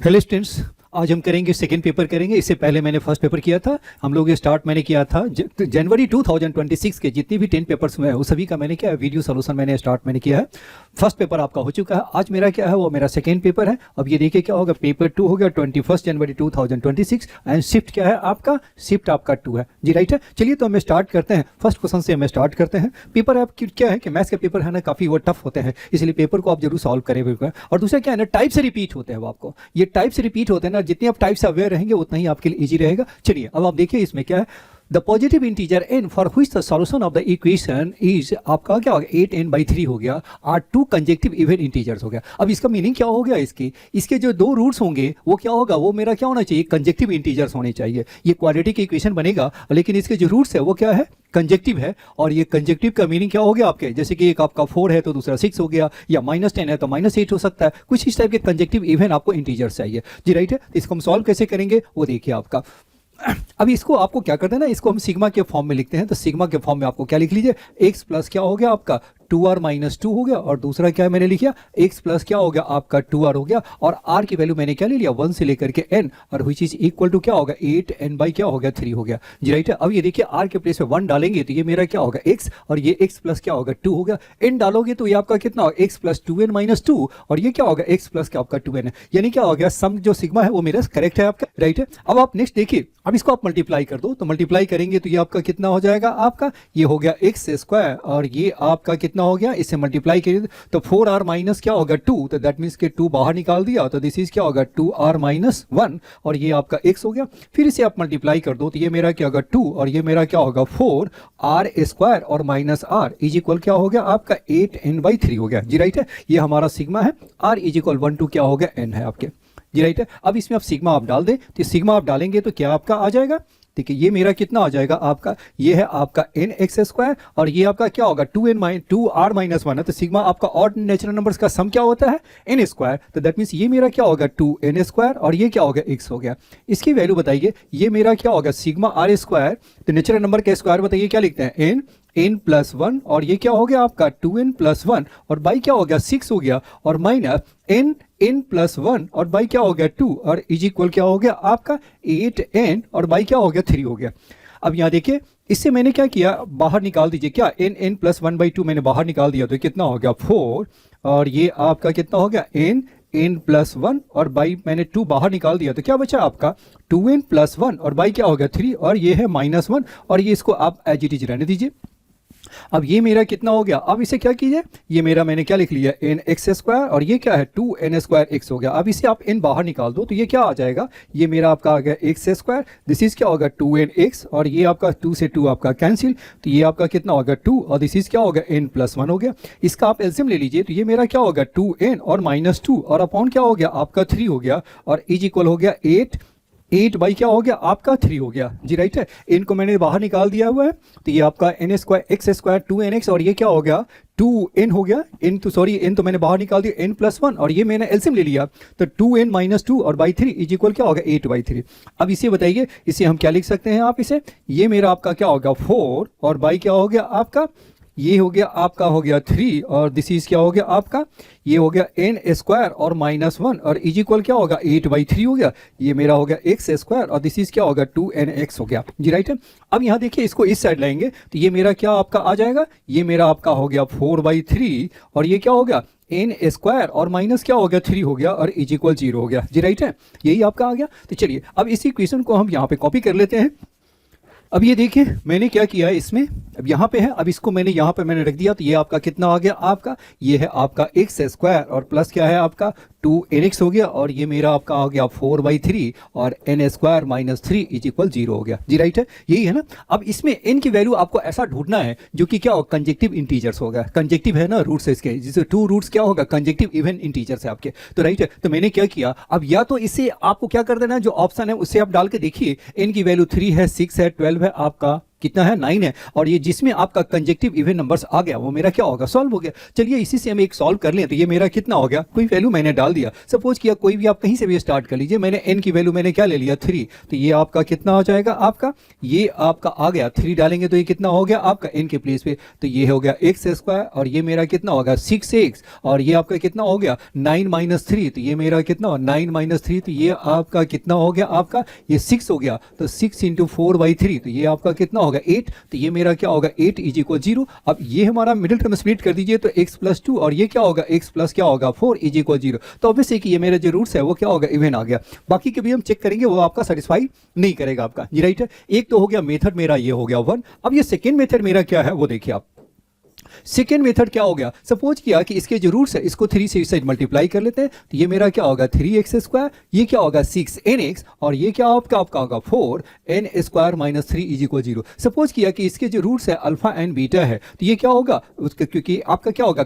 Hello students, आज हम करेंगे सेकेंड पेपर करेंगे। इससे पहले मैंने फर्स्ट पेपर किया था। हम लोग ये स्टार्ट मैंने किया था जनवरी 2026 के जितने भी 10 पेपर्स हुए हैं उस सभी का मैंने क्या है वीडियो सोल्यूशन मैंने स्टार्ट मैंने किया है। फर्स्ट पेपर आपका हो चुका है। आज मेरा क्या है वो मेरा सेकेंड पेपर है। अब ये देखिए क्या होगा, पेपर 2 हो गया 21 जनवरी 2026 एंड शिफ्ट क्या है आपका, शिफ्ट आपका 2 है जी, राइट है। चलिए तो हमें स्टार्ट करते हैं। फर्स्ट क्वेश्चन से हमें स्टार्ट करते हैं। पेपर आप क्या है कि मैथ्स के पेपर है ना काफ़ी वो टफ होते हैं, इसलिए पेपर को आप जरूर सॉल्व करें। और दूसरा क्या है ना, टाइप से रिपीट होते हैं वो आपको, ये टाइप से रिपीट होते हैं ना, जितने आप टाइप से अवेयर रहेंगे उतना ही आपके लिए इजी रहेगा। चलिए अब आप देखिए इसमें क्या है, the positive integer n for which the solution of the equation is आपका क्या हो गया 8n/3 हो गया, आर 2 कंजेक्टिव इवन इंटीजर्स हो गया। अब इसका मीनिंग क्या हो गया, इसके जो दो रूट्स होंगे वो क्या होगा, वो मेरा क्या होना चाहिए, कंजेक्टिव इंटीजर्स होने चाहिए। ये क्वाड्रेटिक इक्वेशन बनेगा, लेकिन इसके जो रूट्स है वो क्या है, कंजेक्टिव है। और ये कंजेक्टिव का मीनिंग क्या हो गया आपके, जैसे कि एक आपका 4 है तो दूसरा 6 हो गया, या -10 है तो -8 हो सकता है। कुछ इस टाइप के कंजेक्टिव इवन आपको इंटीजर्स चाहिए जी, राइट है। इसको हम सॉल्व कैसे करेंगे वो देखिए आपका। अब इसको आपको क्या करते हैं ना, इसको हम सिग्मा के फॉर्म में लिखते हैं। तो सिग्मा के फॉर्म में आपको क्या लिख लीजिए, x प्लस क्या हो गया आपका 2r - 2 हो गया, और दूसरा क्या है मैंने लिखा x प्लस क्या हो गया आपका 2r हो गया, और r की वैल्यू मैंने क्या ले लिया 1 से लेकर के n, और विच इज इक्वल टू क्या होगा 8n/ क्या हो गया 3 हो गया जी, राइट है। अब ये देखिए r के प्लेस पे 1 डालेंगे तो ये मेरा क्या होगा x, और ये x प्लस क्या होगा 2 हो गया। n डालोगे तो ये आपका कितना होगा x प्लस 2n - 2, और ये क्या होगा x प्लस क्या आपका 2n है, यानी क्या हो गया सम जो सिग्मा है वो मेरा करेक्ट है आपका, राइट है। अब आप नेक्स्ट देखिए, अब इसको आप मल्टीप्लाई कर दो, तो मल्टीप्लाई करेंगे तो ये आपका कितना हो जाएगा आपका, ये हो गया x², और ये आपका कितना हो गया, इससे मल्टीप्लाई करिए तो 4r माइनस क्या होगा 2, तो दैट मींस के 2 बाहर निकाल दिया, तो दिस इज क्या होगा 2r - 1, और ये आपका x हो गया। फिर इसे आप मल्टीप्लाई कर दो तो ये मेरा क्या होगा 2, और ये मेरा क्या होगा 4r² और -r इज इक्वल क्या हो गया आपका 8n/3 हो गया जी, राइट है। ये हमारा सिग्मा है, r इज इक्वल 1 to क्या हो गया n है आपके जी, राइट है। अब इसमें आप सिग्मा आप डाल दें, तो सिग्मा आप डालेंगे तो क्या आपका आ जाएगा, ठीक है। ये मेरा कितना आ जाएगा आपका, ये है आपका nx², और ये आपका क्या होगा 2r - 1 है, तो सिग्मा आपका ऑड नेचुरल नंबर्स का सम क्या होता है n², तो दैट मीन्स ये मेरा क्या होगा 2n², और ये क्या होगा x हो गया। इसकी वैल्यू बताइए, ये मेरा क्या होगा सिग्मा r², तो नेचुरल नंबर का स्क्वायर बताइए क्या लिखते हैं n प्लस 1, और ये क्या हो गया आपका 2n प्लस 1, और बाई क्या हो गया 6 हो गया, और माइनस n प्लस 1, और बाई क्या हो गया 2, और इज इक्वल क्या हो गया आपका 8n, और बाई क्या हो गया 3 हो गया। अब यहाँ देखिए, इससे मैंने क्या किया, बाहर निकाल दीजिए क्या n प्लस 1/2 मैंने बाहर निकाल दिया, तो कितना हो गया 4, और ये आपका कितना हो गया n प्लस 1, और बाई मैंने 2 बाहर निकाल दिया, तो क्या बचा आपका 2n प्लस 1, और बाई क्या हो गया 3, और ये है -1, और ये इसको आप एज इट इज रहने दीजिए। अब ये मेरा कितना हो गया, अब इसे क्या कीजिए, ये मेरा मैंने क्या लिख लिया nx², और ये क्या है 2n² हो गया। अब इसे आप n बाहर निकाल दो तो ये क्या आ जाएगा, ये मेरा आपका आ गया x², दिस इज क्या होगा 2nx, और ये आपका 2 से 2 आपका कैंसिल, तो ये आपका कितना होगा 2, और दिस इज क्या होगा n प्लस 1 हो गया। इसका आप एलसीएम ले लीजिए, तो ये मेरा क्या होगा 2n और -2, और अपॉन क्या हो गया आपका 3 हो गया, और इज इक्वल हो गया 8 बाई क्या हो गया आपका 3 हो गया जी, राइट है। इनको मैंने बाहर निकाल दिया हुआ है, तो ये आपका x² 2nx, और ये क्या हो गया 2n हो गया, n तो मैंने बाहर निकाल दिया n प्लस 1, और ये मैंने एलसीएम ले लिया, तो 2n - 2 और बाई 3 इज इक्वल क्या होगा 8/3। अब इसे बताइए, इसे हम क्या लिख सकते हैं आप इसे, ये मेरा आपका क्या होगा 4, और बाई क्या हो गया आपका, ये हो गया आपका हो गया 3, और दिस इज क्या हो गया आपका, ये हो गया n² और -1, और इज इक्वल क्या होगा 8/3 हो गया। ये मेरा हो गया x², और दिस इज क्या होगा 2nx हो गया जी, राइट है। अब यहाँ देखिए, इसको इस साइड लाएंगे तो ये मेरा क्या आपका आ जाएगा, ये मेरा आपका हो गया 4/3, और ये क्या हो गया n² और माइनस क्या हो गया 3 हो गया, और इज इक्वल 0 हो गया जी, राइट है। यही आपका आ गया। तो चलिए अब इसी क्वेश्चन को हम यहाँ पे कॉपी कर लेते हैं। अब ये देखिए मैंने क्या किया है इसमें, अब यहाँ पे है, अब इसको मैंने यहाँ पे मैंने रख दिया, तो ये आपका कितना आ गया आपका, ये है आपका x² और प्लस क्या है आपका 2nx हो गया, और ये मेरा आपका आ गया 4/3, और n² - 3 इज इक्वल 0 हो गया जी, राइट है। यही है ना। अब इसमें n की वैल्यू आपको ऐसा ढूंढना है जो कि क्या होगा कंजेक्टिव इंटीजर्स होगा, कंजेक्टिव है ना रूट्स है इसके, जिससे 2 रूट्स क्या होगा कंजेक्टिव इवन इंटीजर्स है आपके, तो राइट है। तो मैंने क्या किया, अब या तो इसे आपको क्या कर देना है, जो ऑप्शन है उससे आप डाल के देखिए, n की वैल्यू 3 है 6 है 12 है आपका कितना है 9 है, और ये जिसमें आपका कंजेक्टिव इवन नंबर्स आ गया वो मेरा क्या होगा सॉल्व हो गया। चलिए इसी से हम एक सॉल्व कर लें, तो ये मेरा कितना हो गया, कोई वैल्यू मैंने डाल दिया, सपोज किया कोई भी आप कहीं से भी स्टार्ट कर लीजिए, मैंने n की वैल्यू मैंने क्या ले लिया 3, तो ये आपका कितना हो जाएगा, आपका ये आपका आ गया 3 डालेंगे तो ये कितना हो गया आपका n के प्लेस पे, तो ये हो गया x स्क्वायर, और ये मेरा कितना होगा 6x, और ये आपका कितना हो गया 9 माइनस 3, तो ये मेरा कितना 9 माइनस 3, तो ये आपका कितना हो गया, आपका ये 6 हो गया, तो 6 इंटू 4/3, तो ये आपका कितना होगा 8, तो ये मेरा क्या होगा 8 इज इक्वल 0। अब ये हमारा मिडिल टर्म स्प्लिट कर दीजिए, तो x प्लस 2 और ये क्या होगा x प्लस क्या होगा 4 इज इक्वल 0, तो ऑब्वियसली कि ये मेरा जो रूट्स है वो क्या होगा इवन आ गया। बाकी के भी हम चेक करेंगे, वो आपका सेटिस्फाई नहीं करेगा आपका जी, राइट है। एक तो हो गया मेथड मेरा, ये हो गया 1। अब ये सेकेंड मेथड मेरा क्या है वो देखिए आप, सेकेंड मेथड क्या हो गया, सपोज किया कि इसके जो रूट्स है इसको 3 से इस साइड मल्टीप्लाई कर लेते हैं, तो ये मेरा क्या होगा 3x स्क्वायर, ये क्या होगा 6nx, और ये क्या आपका होगा 4n square minus 3 is equal 0। Suppose किया कि इसके जो रूट्स है अल्फा एंड बीटा है, तो ये क्या होगा उसका, क्योंकि आपका क्या होगा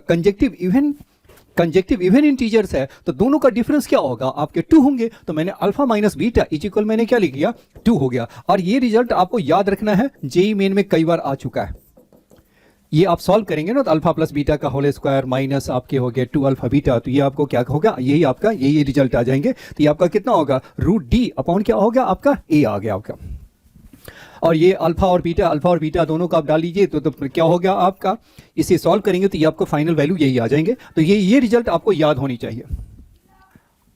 कंजेक्टिव इवन इंटीजर्स है, तो दोनों का डिफरेंस क्या होगा आपके 2 होंगे, तो मैंने alpha minus beta is equal मैंने क्या लिख दिया 2 हो गया। और ये रिजल्ट आपको याद रखना है, जेई मेन में कई बार आ चुका है, ये आप सॉल्व करेंगे ना, तो अल्फा प्लस बीटा का होल स्क्वायर माइनस आपके हो गया 2 अल्फा बीटा, तो ये आपको क्या होगा, यही आपका यही रिजल्ट आ जाएंगे, तो ये आपका कितना होगा रूट डी अपॉन क्या होगा आपका ए आ गया आपका। और ये अल्फा और बीटा दोनों का आप डाल लीजिए, तो क्या हो गया आपका, इसे सॉल्व करेंगे तो ये आपको फाइनल वैल्यू यही आ जाएंगे, तो ये रिजल्ट आपको याद होनी चाहिए।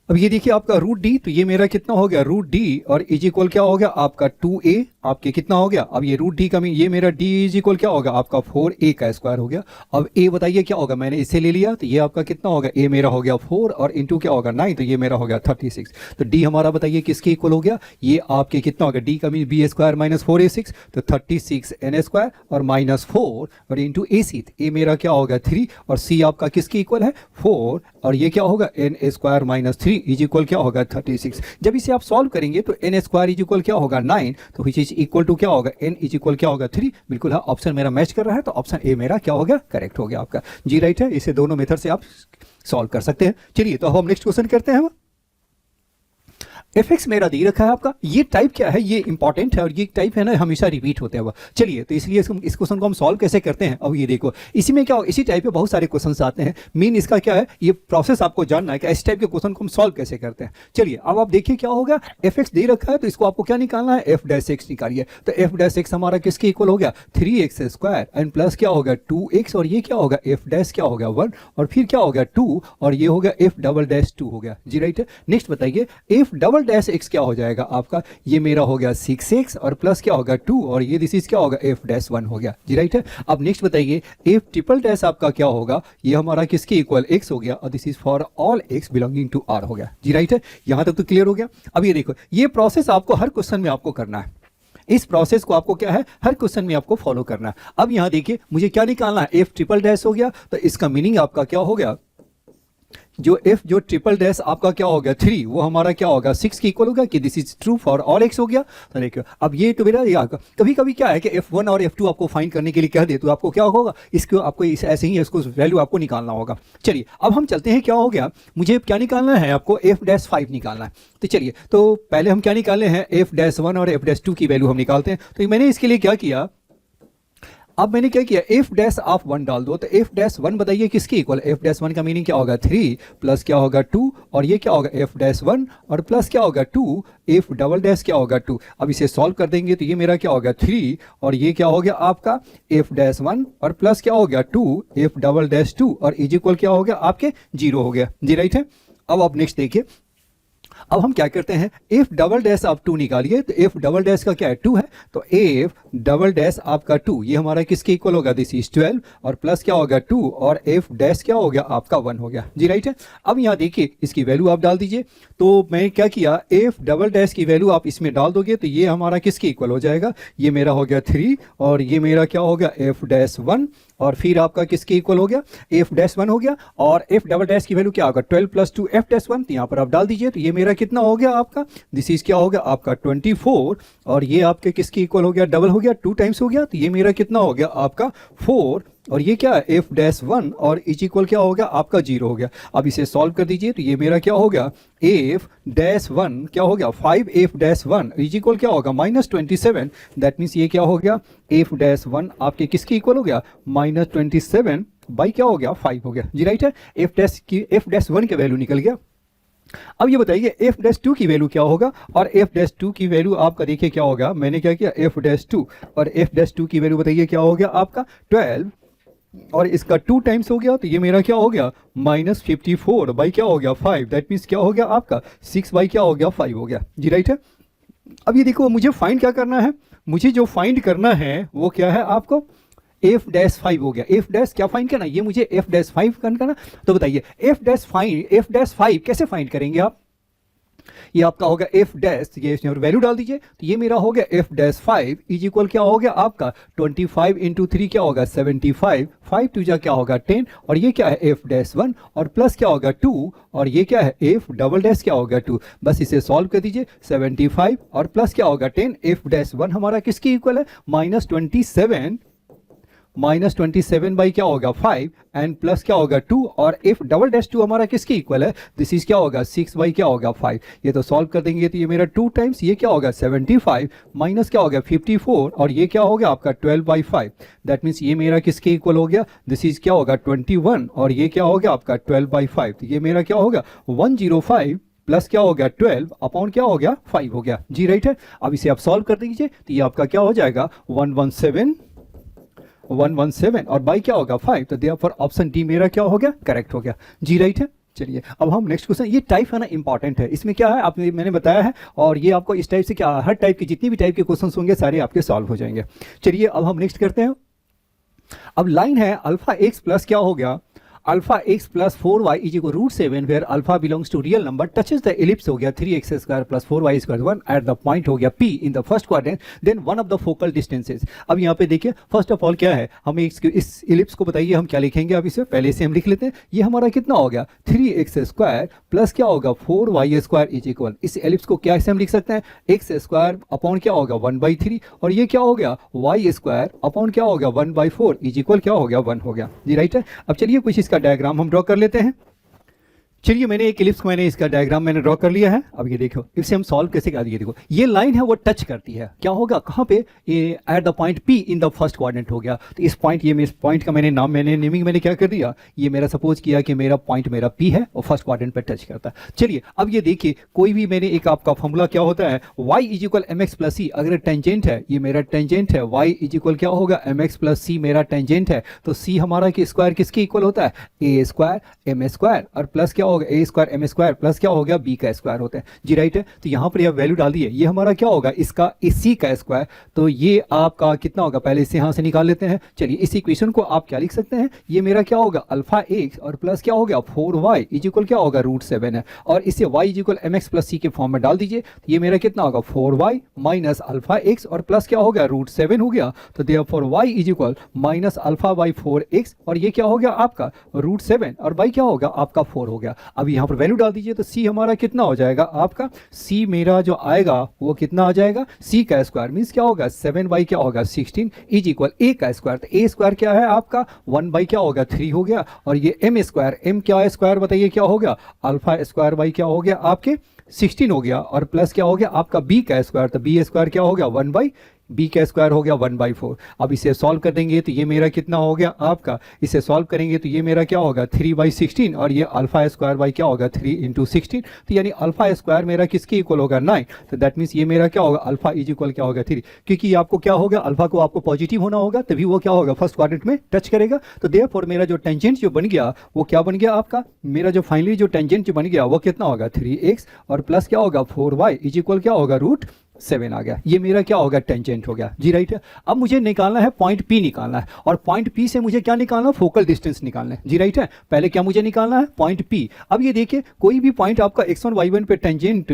अब ये देखिए आपका रूट डी, तो ये मेरा कितना हो गया रूट डी, और इज इक्वल क्या हो गया आपका 2a, आपके कितना हो गया, अब ये रूट डी का ये मेरा d इज इक्वल क्या होगा आपका 4a का स्क्वायर हो गया। अब a बताइए क्या होगा, मैंने इसे ले लिया, तो ये आपका कितना होगा, a मेरा हो गया 4 और इंटू क्या होगा 9, तो ये मेरा हो गया 36। तो d हमारा बताइए किसके इक्वल हो गया, ये आपके कितना होगा d का b स्क्वायर माइनस 4a6, तो 36n स्क्वायर और माइनस 4 और इंटू ac, a मेरा क्या होगा 3 और c आपका किसके इक्वल है 4, और ये क्या होगा n square minus 3 is equal क्या होगा 36। जब इसे आप सॉल्व करेंगे तो n स्क्वायर इज इक्वल क्या होगा 9, तो विच इज इक्वल टू क्या होगा n इज इक्वल क्या होगा 3। बिल्कुल हाँ, ऑप्शन मेरा मैच कर रहा है, तो ऑप्शन ए मेरा क्या हो गया करेक्ट हो गया आपका जी, राइट है। इसे दोनों मेथड से आप सॉल्व कर सकते हैं। चलिए तो हम नेक्स्ट क्वेश्चन करते हैं। एफ मेरा दे रखा है आपका, ये टाइप क्या है, ये इंपॉर्टेंट है और ये टाइप है ना हमेशा रिपीट होते हैं वो। चलिए तो इसलिए इस क्वेश्चन को हम सॉल्व कैसे करते हैं। अब ये देखो इसी में क्या, इसी टाइप के बहुत सारे क्वेश्चन आते हैं। मेन इसका क्या है, ये प्रोसेस आपको जानना है कि इस टाइप के क्वेश्चन को हम सॉल्व कैसे करते हैं। चलिए अब आप देखिए क्या होगा, एफ दे रखा है तो इसको आपको क्या निकालना है, एफ डैश एक्स निकालिए। तो एफ डैश एक्स हमारा किसके इक्वल हो गया 3x स्क्वायर एंड प्लस क्या होगा 2x, और ये क्या होगा एफ डैश क्या होगा 1 और फिर क्या होगा 2 और ये हो गया एफ डबल डैश 2 हो गया जी, राइट है। नेक्स्ट बताइए एफ डबल डैश एक्स क्या हो जाएगा आपका, ये मेरा हो गया 6x और प्लस क्या होगा 2 और ये दिस इज क्या होगा एफ डैश 1 हो गया जी, राइट है। अब नेक्स्ट बताइए एफ ट्रिपल डैश आपका क्या होगा, ये हमारा किसके इक्वल x हो गया और this is for all x belonging to r हो गया जी, राइट है। यहां तक तो क्लियर हो गया। अब ये देखो ये प्रोसेस आपको हर क्वेश्चन में आपको करना है, इस प्रोसेस को आपको क्या है हर क्वेश्चन में आपको फॉलो करना है। अब यहां देखिए मुझे क्या निकालना है, एफ ट्रिपल डैश हो गया, तो इसका मीनिंग आपका क्या हो गया, जो f जो ट्रिपल डैश आपका क्या हो गया 3 वो हमारा क्या होगा 6 की इक्वल होगा कि this is true for all x हो गया। तो देखिए अब ये तो मेरा कभी कभी क्या है कि f1 और f2 आपको फाइंड करने के लिए कह दे तो आपको क्या होगा, इसको आपको ऐसे ही इसको वैल्यू आपको निकालना होगा। चलिए अब हम चलते हैं, क्या हो गया मुझे क्या निकालना है, आपको f डैश 5 निकालना है। तो चलिए तो पहले हम क्या निकालने हैं, f डैश 1 और f डैश 2 की वैल्यू हम निकालते हैं। तो मैंने इसके लिए क्या किया, अब मैंने क्या किया एफ डैश ऑफ 1 डाल दो, तो एफ डैश 1 बताइए किसके इक्वल, एफ डैश 1 का मीनिंग क्या होगा 3 प्लस क्या होगा 2 और ये क्या होगा एफ डैश 1 और प्लस क्या होगा 2 एफ डबल डैश क्या होगा 2। अब इसे सॉल्व कर देंगे तो ये मेरा क्या होगा 3 और ये क्या हो गया आपका एफ डैश 1 और प्लस क्या हो गया 2 एफ डबल डैश 2 और इज इक्वल क्या हो गया आपके 0 हो गया जी, राइट है। अब आप नेक्स्ट देखिए, अब हम क्या करते हैं एफ डबल डैश आप 2 निकालिए, तो एफ डबल डैश का क्या है 2 है, तो एफ डबल डैश आपका 2 ये हमारा किसके इक्वल होगा, दिस इज 12 और प्लस क्या होगा 2 और एफ डैश क्या हो गया आपका 1 हो गया जी, राइट है। अब यहाँ देखिए इसकी वैल्यू आप डाल दीजिए, तो मैं क्या किया एफ डबल डैश की वैल्यू आप इसमें डाल दोगे तो ये हमारा किसके इक्वल हो जाएगा, ये मेरा हो गया 3 और ये मेरा क्या हो गया एफ डैश 1 और फिर आपका किसके इक्वल हो गया एफ डैश 1 हो गया और एफ डबल डैश की वैल्यू क्या होगा 12 प्लस 2 एफ डैश 1, तो यहाँ पर आप डाल दीजिए तो ये मेरा कितना हो गया आपका, दिस इज क्या हो गया आपका 24 और ये आपके किसके इक्वल हो गया, डबल हो गया 2 टाइम्स हो गया, तो ये मेरा कितना हो गया आपका 4 और ये क्या है एफ डैश वन और इज इक्वल क्या हो गया आपका 0 हो गया। अब इसे सॉल्व कर दीजिए तो ये मेरा क्या हो गया एफ डैश वन क्या हो गया 5f dash one is equal क्या होगा -27। दैट मीन्स ये क्या हो गया एफ डैश वन आपके किसके इक्वल हो गया -27 बाई क्या हो गया 5 हो गया जी राइट है। एफ डैश वन का वैल्यू निकल गया। अब ये बताइए एफ डैश टू की वैल्यू क्या होगा, और एफ डैश टू की वैल्यू आपका देखिए क्या होगा, मैंने क्या किया एफ डैश टू और एफ डैश टू की वैल्यू बताइए क्या हो गया आपका 12 और इसका 2 टाइम्स हो गया तो ये मेरा क्या हो गया -54 बाई क्या हो गया 5। दैट मीन्स क्या हो गया आपका 6 बाई क्या हो गया 5 हो गया जी राइट है। अब ये देखो मुझे फाइंड क्या करना है, मुझे जो फाइंड करना है वो क्या है आपको एफ डैश 5 हो गया। एफ डैश क्या फाइंड करना, ये मुझे एफ डैश 5 करना। तो बताइए एफ डैश 5 कैसे फाइंड करेंगे आप, ये आपका होगा एफ डैश, ये इसमें वैल्यू डाल दीजिए तो ये मेरा हो गया एफ डैश 5 इज इक्वल क्या हो गया आपका 25 इंटू 3 क्या होगा 75, 5 टू जा क्या होगा 10 और ये क्या है एफ डैश 1 और प्लस क्या होगा 2 और ये क्या है एफ डबल डैश क्या होगा 2। बस इसे सॉल्व कर दीजिए 75 और प्लस क्या होगा 10 एफ डैश 1 हमारा किसके इक्वल है -27 बाई क्या होगा 5 एंड प्लस क्या होगा 2 और एफ डबल डैश 2 हमारा किसके इक्वल है, दिस इज क्या होगा 6 बाई क्या होगा 5। ये तो सॉल्व कर देंगे तो ये मेरा 2 टाइम्स ये क्या होगा 75 माइनस क्या होगा 54 और ये क्या हो गया आपका 12 बाई 5। दैट मीन्स ये मेरा किसके इक्वल हो गया, दिस इज क्या होगा 21 और ये क्या हो गया आपका 12 बाई 5। तो ये मेरा क्या होगा 105 प्लस क्या हो गया 12 अपॉन क्या हो गया 5 हो गया जी राइट है। अब इसे आप सॉल्व कर दीजिए तो ये आपका क्या हो जाएगा 117 और बाई क्या होगा 5। तो देयरफॉर ऑप्शन डी मेरा क्या हो गया करेक्ट हो गया जी राइट है। चलिए अब हम नेक्स्ट क्वेश्चन, ये टाइप है ना इंपॉर्टेंट है, इसमें क्या है आपने मैंने बताया है और ये आपको इस टाइप से क्या हर टाइप की जितनी भी टाइप के क्वेश्चन होंगे सारे आपके सॉल्व हो जाएंगे। चलिए अब हम नेक्स्ट करते हैं। अब लाइन है अल्फा एक्स प्लस क्या हो गया alpha x plus 4y is equal √7 where alpha belongs to real number touches the ellipse हो गया 3x square plus 4y square 1 at the point हो गया p in the first quadrant then one of the focal distances. अब यहाँ पे देखिए first of all क्या है, हमें इस एलिप्स को बताइए हम क्या लिखेंगे। अब इसे पहले से हम लिख लेते हैं, ये हमारा कितना हो गया 3x स्क्वायर प्लस क्या होगा 4y स्क्वायर इज इक्वल, इस एलिप्स को क्या ऐसे हम लिख सकते हैं x स्क्वायर अपॉन क्या होगा 1/3 और ये क्या हो गया y स्क्वायर अपॉन क्या होगा 1/4 इज इक्वल क्या हो गया 1 हो गया जी राइट है। अब चलिए कुछ इसका डायग्राम हम ड्रॉ कर लेते हैं। चलिए मैंने एक एलिप्स को मैंने इसका डायग्राम मैंने ड्रॉ कर लिया है। अब ये देखो इसे हम सॉल्व कैसे कर दिए, देखो ये लाइन है वो टच करती है क्या होगा कहाँ पे, ये eight the point P in the first quadrant हो गया। तो इस पॉइंट ये इस पॉइंट का मैंने नाम नेमिंग मैंने क्या कर दिया, ये मेरा सपोज किया कि मेरा पॉइंट मेरा P है और फर्स्ट क्वाड्रेंट पे टच करता है। चलिए अब ये देखिए कोई भी मैंने एक आपका फॉर्मूला क्या होता है y is equal mx plus c, अगर टेंजेंट है ये मेरा टेंजेंट है y इज इक्वल क्या होगा mx प्लस सी मेरा टेंजेंट है तो c हमारा की स्क्वायर किसके इक्वल होता है a स्क्वायर m स्क्वायर और प्लस क्या होगा a square m square plus क्या हो गया b का स्क्वायर होता है जी राइट है। तो यहाँ पर यह वैल्यू डाल दिए, ये हमारा क्या होगा इसका c का स्क्वायर, तो ये आपका कितना होगा पहले इसे यहाँ से निकाल लेते हैं। चलिए इस इक्वेशन को आप क्या लिख सकते हैं, ये मेरा क्या होगा अल्फा एक्स और प्लस क्या हो गया 4y इज इक्वल क्या होगा √7 है और इसे y is equal mx plus c के फॉर्म में डाल दीजिए तो ये मेरा कितना होगा 4y माइनस अल्फा एक्स और प्लस क्या हो गया √7 हो गया। तो therefore y is equal minus alpha by 4x और ये क्या हो गया आपका √7 और बाई क्या होगा आपका 4 हो गया। अब यहाँ पर वैल्यू डाल दीजिए तो c हमारा कितना हो जाएगा आपका, c मेरा जो आएगा वो कितना आ जाएगा c का स्क्वायर मीन्स क्या होगा 7 बाई क्या होगा 16 इज इक्वल a का स्क्वायर, तो a स्क्वायर क्या है आपका 1 बाई क्या होगा 3 हो गया और ये m स्क्वायर, m क्या स्क्वायर बताइए क्या हो गया अल्फा स्क्वायर बाई क्या हो गया आपके 16 हो गया और प्लस क्या हो गया आपका b का स्क्वायर, तो b स्क्वायर क्या हो गया 1 बाई b का स्क्वायर हो गया 1/4। अब इसे सॉल्व कर देंगे तो ये मेरा कितना हो गया आपका, इसे सॉल्व करेंगे तो ये मेरा क्या होगा 3/16 और ये अल्फा स्क्वायर बाई क्या होगा 3 इंटू 16, तो यानी अल्फा स्क्वायर मेरा किसके इक्वल होगा 9। तो दैट मीन्स ये मेरा क्या होगा अल्फा इज इक्वल क्या होगा 3, क्योंकि आपको क्या होगा अल्फा को आपको पॉजिटिव होना होगा तभी वो क्या होगा फर्स्ट क्वाड्रेंट में टच करेगा। तो देयरफॉर मेरा जो टेंजेंट जो बन गया वो क्या बन गया आपका, मेरा जो फाइनली जो टेंजेंट जो बन गया वो कितना होगा 3x और प्लस क्या होगा 4y इज इक्वल क्या होगा √7 आ गया। ये मेरा क्या होगा टेंजेंट हो गया जी राइट है। अब मुझे निकालना है पॉइंट P निकालना है और पॉइंट P से मुझे क्या निकालना है फोकल डिस्टेंस निकालना है जी राइट है। पहले क्या मुझे निकालना है पॉइंट P। अब ये देखिए कोई भी पॉइंट आपका x1 y1 पे टेंजेंट,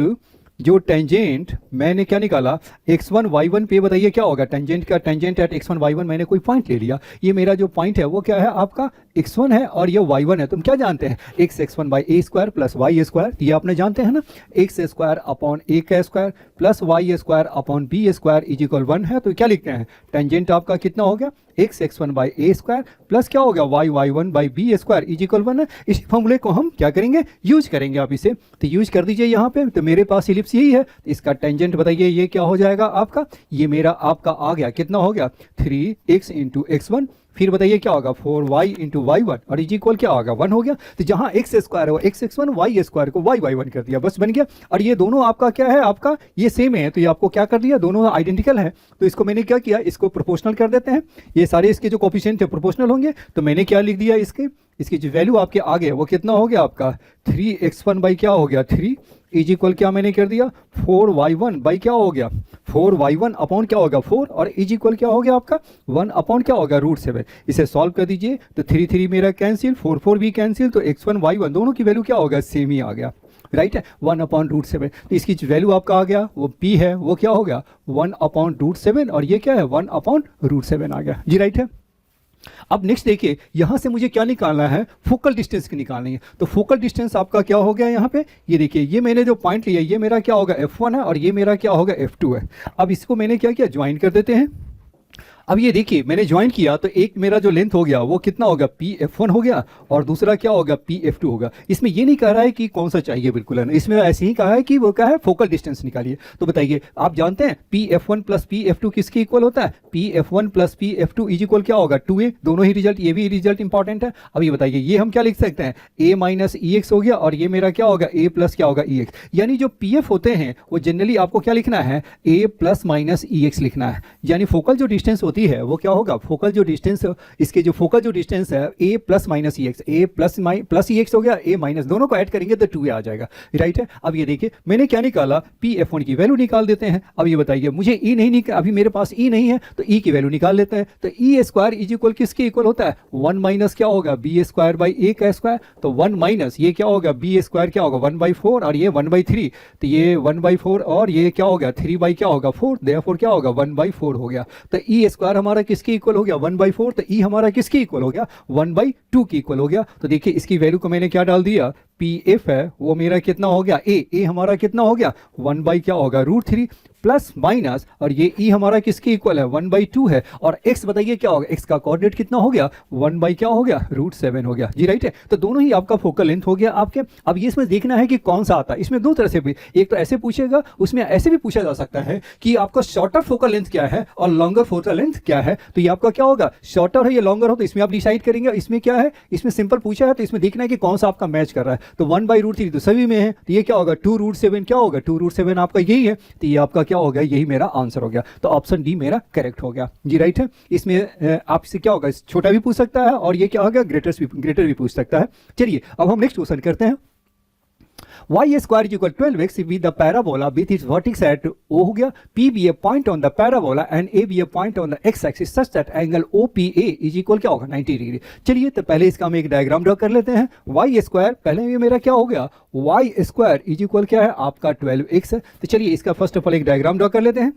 जो टेंजेंट मैंने क्या निकाला x1 y1 पे बताइए क्या होगा टेंजेंट का, टेंजेंट एट x1 y1 मैंने कोई पॉइंट ले लिया, ये मेरा जो पॉइंट है वो क्या है आपका x1 है और ये y1 है। तुम क्या जानते हैं x1 by a square plus y square, ये आपने जानते हैं ना x स्क्वायर अपॉन a का square plus y square upon b square is equal 1 है। तो क्या लिखते हैं टेंजेंट आपका कितना हो गया x x one by a square plus क्या होगा y y one by b square is equal 1 है। इस फॉर्मूले को हम क्या करेंगे, यूज करेंगे आप इसे, तो यूज कर दीजिए यहाँ पे। तो मेरे पास इलिप्स यही है, तो इसका टेंजेंट बताइए ये क्या हो जाएगा आपका, ये मेरा आपका आ गया कितना हो गया 3x इंटू x1, फिर बताइए क्या होगा 4y इंटू y1 और इज इक्वल क्या होगा 1 हो गया। तो जहां एक्स स्क्वायर है वो x x one, y square को वाई वाई वन कर दिया, बस बन गया। और ये दोनों आपका क्या है, आपका ये सेम है, तो ये आपको क्या कर दिया, दोनों आइडेंटिकल है। तो इसको मैंने क्या किया, इसको प्रोपोर्शनल कर देते हैं, ये सारे इसके जो कोफिशिएंट थे प्रोपोर्शनल होंगे। तो मैंने क्या लिख दिया, इसकी जो वैल्यू आपके आगे वो कितना हो गया आपका 3x1 बाई क्या हो गया 3 इज इक्वल क्या मैंने कर दिया 4y1 बाई क्या हो गया 4y1 अपॉन क्या होगा 4 और इज इक्वल क्या हो गया आपका 1 अपॉन क्या होगा √7। इसे सॉल्व कर दीजिए तो 3 3 मेरा कैंसिल, 4 4 भी कैंसिल, तो x1 y1 दोनों की वैल्यू क्या होगा सेम ही आ गया, राइट है 1 अपॉन √7। तो इसकी जो वैल्यू आपका आ गया वो p है, वो क्या हो गया 1 अपॉन √7 और ये क्या है 1 अपॉन √7 आ गया जी, राइट है। अब नेक्स्ट देखिए यहां से मुझे क्या निकालना है, फोकल डिस्टेंस की निकालनी है। तो फोकल डिस्टेंस आपका क्या हो गया यहाँ पे, ये देखिए ये मैंने जो पॉइंट लिया ये मेरा क्या होगा f1 है और ये मेरा क्या होगा f2 है। अब इसको मैंने क्या किया, ज्वाइन कर देते हैं। अब ये देखिए मैंने ज्वाइन किया तो एक मेरा जो लेंथ हो गया वो कितना होगा pf1 हो गया और दूसरा क्या होगा pf2 होगा। इसमें ये नहीं कह रहा है कि कौन सा चाहिए, बिल्कुल है ना, इसमें ऐसे ही कहा है कि वो क्या है फोकल डिस्टेंस निकालिए। तो बताइए आप जानते हैं pf1 प्लस pf2 किसके इक्वल होता है, pf1 plus pf2 is equal क्या होगा 2a, दोनों ही रिजल्ट, ये भी रिजल्ट इंपॉर्टेंट है। अब ये बताइए ये हम क्या लिख सकते हैं a माइनस ex हो गया और ये मेरा क्या होगा a प्लस क्या होगा ex, यानी जो pf होते हैं वो जनरली आपको क्या लिखना है a प्लस माइनस ex लिखना है। यानी फोकल जो डिस्टेंस होती है वो क्या होगा, फोकल जो डिस्टेंस, इसके जो फोकल जो डिस्टेंस है a plus minus E x, A plus E x हो गया, a माइनस, दोनों को ऐड करेंगे तो 2a आ जाएगा, राइट है। अब ये देखिए मैंने क्या निकाला, pf1 की वैल्यू निकाल देते हैं। अब ये बताइए मुझे e नहीं अभी मेरे पास e नहीं है तो e की वैल्यू निकाल लेते हैं। तो e स्क्वायर इज इक्वल किसके इक्वल होता है 1 माइनस क्या होगा b स्क्वायर बाई a का स्क्वायर, तो 1 माइनस ये क्या होगा b स्क्वायर क्या होगा 1/4 और ये 1/3, तो ये 1/4 और ये क्या होगा 3 बाई क्या होगा 4, देयरफॉर क्या होगा 1/4 हो गया। तो e स्क्वायर हमारा किसके इक्वल हो गया 1/4, तो e हमारा किसके इक्वल हो गया 1/2 की इक्वल हो गया। तो देखिए इसकी वैल्यू को मैंने क्या डाल दिया, pf है वो मेरा कितना हो गया a हमारा कितना हो गया 1 बाई क्या होगा √3 प्लस माइनस, और ये e हमारा किसके इक्वल है 1/2 है, और x बताइए क्या होगा, x का कोऑर्डिनेट कितना हो गया 1 बाई क्या हो गया √7 हो गया जी, राइट है। तो दोनों ही आपका फोकल लेंथ हो गया आपके। अब ये इसमें देखना है कि कौन सा आता है, इसमें दो तरह से भी, एक तो ऐसे पूछेगा, उसमें ऐसे भी पूछा जा सकता है कि आपका शॉर्टर फोकल लेंथ क्या है और लॉन्गर फोकल लेंथ क्या है। तो ये आपका क्या होगा शॉर्टर है या लॉन्गर हो, तो इसमें आप डिसाइड करेंगे। इसमें क्या है, इसमें सिंपल पूछा है तो इसमें देखना है कि कौन सा आपका मैच कर रहा है। तो 1/√3 तो सभी में है, तो ये क्या होगा 2√7 क्या होगा 2√7 आपका यही है, तो ये आपका क्या होगा यही मेरा आंसर हो गया। तो ऑप्शन डी मेरा करेक्ट हो गया जी, राइट है। इसमें आपसे क्या होगा छोटा भी पूछ सकता है और ये क्या होगा ग्रेटर भी पूछ सकता है। चलिए अब हम नेक्स्ट क्वेश्चन करते हैं। y square is equal 12x with the parabola with its vertex at O हो गया, P be a point on the parabola and A be a point on the x axis such that angle OPA is equal क्या होगा 90 degree. चलिए तो पहले इसका हम एक डायग्राम ड्रॉ कर लेते हैं। y स्क्वायर पहले ये मेरा क्या हो गया y स्क्वायर इज इक्वल क्या है आपका 12x है। तो चलिए इसका फर्स्ट ऑफ ऑल एक डायग्राम ड्रॉ कर लेते हैं।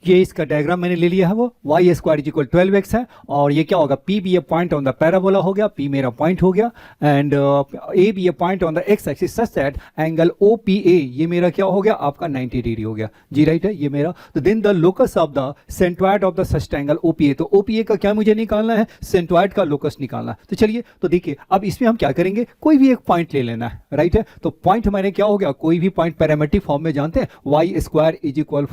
ये इसका डायग्राम मैंने ले लिया है, वो y square is equal 12x है और ये क्या होगा P be a point on the parabola हो गया, P मेरा पॉइंट हो गया, and A be a point on the x axis such that angle OPA ये मेरा क्या हो गया आपका 90 डिग्री हो गया जी, राइट है ये मेरा। तो then the locus of the centroid of the such angle OPA, तो OPA का क्या मुझे निकालना है, सेंट्रॉइड का लोकस निकालना। तो चलिए तो देखिए अब इसमें हम क्या करेंगे, कोई भी एक पॉइंट ले लेना है, राइट है। तो पॉइंट हमारे क्या हो गया, कोई भी पॉइंट पैरामेट्रिक फॉर्म में जानते हैं y square is equal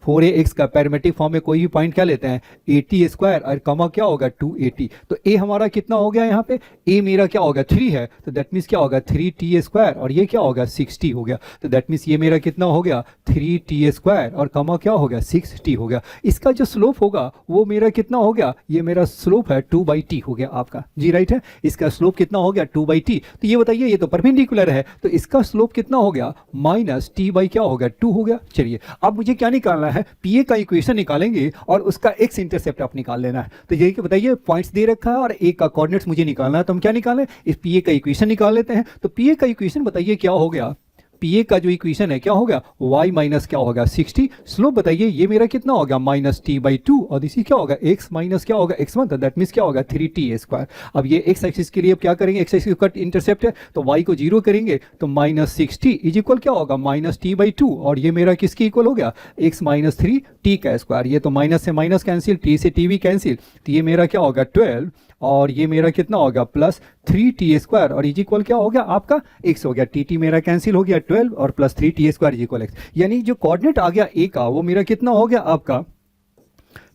4ax का पैरामेट्रिक फॉर्म में कोई भी पॉइंट क्या लेते हैं 80 स्क्वायर और कमा क्या होगा 280। तो a हमारा कितना हो गया यहाँ पे, a मेरा क्या होगा 3 है, तो दैट मीन्स क्या होगा 3t स्क्वायर और ये क्या होगा 6t हो गया। तो दैट मीन्स ये मेरा कितना हो गया 3t स्क्वायर और कमा क्या हो गया 6t हो गया। इसका जो स्लोप होगा वो मेरा कितना हो गया, ये मेरा स्लोप है 2/t हो गया आपका जी, राइट है। इसका स्लोप कितना हो गया 2/t। तो ये बताइए ये तो परपेंडिकुलर है तो इसका स्लोप कितना हो गया -t/ क्या हो गया 2 हो गया। चलिए अब मुझे क्या निकालना है, पीए का इक्वेशन निकालेंगे और उसका एक्स इंटरसेप्ट आप निकाल लेना है। तो ये बताइए पॉइंट्स दे रखा है और ए का कोऑर्डिनेट्स मुझे निकालना है, तो हम क्या निकालें इस पीए का इक्वेशन निकाल लेते हैं। तो पीए का इक्वेशन बताइए क्या हो गया, पी ए का जो इक्वेशन है क्या होगा, y माइनस क्या होगा 60, स्लोप बताइए ये मेरा कितना होगा माइनस टी बाई टू, और इसी क्या होगा x माइनस क्या होगा x1, तो दैट मीन्स क्या होगा 3t²। अब ये x एक्सिस के लिए अब क्या करेंगे, x एक्सिस का इंटरसेप्ट है तो y को जीरो करेंगे, तो माइनस 60 इज इक्वल क्या होगा माइनस टी बाई टू, और ये मेरा किसके इक्वल हो गया x माइनस 3t²। ये तो माइनस से माइनस कैंसिल, t से t भी कैंसिल, तो ये मेरा क्या होगा 12, और ये मेरा कितना होगा प्लस 3t², और इज इक्वल क्या हो गया आपका x हो गया, टी मेरा कैंसिल हो गया 12 और plus 3t² is equal x। यानी जो कोऑर्डिनेट आ गया a का वो मेरा कितना हो गया आपका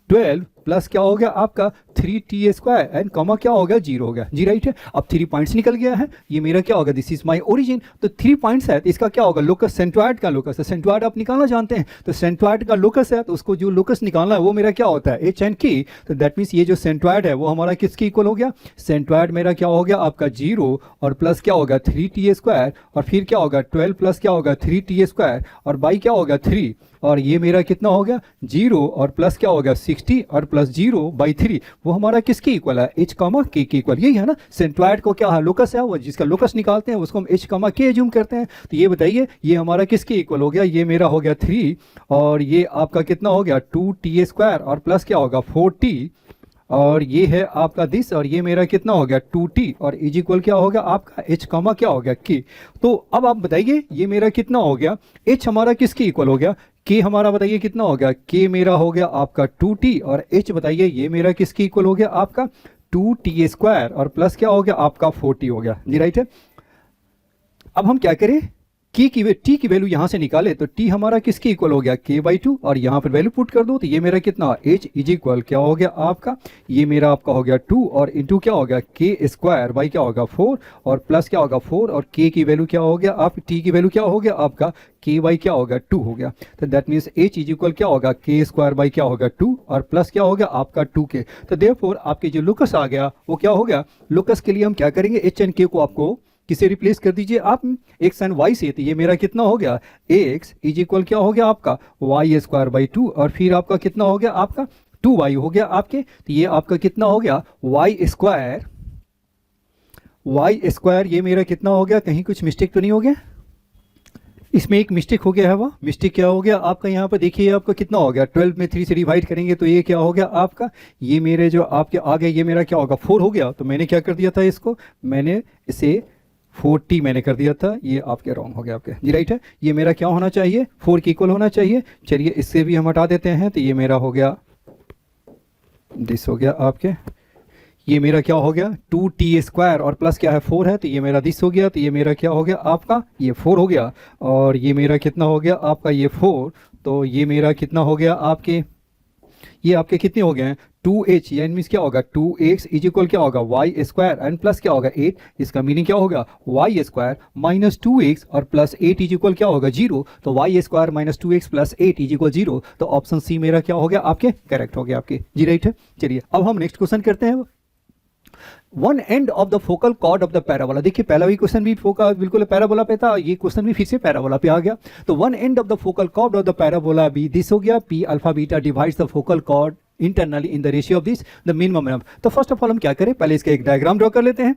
12 प्लस क्या हो गया आपका 3t² एंड कॉमा क्या हो गया 0 हो गया जी, राइट है। अब 3 पॉइंट्स निकल गया है, ये मेरा क्या होगा दिस इज माय ओरिजिन, तो 3 पॉइंट्स है तो इसका क्या होगा लोकस, सेंट्रॉइड का लोकस है, सेंट्रॉइड आप निकालना जानते हैं, तो सेंट्रॉइड का लोकस है तो उसको जो लोकस निकालना है वो मेरा क्या होता है h एंड k, तो दैट मीन्स ये जो सेंट्रॉइड है वो हमारा किसके इक्वल हो गया, सेंट्रॉइड मेरा क्या हो गया आपका 0 और प्लस क्या होगा 3t² और फिर क्या होगा 12 प्लस क्या होगा 3t² और बाई क्या होगा 3, और ये मेरा कितना हो गया 0 और प्लस क्या होगा 60 और प्लस 0 बाई 3, वो हमारा किसके इक्वल है h कॉमा k के इक्वल, यही है ना। सेंट्रॉइड को क्या है लोकस है, वो जिसका लोकस निकालते हैं उसको हम h कॉमा k एज्यूम करते हैं, तो ये बताइए ये हमारा किसके इक्वल हो गया, ये मेरा हो गया 3 और ये आपका कितना हो गया 2t² और प्लस क्या होगा 4t, और ये है आपका दिस, और ये मेरा कितना हो गया 2t और इज इक्वल क्या हो गया आपका h कॉमा क्या हो गया k। तो अब आप बताइए ये मेरा कितना हो गया, h हमारा किसके इक्वल हो गया, k हमारा बताइए कितना हो गया, k मेरा हो गया आपका 2t और h बताइए ये मेरा किसके इक्वल हो गया आपका 2t² और प्लस क्या हो गया आपका 4t हो गया जी, राइट है। अब हम क्या करें, t की वैल्यू यहाँ से निकाले तो t हमारा किसके इक्वल हो गया k/2 और यहाँ पर वैल्यू पुट कर दो तो ये मेरा कितना h इज इक्वल क्या हो गया आपका, ये मेरा आपका हो गया 2 और इंटू क्या हो गया k² बाई क्या होगा 4 और प्लस क्या होगा 4 और k की वैल्यू क्या हो गया आप, t की वैल्यू क्या हो गया आपका k बाई क्या होगा 2 हो गया, तो that means h is equal क्या होगा k² बाई क्या होगा 2 और प्लस क्या हो गया आपका 2k। तो देयरफॉर आपके जो लोकस आ गया वो क्या हो गया, लोकस के लिए हम क्या करेंगे h एंड k को आपको किसे रिप्लेस कर दीजिए आप x एंड y से, तो ये मेरा कितना हो गया ax इज इक्वल क्या हो गया आपका y² बाई 2 और फिर आपका कितना हो गया आपका 2y हो गया आपके, तो ये आपका कितना हो गया y² ये मेरा कितना हो गया, कहीं कुछ मिस्टेक तो नहीं हो गया, इसमें एक मिस्टेक हो गया है, वो मिस्टेक क्या हो गया आपका यहाँ पर देखिए आपका कितना हो गया 12 में 3 से डिवाइड करेंगे तो ये क्या हो गया आपका, ये मेरे जो आपके आ गए ये मेरा क्या होगा 4 हो गया, तो मैंने क्या कर दिया था इसको, मैंने इसे 4t मैंने कर दिया था, ये आपके रॉन्ग हो गया आपके जी, राइट है। ये मेरा क्या होना चाहिए 4 के इक्वल होना चाहिए, चलिए इससे भी हम हटा देते हैं, तो ये मेरा हो गया दिस हो गया आपके, ये मेरा क्या हो गया 2t² और प्लस क्या है 4 है, तो ये मेरा दिस हो गया, तो ये मेरा क्या हो गया आपका ये 4 हो गया, और ये मेरा कितना हो गया आपका ये 4, तो ये मेरा कितना हो गया आपके, ये आपके कितने हो गए हैं 2h, यानी मीन्स क्या होगा 2x इज इक्वल क्या होगा y² एंड प्लस क्या होगा 8, इसका मीनिंग क्या होगा y² माइनस 2x और प्लस 8 इज इक्वल क्या होगा 0, तो y² minus 2x plus 8 is equal 0, तो ऑप्शन सी मेरा क्या हो गया आपके करेक्ट हो गया आपके जी, राइट है। चलिए अब हम नेक्स्ट क्वेश्चन करते हैं, one end of the focal chord of the parabola. देखिए पहला भी क्वेश्चन भी फोकल बिल्कुल पैराबोला पे था, ये क्वेश्चन भी फिर से पैराबोला पे आ गया, तो one end of the focal chord of the parabola be this हो गया p alpha beta divides the focal chord internally in the ratio of this the minimum number. तो फर्स्ट ऑफ ऑल हम क्या करें, पहले इसका एक डायग्राम ड्रॉ कर लेते हैं।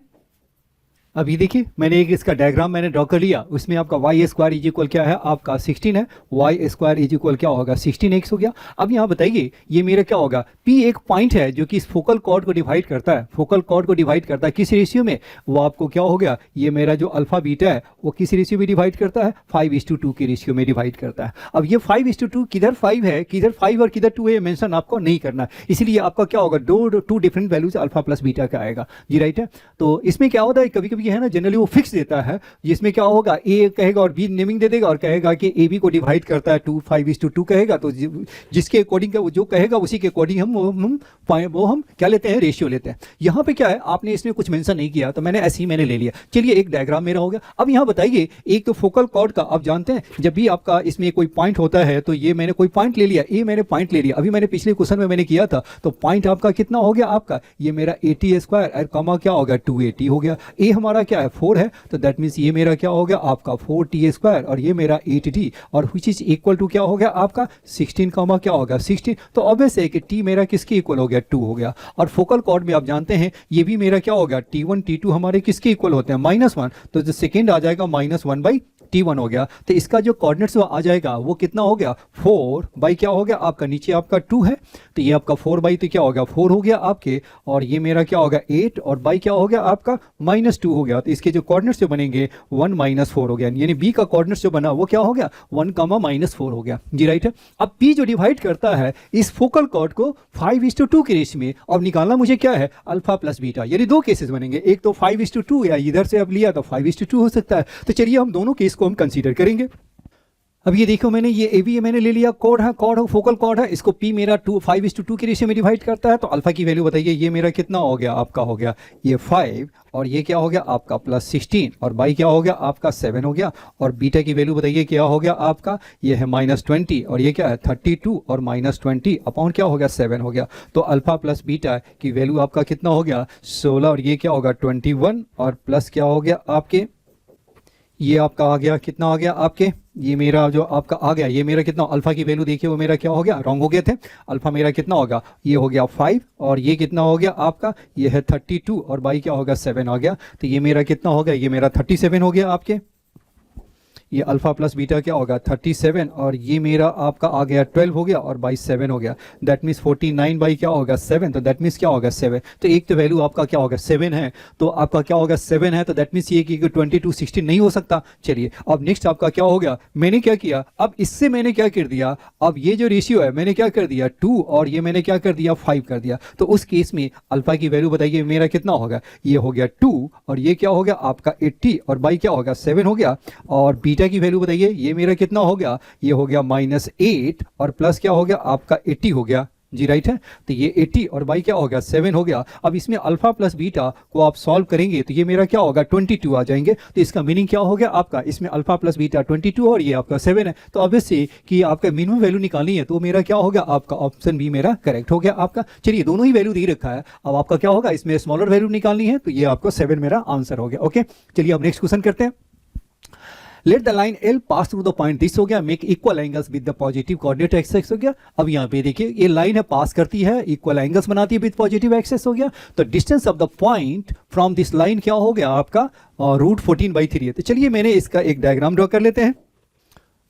अभी देखिए मैंने एक इसका डायग्राम मैंने ड्रॉ कर लिया, उसमें आपका y² इज इक्वल क्या है आपका 16 है, y² इज इक्वल क्या होगा 16x हो गया। अब यहाँ बताइए ये मेरा क्या होगा, p एक पॉइंट है जो कि इस फोकल कॉर्ड को डिवाइड करता है, फोकल कॉर्ड को डिवाइड करता है किस रेशियो में, वो आपको क्या हो गया, ये मेरा जो अल्फा बीटा है वो किस रेशियो में डिवाइड करता है 5:2 के रेशियो में डिवाइड करता है। अब ये 5:2 किधर 5 है, किधर 5 और किधर 2 है, मेंशन आपको नहीं करना, इसलिए आपका क्या होगा two different values alpha plus beta का आएगा जी, राइट है। तो इसमें क्या होता है कभी कभी है ना जनरली वो फिक्स देता है, जिसमें क्या होगा ए कहेगा और बी नेमिंग दे देगा और कहेगा कि ए बी को डिवाइड करता है 5:2 कहेगा, तो जिसके अकॉर्डिंग वो जो कहेगा उसी के अकॉर्डिंग हम क्या लेते हैं रेशियो लेते हैं। यहाँ पे क्या है आपने इसमें कुछ मेंशन नहीं किया तो मैंने ऐसे ही मैंने ले लिया। चलिए एक डायग्राम मेरा हो गया। अब यहाँ बताइए एक तो फोकल कॉर्ड का आप जानते हैं जब भी आपका इसमें कोई पॉइंट होता है, तो ये मैंने कोई पॉइंट ले लिया, ए मैंने पॉइंट ले लिया, अभी मैंने पिछले क्वेश्चन में मैंने किया था, तो पॉइंट आपका कितना हो गया आपका, ये मेरा 80² और कॉमा क्या होगा 280 हो गया, ए हमारा क्या है 4 है, तो दैट मीन्स ये मेरा क्या हो गया आपका 4t² और ये मेरा 8t और विच इज इक्वल टू क्या हो गया आपका 16 कॉमा क्या होगा 16, तो ऑब्वियस है कि t मेरा किसके इक्वल हो गया 2 हो गया। और फोकल कॉर्ड में आप जानते हैं ये भी मेरा क्या होगा t1 t2 हमारे किसके इक्वल होते हैं -1, तो जो सेकेंड आ जाएगा -1/t T1 हो गया। तो इसका जो कोऑर्डिनेट्स आ जाएगा वो कितना हो गया 4 बाई क्या हो गया आपका, नीचे आपका 2 है तो ये आपका 4 बाई तो क्या हो गया 4 हो गया आपके, और ये मेरा क्या होगा 8 और बाई क्या हो गया आपका -2 हो गया। तो इसके जो कोऑर्डिनेट्स जो बनेंगे 1 -4 हो गया, यानी बी का कोऑर्डिनेट्स जो बना वो क्या हो गया 1, -4 हो गया जी, राइट है। अब पी जो डिवाइड करता है इस फोकल कॉर्ड को 5:2 के रेशियो में, अब निकालना मुझे क्या है अल्फा प्लस बीटा, यानी दो केसेस बनेंगे, एक तो 5:2 या इधर से अब लिया तो 5:2 हो सकता है। तो चलिए हम दोनों केस को हम कंसीडर करेंगे। अब ये देखो मैंने ये ए बी मैंने ले लिया, कॉर्ड है, फोकल कॉर्ड है, इसको पी मेरा 5:2 के रेशियो में डिवाइड करता है। तो अल्फा की वैल्यू बताइए, ये मेरा कितना हो गया आपका, हो गया ये 5 और ये क्या हो गया आपका +16 और बाई क्या हो गया आपका 7 हो गया, और बीटा की वैल्यू बताइए क्या हो गया आपका, ये है -20 और ये क्या है 32 और -20 अपॉन क्या हो गया 7 हो गया। तो अल्फा प्लस बीटा की वैल्यू आपका कितना हो गया 16 और ये क्या होगा 21 और प्लस क्या हो गया आपके, ये आपका आ गया कितना आ गया आपके, ये मेरा जो आपका आ गया ये मेरा कितना, अल्फा की वैल्यू देखिए वो मेरा क्या हो गया, रॉन्ग हो गए थे, अल्फा मेरा कितना होगा ये हो गया 5 और ये कितना हो गया आपका, ये है 32 और बाई क्या होगा 7 आ गया। तो ये मेरा कितना हो गया, ये मेरा 37 हो गया आपके, ये अल्फा प्लस बीटा क्या होगा 37 और ये मेरा आपका आ गया 12 हो गया और बाई 7 हो गया। दैट मीन्स 49 बाई क्या होगा 7, तो दैट मीन्स क्या होगा 7। तो एक तो वैल्यू आपका क्या होगा 7 है, तो आपका क्या होगा 7 है, तो दैट मीन्स ये कि 22 16 नहीं हो सकता। चलिए अब नेक्स्ट आपका क्या हो गया, मैंने क्या किया, अब इससे मैंने क्या कर दिया, अब ये जो रेशियो है मैंने क्या कर दिया 2 और ये मैंने क्या कर दिया 5 कर दिया। तो उस केस में अल्फा की वैल्यू बताइए मेरा कितना होगा, ये हो गया 2 और ये क्या हो गया आपका 80 और बाई क्या होगा 7 हो गया, और बीटा की वैल्यू बताइए ये मेरा कितना हो गया, ये हो गया -8 और प्लस क्या हो गया आपका 80 हो गया जी, राइट है। तो ये 80 और बाई क्या हो गया 7 हो गया। अब इसमें अल्फा प्लस बीटा को आप सॉल्व करेंगे तो ये मेरा क्या होगा 22 आ जाएंगे। तो इसका मीनिंग क्या हो गया आपका, इसमें अल्फा प्लस बीटा 22 और ये आपका 7 है। तो ऑब्वियसली कि आपका मिनिमम वैल्यू निकालनी है तो मेरा क्या होगा आपका ऑप्शन बी मेरा करेक्ट हो गया आपका। चलिए दोनों ही वैल्यू दे रखा है, अब आपका क्या होगा इसमें स्मॉलर वैल्यू निकालनी है तो ये आपको 7 मेरा आंसर हो गया। ओके चलिए अब नेक्स्ट क्वेश्चन करते हैं। Late the line L pass through the point this हो गया, make equal angles with the positive coordinate axes हो गया। अब यहाँ पे देखिए ये लाइन है पास करती है, इक्वल एंगल्स बनाती है विद पॉजिटिव एक्सेस हो गया। तो distance of the point from this line क्या हो गया आपका √14/3 है। तो चलिए मैंने इसका एक डायग्राम ड्रॉ कर लेते हैं।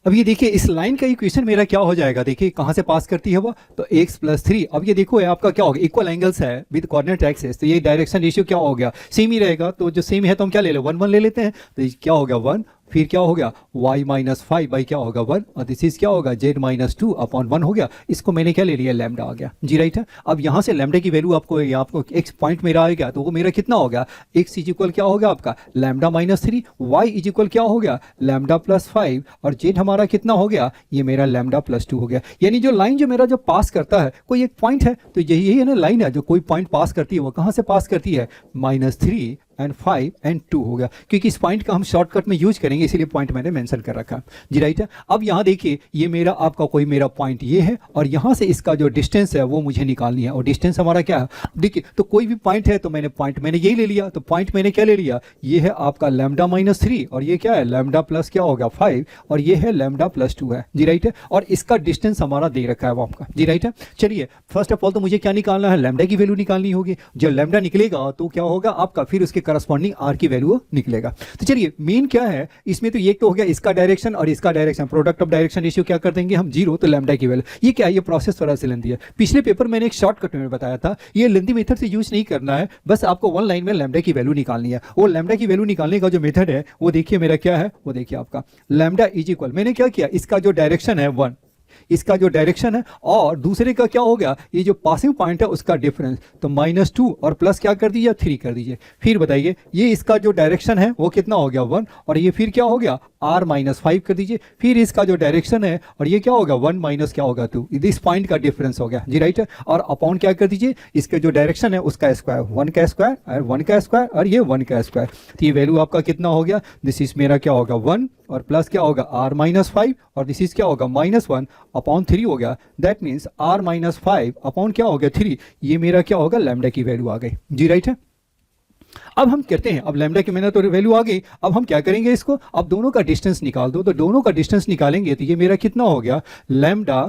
अब ये देखिए इस लाइन का इक्वेशन मेरा क्या हो जाएगा, देखिए कहाँ से पास करती है वो, तो x + 3। अब ये देखो आपका क्या होगा इक्वल एंगल्स है विद कोऑर्डिनेट एक्सेस, तो ये डायरेक्शन रेशियो क्या हो गया सेम ही रहेगा। तो जो सेम है तो हम क्या ले ले 1 1 ले लेते हैं, तो ये क्या हो गया 1, फिर क्या हो गया y - 5 बाई क्या होगा 1 और दिस इज क्या होगा z - 2 अपॉन 1 हो गया। इसको मैंने क्या ले लिया लैम्डा आ गया जी, राइट है। अब यहाँ से लैम्डा की वैल्यू आपको x पॉइंट मेरा आएगा तो वो मेरा कितना हो गया, x इक्वल क्या हो गया आपका लैम्डा -3, y इक्वल क्या हो गया लैम्डा +5 और z हमारा कितना हो गया ये मेरा लैम्डा +2 हो गया। यानी जो लाइन जो मेरा जो पास करता है कोई एक पॉइंट है, तो यही है ना लाइन है जो कोई पॉइंट पास करती है वो कहाँ से पास करती है -3 एंड 5 एंड 2 हो गया, क्योंकि इस पॉइंट का हम शॉर्टकट में यूज करेंगे इसीलिए पॉइंट मैंने मेंशन कर रखा जी, राइट है। अब यहाँ देखिए ये मेरा आपका कोई मेरा पॉइंट ये है और यहाँ से इसका जो डिस्टेंस है वो मुझे निकालनी है, और डिस्टेंस हमारा क्या है देखिए, तो कोई भी पॉइंट है तो मैंने पॉइंट मैंने यही ले लिया, तो पॉइंट मैंने क्या ले लिया ये है आपका लैम्डा -3 और ये क्या है लैम्डा प्लस क्या होगा 5 और ये है लैम्डा +2 है जी, राइट है। और इसका डिस्टेंस हमारा दे रखा है वो आपका जी, राइट है। चलिए फर्स्ट ऑफ ऑल तो मुझे क्या निकालना है, लैम्डा की वैल्यू निकालनी होगी। जब लैम्डा निकलेगा तो क्या होगा आपका फिर उसके करस्पॉन्डिंग आर की वैल्यू निकलेगा। तो चलिए मेन क्या है इसमें, तो ये तो हो गया इसका डायरेक्शन और इसका direction, product of direction ratio क्या कर देंगे हम 0, तो लैम्डा की वैल्यू। ये क्या है, ये प्रोसेस थोड़ा सा लेंदी है। पिछले पेपर मैंने एक शॉर्टकट में बताया था, ये लेंदी मेथड से यूज नहीं करना है, बस आपको वन लाइन में लैम्डा की वैल्यू निकालनी है। वो लैम्डा की वैल्यू निकालने का जो मेथड है वो देखिए मेरा क्या है, वो देखिए आपका लैम्डा इज इक्वल, मैंने क्या किया इसका जो डायरेक्शन है 1, इसका जो डायरेक्शन है और दूसरे का क्या हो गया ये जो पासिंग पॉइंट है उसका डिफरेंस, तो -2 और प्लस क्या कर दीजिए 3 कर दीजिए। फिर बताइए ये इसका जो डायरेक्शन है वो कितना हो गया 1 और ये फिर क्या हो गया r - 5 कर दीजिए। फिर इसका जो डायरेक्शन है और ये क्या होगा 1 माइनस क्या होगा 2, इस पॉइंट का डिफरेंस हो गया जी, राइट है। और अपॉन क्या कर दीजिए इसके जो डायरेक्शन है उसका स्क्वायर, 1 का स्क्वायर और 1 का स्क्वायर और ये 1 का स्क्वायर। तो ये वैल्यू आपका कितना हो गया, दिस इज मेरा क्या होगा 1 और प्लस क्या होगा r - 5 और दिस इज क्या होगा -1 अपॉन 3 हो गया। दैट मीन्स r - 5 अपॉन क्या हो गया 3, ये मेरा क्या होगा लैम्डा की वैल्यू आ गई जी, राइट है। अब हम कहते हैं अब लैम्डा की मैंने तो वैल्यू आ गई, अब हम क्या करेंगे इसको, अब दोनों का डिस्टेंस निकाल दो। तो दोनों का डिस्टेंस निकालेंगे तो ये मेरा कितना हो गया लैम्डा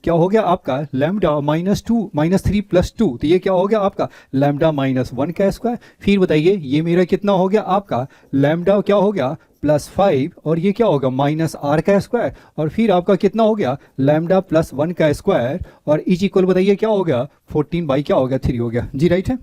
क्या हो गया आपका लैम्डा -3 + 2, तो ये क्या हो गया आपका लैम्डा -1 का स्क्वायर। फिर बताइए ये मेरा कितना हो गया आपका लैम्डा क्या हो गया प्लस 5 और ये क्या होगा माइनस आर का स्क्वायर और फिर आपका कितना हो गया लैम्डा प्लस 1 का स्क्वायर और इज इक्वल बताइए क्या हो गया 14 बाई क्या हो गया 3 हो गया जी राइट है।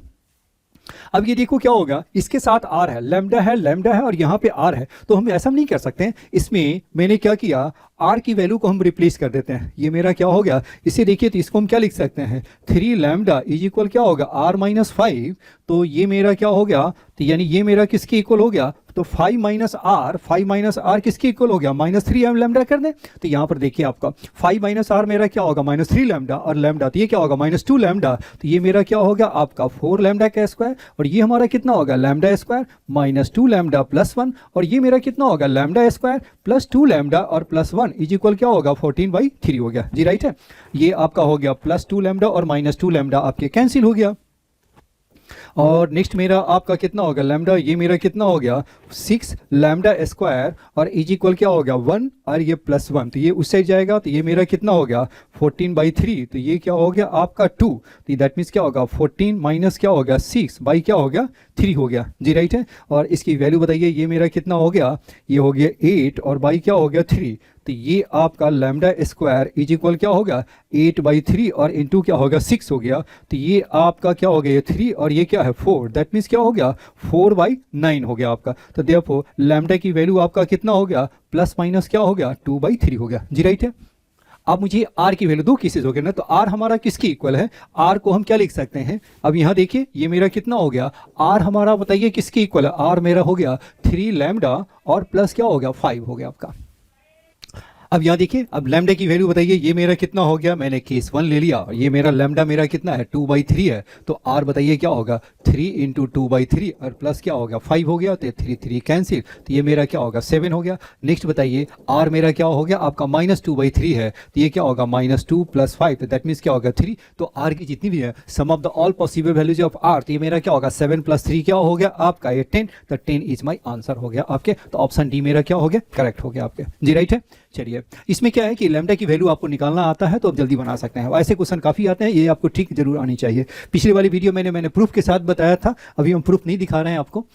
अब ये देखो क्या होगा इसके साथ आर है लैम्डा है और यहाँ पे आर है तो हम ऐसा नहीं कर सकते हैं। इसमें मैंने क्या किया आर की वैल्यू को हम रिप्लेस कर देते हैं। ये मेरा क्या हो गया इसे देखिए तो इसको हम क्या लिख सकते हैं 3 लैम्डा इज इक्वल क्या होगा आर माइनस 5 तो ये मेरा क्या हो गया तो यानी ये मेरा किसके इक्वल हो गया तो 5 माइनस आर किसके इक्वल हो गया माइनस 3 लैम्डा कर दें तो यहाँ पर देखिए आपका 5 माइनस आर मेरा क्या होगा माइनस 3 लैम्डा और लैम्डा तो ये क्या होगा माइनस 2 लैम्डा तो ये मेरा क्या हो गया आपका 4 लैम्डा का स्क्वायर और ये हमारा कितना होगा lambda square minus 2 lambda plus 1 और ये मेरा कितना होगा लैम्डा स्क्वायर प्लस 2 लैम्डा और प्लस 1 इज इक्वल क्या होगा 14/3 हो गया जी राइट है। ये आपका हो गया प्लस 2 लैम्डा और माइनस 2 लैम्डा आपके कैंसिल हो गया और नेक्स्ट मेरा आपका कितना होगा लैम्डा ये मेरा कितना हो गया 6 लैम्डा स्क्वायर और इज इक्वल क्या हो गया 1 और ये प्लस 1 तो ये उस साइड जाएगा तो ये मेरा कितना हो गया 14/3 तो ये क्या हो गया आपका 2 तो दैट मीन्स क्या होगा 14 माइनस क्या हो गया 6 बाई क्या हो गया 3 हो गया जी राइट है। और इसकी वैल्यू बताइए ये मेरा कितना हो गया ये हो गया 8 और बाई क्या हो गया 3 तो ये आपका लैम्डा स्क्वायर इज इक्वल क्या होगा 8/3 और इंटू क्या होगा 6 हो गया तो ये आपका क्या हो गया ये 3 और ये क्या है 4 दैट मीन्स क्या हो गया 4/9 हो गया आपका। तो देखो लैम्डा की वैल्यू आपका कितना हो गया प्लस माइनस क्या हो गया 2/3 हो गया जी राइट है। अब मुझे आर की वैल्यू दो केसेस हो गए ना तो आर हमारा किसके इक्वल है आर को हम क्या लिख सकते हैं अब यहाँ देखिए ये मेरा कितना हो गया आर हमारा बताइए किसके इक्वल है आर मेरा हो गया 3 लैम्डा और प्लस क्या हो गया 5 हो गया आपका। अब यहाँ देखिए अब लैम्डा की वैल्यू बताइए ये मेरा कितना हो गया मैंने केस 1 ले लिया और ये मेरा लैम्डा मेरा कितना है 2/3 है तो आर बताइए क्या होगा 3 इंटू 2/3 और प्लस क्या हो गया 5 हो गया तो 3 कैंसिल तो ये मेरा क्या होगा 7 हो गया। नेक्स्ट बताइए आर मेरा क्या हो गया आपका माइनस 2/3 है तो ये क्या होगा माइनस 2 प्लस 5 तो दैट मीन्स क्या होगा 3 तो आर की जितनी भी है sum of the all possible values of r तो ये मेरा क्या होगा 7 + 3 क्या हो गया आपका ये 10 तो 10 इज माई आंसर हो गया आपके। तो ऑप्शन डी मेरा क्या हो गया करेक्ट हो गया आपके जी राइट है। चलिए इसमें क्या है कि लैम्डा की वैल्यू आपको निकालना आता है तो आप जल्दी बना सकते हैं। ऐसे क्वेश्चन काफ़ी आते हैं ये आपको ठीक जरूर आनी चाहिए। पिछली वाली वीडियो मैंने प्रूफ के साथ बताया था अभी हम प्रूफ नहीं दिखा रहे हैं आपको।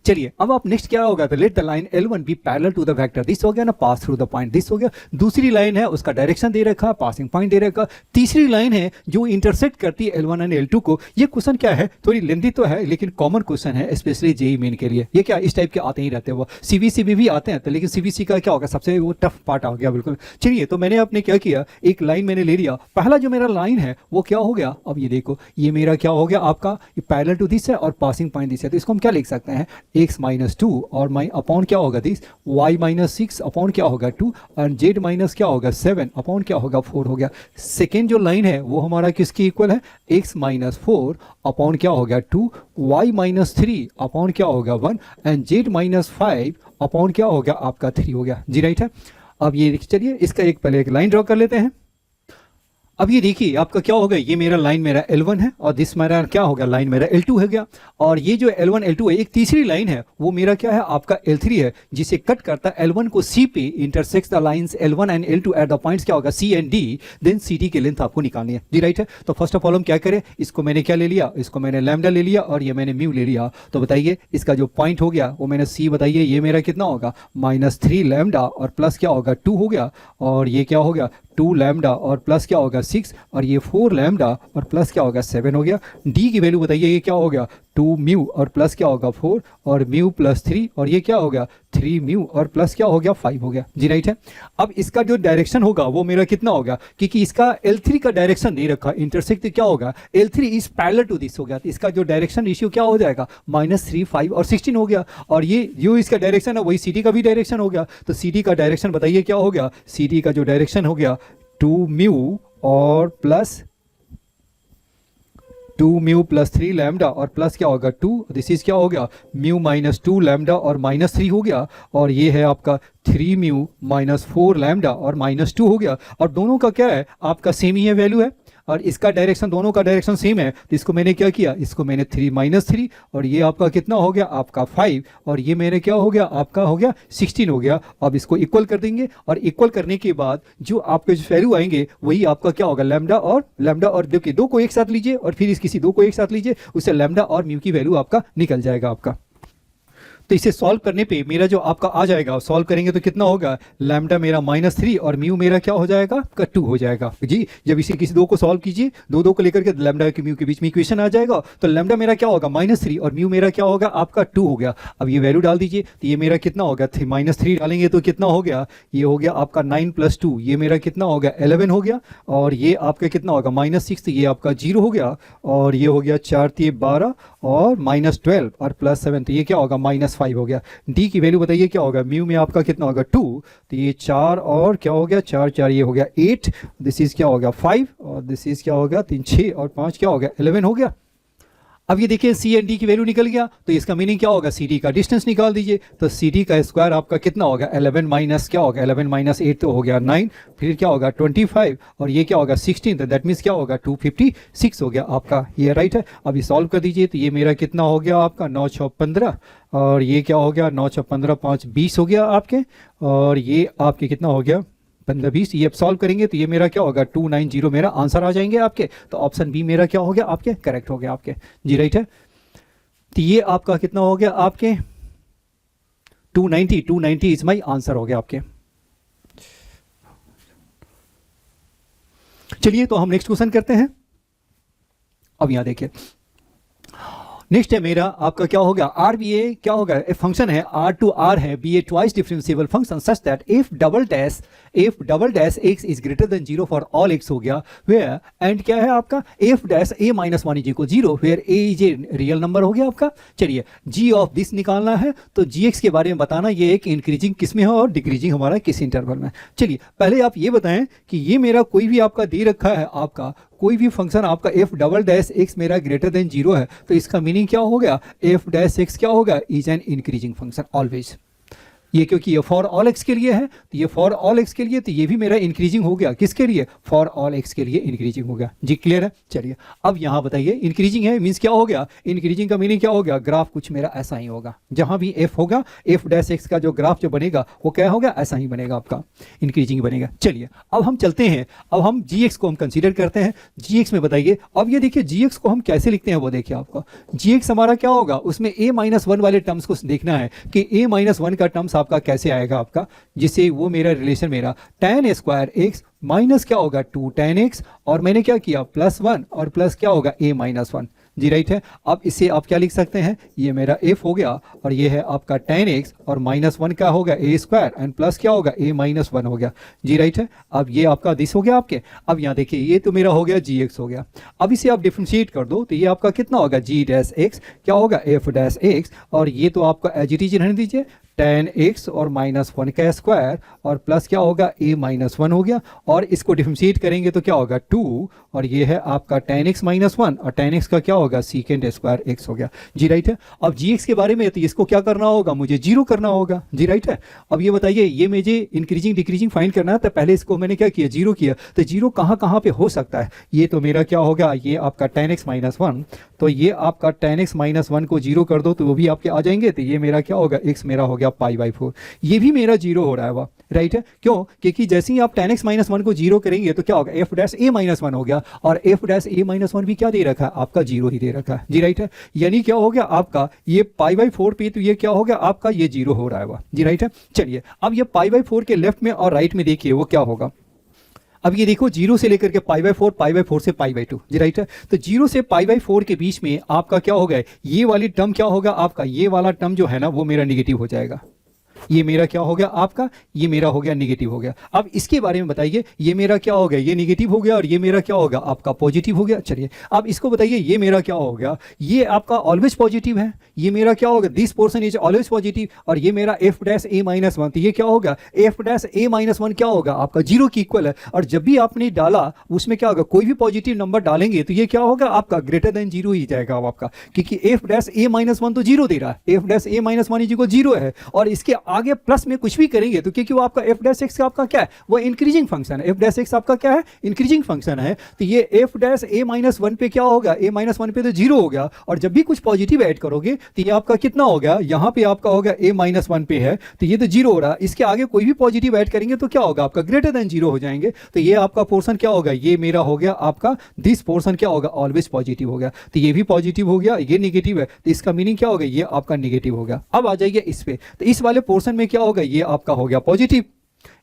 चलिए अब आप नेक्स्ट क्या होगा तो let the line L1 be parallel to the vector this हो गया ना pass through the point this हो गया। दूसरी लाइन है उसका डायरेक्शन दे रखा पासिंग पॉइंट दे रखा। तीसरी लाइन है जो इंटरसेक्ट करती है L1 एंड L2 को। ये क्वेश्चन क्या है थोड़ी लेंथी तो है लेकिन कॉमन क्वेश्चन है स्पेशली जेई मेन के लिए। ये क्या इस टाइप के आते ही रहते हैं वो सीबीसी भी आते हैं तो लेकिन सीबीसी का क्या होगा सबसे वो टफ पार्ट आ गया बिल्कुल। चलिए तो मैंने आपने क्या किया एक लाइन मैंने ले लिया पहला जो मेरा लाइन है वो क्या हो गया अब ये देखो ये मेरा क्या हो गया आपका ये पैरेलल टू दिस है और पासिंग पॉइंट दिस है तो इसको हम क्या लिख सकते हैं x - 2 और माई अपॉन क्या होगा दिस y - 6 अपॉन क्या होगा 2 और z माइनस क्या होगा 7 अपॉन क्या होगा 4 हो गया। सेकेंड जो लाइन है वो हमारा किसकी इक्वल है x - 4 अपॉन क्या हो गया 2 y - 3 अपॉन क्या होगा 1 एंड z - 5 अपॉन क्या हो गया आपका 3 हो गया जी राइट है। अब ये चलिए इसका एक पहले एक लाइन ड्रॉ कर लेते हैं। अब ये देखिए आपका क्या होगा ये मेरा लाइन मेरा L1 है और दिस मेरा क्या होगा लाइन मेरा L2 हो गया और ये जो L1 L2 है एक तीसरी लाइन है वो मेरा क्या है आपका L3 है जिसे कट करता है L1 को C पे intersects the lines L1 and L2 at the points क्या होगा C and D then CD की लेंथ आपको निकालनी है जी राइट है। तो फर्स्ट ऑफ ऑल हम क्या करें इसको मैंने क्या ले लिया इसको मैंने लैम्डा ले लिया और ये मैंने म्यू ले लिया। तो बताइए इसका जो पॉइंट हो गया वो मैंने C बताइए ये मेरा कितना होगा -3 लैम्डा और प्लस क्या होगा 2 हो गया और ये क्या हो गया 2 लैम्डा और प्लस क्या होगा 6 और ये 4 लैम्डा और प्लस क्या होगा 7 हो गया। डी की वैल्यू बताइए ये क्या हो गया 2 म्यू और प्लस क्या होगा 4 और म्यू + 3 और ये क्या हो गया 3 म्यू और प्लस क्या हो गया 5 हो गया जी राइट है। अब इसका जो डायरेक्शन होगा वो मेरा कितना होगा क्योंकि इसका L3 का डायरेक्शन दे रखा इंटरसेक्ट क्या होगा L3 is parallel to this हो गया तो इसका जो डायरेक्शन रेशियो क्या हो जाएगा -3 5 और 16 हो गया और ये जो इसका डायरेक्शन है वही CD का भी डायरेक्शन हो गया। तो CD का डायरेक्शन बताइए क्या हो गया CD का जो डायरेक्शन हो गया 2 म्यू और प्लस 2 म्यू + 3 लैम्डा और प्लस क्या होगा 2 दिस इज क्या हो गया म्यू - 2 लैम्डा और -3 हो गया और ये है आपका 3 म्यू - 4 लैम्डा और -2 हो गया और दोनों का क्या है आपका सेम ही है वैल्यू है और इसका डायरेक्शन दोनों का डायरेक्शन सेम है तो इसको मैंने क्या किया इसको मैंने 3 - 3 और ये आपका कितना हो गया आपका 5 और ये मेरे क्या हो गया आपका हो गया 16 हो गया। अब इसको इक्वल कर देंगे और इक्वल करने के बाद जो आपके जो वैल्यू आएंगे वही आपका क्या होगा लैम्डा और देखिए दो को एक साथ लीजिए और फिर इस किसी दो को एक साथ लीजिए उससे लैम्डा और म्यू की वैल्यू आपका निकल जाएगा आपका। तो इसे सॉल्व करने पे मेरा जो आपका आ जाएगा, सॉल्व करेंगे तो कितना होगा, लैम्डा मेरा -3 और म्यू मेरा क्या हो जाएगा, आपका 2 हो जाएगा जी। जब इसे किसी दो को सॉल्व कीजिए, दो को लेकर के लैम्डा के म्यू के बीच में इक्वेशन आ जाएगा, तो लैम्डा मेरा क्या होगा -3 और म्यू मेरा क्या होगा, आपका 2 हो गया। अब ये वैल्यू डाल दीजिए, तो ये मेरा कितना होगा, -3 डालेंगे तो कितना हो गया, ये हो गया आपका 9 + 2, ये मेरा कितना होगा 11 हो गया, और ये आपका कितना होगा -6, तो ये आपका 0 हो गया, और ये हो गया 4 × 12 और -12 और +7, तो ये क्या होगा -5 हो गया। डी की वैल्यू बताइए क्या होगा, म्यू में आपका कितना होगा 2, तो ये 4 और क्या हो गया 4 4 ये हो गया 8, दिस इज क्या हो गया 5, और दिस इज क्या हो गया 3 6 और 5 क्या हो गया 11 हो गया। अब ये देखिए सी एंड डी की वैल्यू निकल गया, तो इसका मीनिंग क्या होगा, सी डी का डिस्टेंस निकाल दीजिए, तो सी डी का स्क्वायर आपका कितना होगा 11 माइनस क्या होगा 11 - 8 तो हो गया 9, फिर क्या होगा 25 और ये क्या होगा 16, तो दैट मीन्स क्या होगा 256 हो गया आपका, ये राइट है। अब ये सॉल्व कर दीजिए, तो ये मेरा कितना हो गया आपका 9 × 6 = 15 और ये क्या हो गया 9 × 6 = 15 5 20 हो गया आपके, और ये आपके कितना हो गया 15 20, ये अब सॉल्व करेंगे तो ये मेरा क्या होगा 290 मेरा आंसर आ जाएंगे आपके। तो ऑप्शन बी मेरा क्या हो गया आपके, करेक्ट हो गया आपके जी, राइट है। तो ये आपका कितना हो गया आपके 290 इज माई आंसर हो गया आपके। चलिए तो हम नेक्स्ट क्वेश्चन करते हैं। अब यहां देखिए नेक्स्ट है मेरा आपका क्या होगा आर बी ए क्या होगा, एक फंक्शन है R to R है, be a twice differentiable function such that if double dash x is greater than 0 for all x हो गया, वेयर एंड क्या है आपका f dash a - 1 is equal 0 where a is a real number हो गया आपका। चलिए g ऑफ दिस निकालना है, तो gx के बारे में बताना, ये एक इंक्रीजिंग किस में है और डिक्रीजिंग हमारा किस इंटरवल में। चलिए पहले आप ये बताएं कि ये मेरा कोई भी आपका दे रखा है, आपका कोई भी फंक्शन आपका f डबल डैश x मेरा ग्रेटर देन 0 है, तो इसका मीनिंग क्या हो गया f डैश x क्या होगा is an increasing function always. ये क्योंकि ये फॉर ऑल एक्स के लिए है, तो ये फॉर ऑल एक्स के लिए, तो ये भी मेरा इंक्रीजिंग हो गया, किसके लिए फॉर ऑल एक्स के लिए इंक्रीजिंग हो गया जी, क्लियर है। चलिए अब यहाँ बताइए इंक्रीजिंग है मीन्स क्या हो गया, इंक्रीजिंग का मीनिंग क्या हो गया, ग्राफ कुछ मेरा ऐसा ही होगा, जहां भी f होगा f डैश x का जो ग्राफ जो बनेगा वो क्या होगा ऐसा ही बनेगा आपका, इंक्रीजिंग बनेगा। चलिए अब हम चलते हैं, अब हम gx को हम कंसीडर करते हैं, gx में बताइए। अब ये देखिए gx को हम कैसे लिखते हैं वो देखिए, आपको gx हमारा क्या होगा, उसमें a - 1 वाले टर्म्स को देखना है कि a - 1 का टर्म्स आपका कैसे आएगा आपका, जिससे वो मेरा रिलेशन मेरा tan स्क्वायर x माइनस क्या होगा 2 tan x और मैंने क्या किया +1 और प्लस क्या होगा a - 1 जी, राइट है। अब इसे आप क्या लिख सकते हैं, ये मेरा f हो गया और ये है आपका tan x और -1 क्या होगा a स्क्वायर एंड प्लस क्या होगा a - 1 हो गया जी, राइट है। अब ये आपका दिस हो गया आपके। अब यहाँ देखिए ये तो मेरा हो गया gx हो गया, अब इसे आप डिफरेंशिएट कर दो तो ये आपका कितना होगा g डैश x क्या होगा f डैश x, और ये तो आपका एज इट इज रहने दीजिए tan x और -1 का स्क्वायर और प्लस क्या होगा a - 1 हो गया, और इसको डिफरेंशिएट करेंगे तो क्या होगा 2 और ये है आपका tan x - 1 और tan x का क्या होगा सेकेंड स्क्वायर x हो गया जी, राइट है। अब gx के बारे में तो इसको क्या करना होगा, मुझे 0 करना होगा जी, राइट है। अब ये बताइए ये मुझे इंक्रीजिंग डिक्रीजिंग फाइंड करना है, तो पहले इसको मैंने क्या किया 0 किया, तो 0 कहाँ पे हो सकता है, ये तो मेरा क्या होगा ये आपका tan x - 1, तो ये आपका tan x - 1 को 0 कर दो तो वो भी आपके आ जाएंगे, तो ये मेरा क्या होगा x मेरा हो गया π/4, ये भी मेरा 0 हो रहा है, वाह राइट है। क्यों, क्योंकि जैसे ही आप tan x - 1 को 0 करेंगे तो क्या होगा f डैश a - 1 हो गया, और f डैश a - 1 भी क्या दे रखा है आपका 0 ही दे रखा है जी, राइट है। यानी क्या हो गया आपका ये π/4 पे, तो ये क्या हो गया आपका ये 0 हो रहा है वाह जी, राइट है। चलिए अब ये π/4 के लेफ्ट में और राइट में देखिए वो क्या होगा। अब ये देखो 0 से लेकर के π/4 से π/2 जी, राइट है। तो 0 से π/4 के बीच में आपका क्या होगा, ये वाली टर्म क्या होगा आपका, ये वाला टर्म जो है ना वो मेरा निगेटिव हो जाएगा, ये मेरा क्या हो गया आपका, ये मेरा हो गया निगेटिव हो गया। अब इसके बारे में बताइए, ये मेरा क्या हो गया, ये निगेटिव हो गया और ये मेरा क्या होगा आपका पॉजिटिव हो गया। चलिए अब इसको बताइए ये मेरा क्या हो गया, ये आपका ऑलवेज पॉजिटिव है, ये मेरा क्या होगा this portion is always positive, और ये मेरा f डैश a - 1, तो ये क्या होगा f डैश a - 1 क्या होगा आपका 0 की इक्वल है, और जब भी आपने डाला उसमें क्या होगा कोई भी पॉजिटिव नंबर डालेंगे तो ये क्या होगा आपका ग्रेटर देन 0 ही जाएगा आपका, क्योंकि f डैश a - 1 तो 0 दे रहा है, f dash a - 1 is equal 0 है, और इसके आगे प्लस में कुछ भी करेंगे तो क्योंकि वो आपका एफ डैश एक्स का आपका क्या है, वो इंक्रीजिंग फंक्शन है, एफ डैश एक्स आपका क्या है, इंक्रीजिंग फंक्शन है। तो ये एफ डैश ए माइनस वन पे क्या होगा, ए माइनस वन पे तो जीरो हो गया, और जब भी कुछ पॉजिटिव ऐड करोगे तो ये आपका कितना हो गया, यहाँ पे आपका होगा ए माइनस वन पे है तो ये तो जीरो हो रहा है, इसके आगे कोई भी पॉजिटिव ऐड करेंगे तो क्या होगा आपका ग्रेटर देन जीरो हो जाएंगे। तो ये आपका पोर्शन क्या होगा, ये मेरा हो गया आपका दिस पोर्शन क्या होगा, ऑलवेज पॉजिटिव हो गया। तो ये भी पॉजिटिव हो गया, ये नेगेटिव है, तो इसका मीनिंग क्या होगा, ये आपका नेगेटिव हो गया। अब आ जाइए इस पे, तो इस वाले पोर्शन में क्या होगा, ये आपका हो गया पॉजिटिव,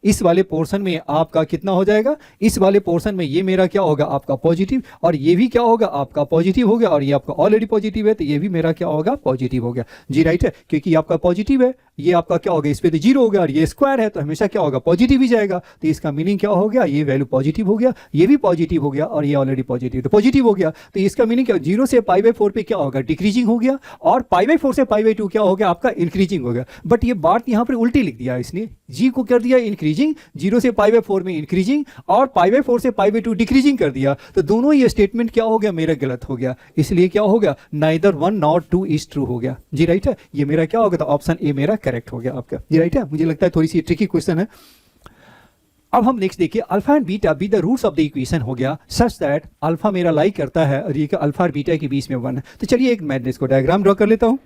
इस वाले पोर्शन में आपका कितना हो जाएगा, इस वाले पोर्शन में ये मेरा क्या होगा आपका पॉजिटिव, और ये भी क्या होगा आपका पॉजिटिव हो गया, और ये आपका ऑलरेडी पॉजिटिव है तो ये भी मेरा क्या होगा पॉजिटिव हो गया। जी राइट है, क्योंकि आपका पॉजिटिव है, ये आपका क्या होगा, इस पे तो जीरो हो गया, और ये स्क्वायर है तो हमेशा क्या होगा पॉजिटिव ही जाएगा। तो इसका मीनिंग क्या हो गया, ये वैल्यू पॉजिटिव हो गया, ये भी पॉजिटिव हो गया, और ये ऑलरेडी पॉजिटिव तो पॉजिटिव हो गया। तो इसका मीनिंग क्या, जीरो से पाई बाई फोर पे क्या होगा डिक्रीजिंग हो गया, और पाई बाई फोर से पाई बाई टू क्या हो गया आपका इंक्रीजिंग हो गया। बट ये बात यहाँ पर उल्टी लिख दिया इसने, जी को कर दिया इंक्रीजिंग, जीरो से पाई बाई फोर में इंक्रीजिंग, और पाई बाई फोर से पाई बाई टू डिक्रीजिंग कर दिया। तो दोनों ये स्टेटमेंट क्या हो गया मेरा गलत हो गया, इसलिए क्या हो गया neither one not two is true हो गया। जी राइट है, ये मेरा क्या हो गया, तो ऑप्शन ए मेरा करेक्ट हो गया आपका। जी राइट है, मुझे लगता है थोड़ी सी ट्रिकी क्वेश्चन है। अब हम नेक्स्ट देखिए, alpha and beta be the roots of the equation हो गया सच दैट अल्फा मेरा लाई करता है और ये अल्फा और बीटा के बीच में वन है। तो चलिए एक मैं इसको डायग्राम ड्रॉ कर लेता हूं।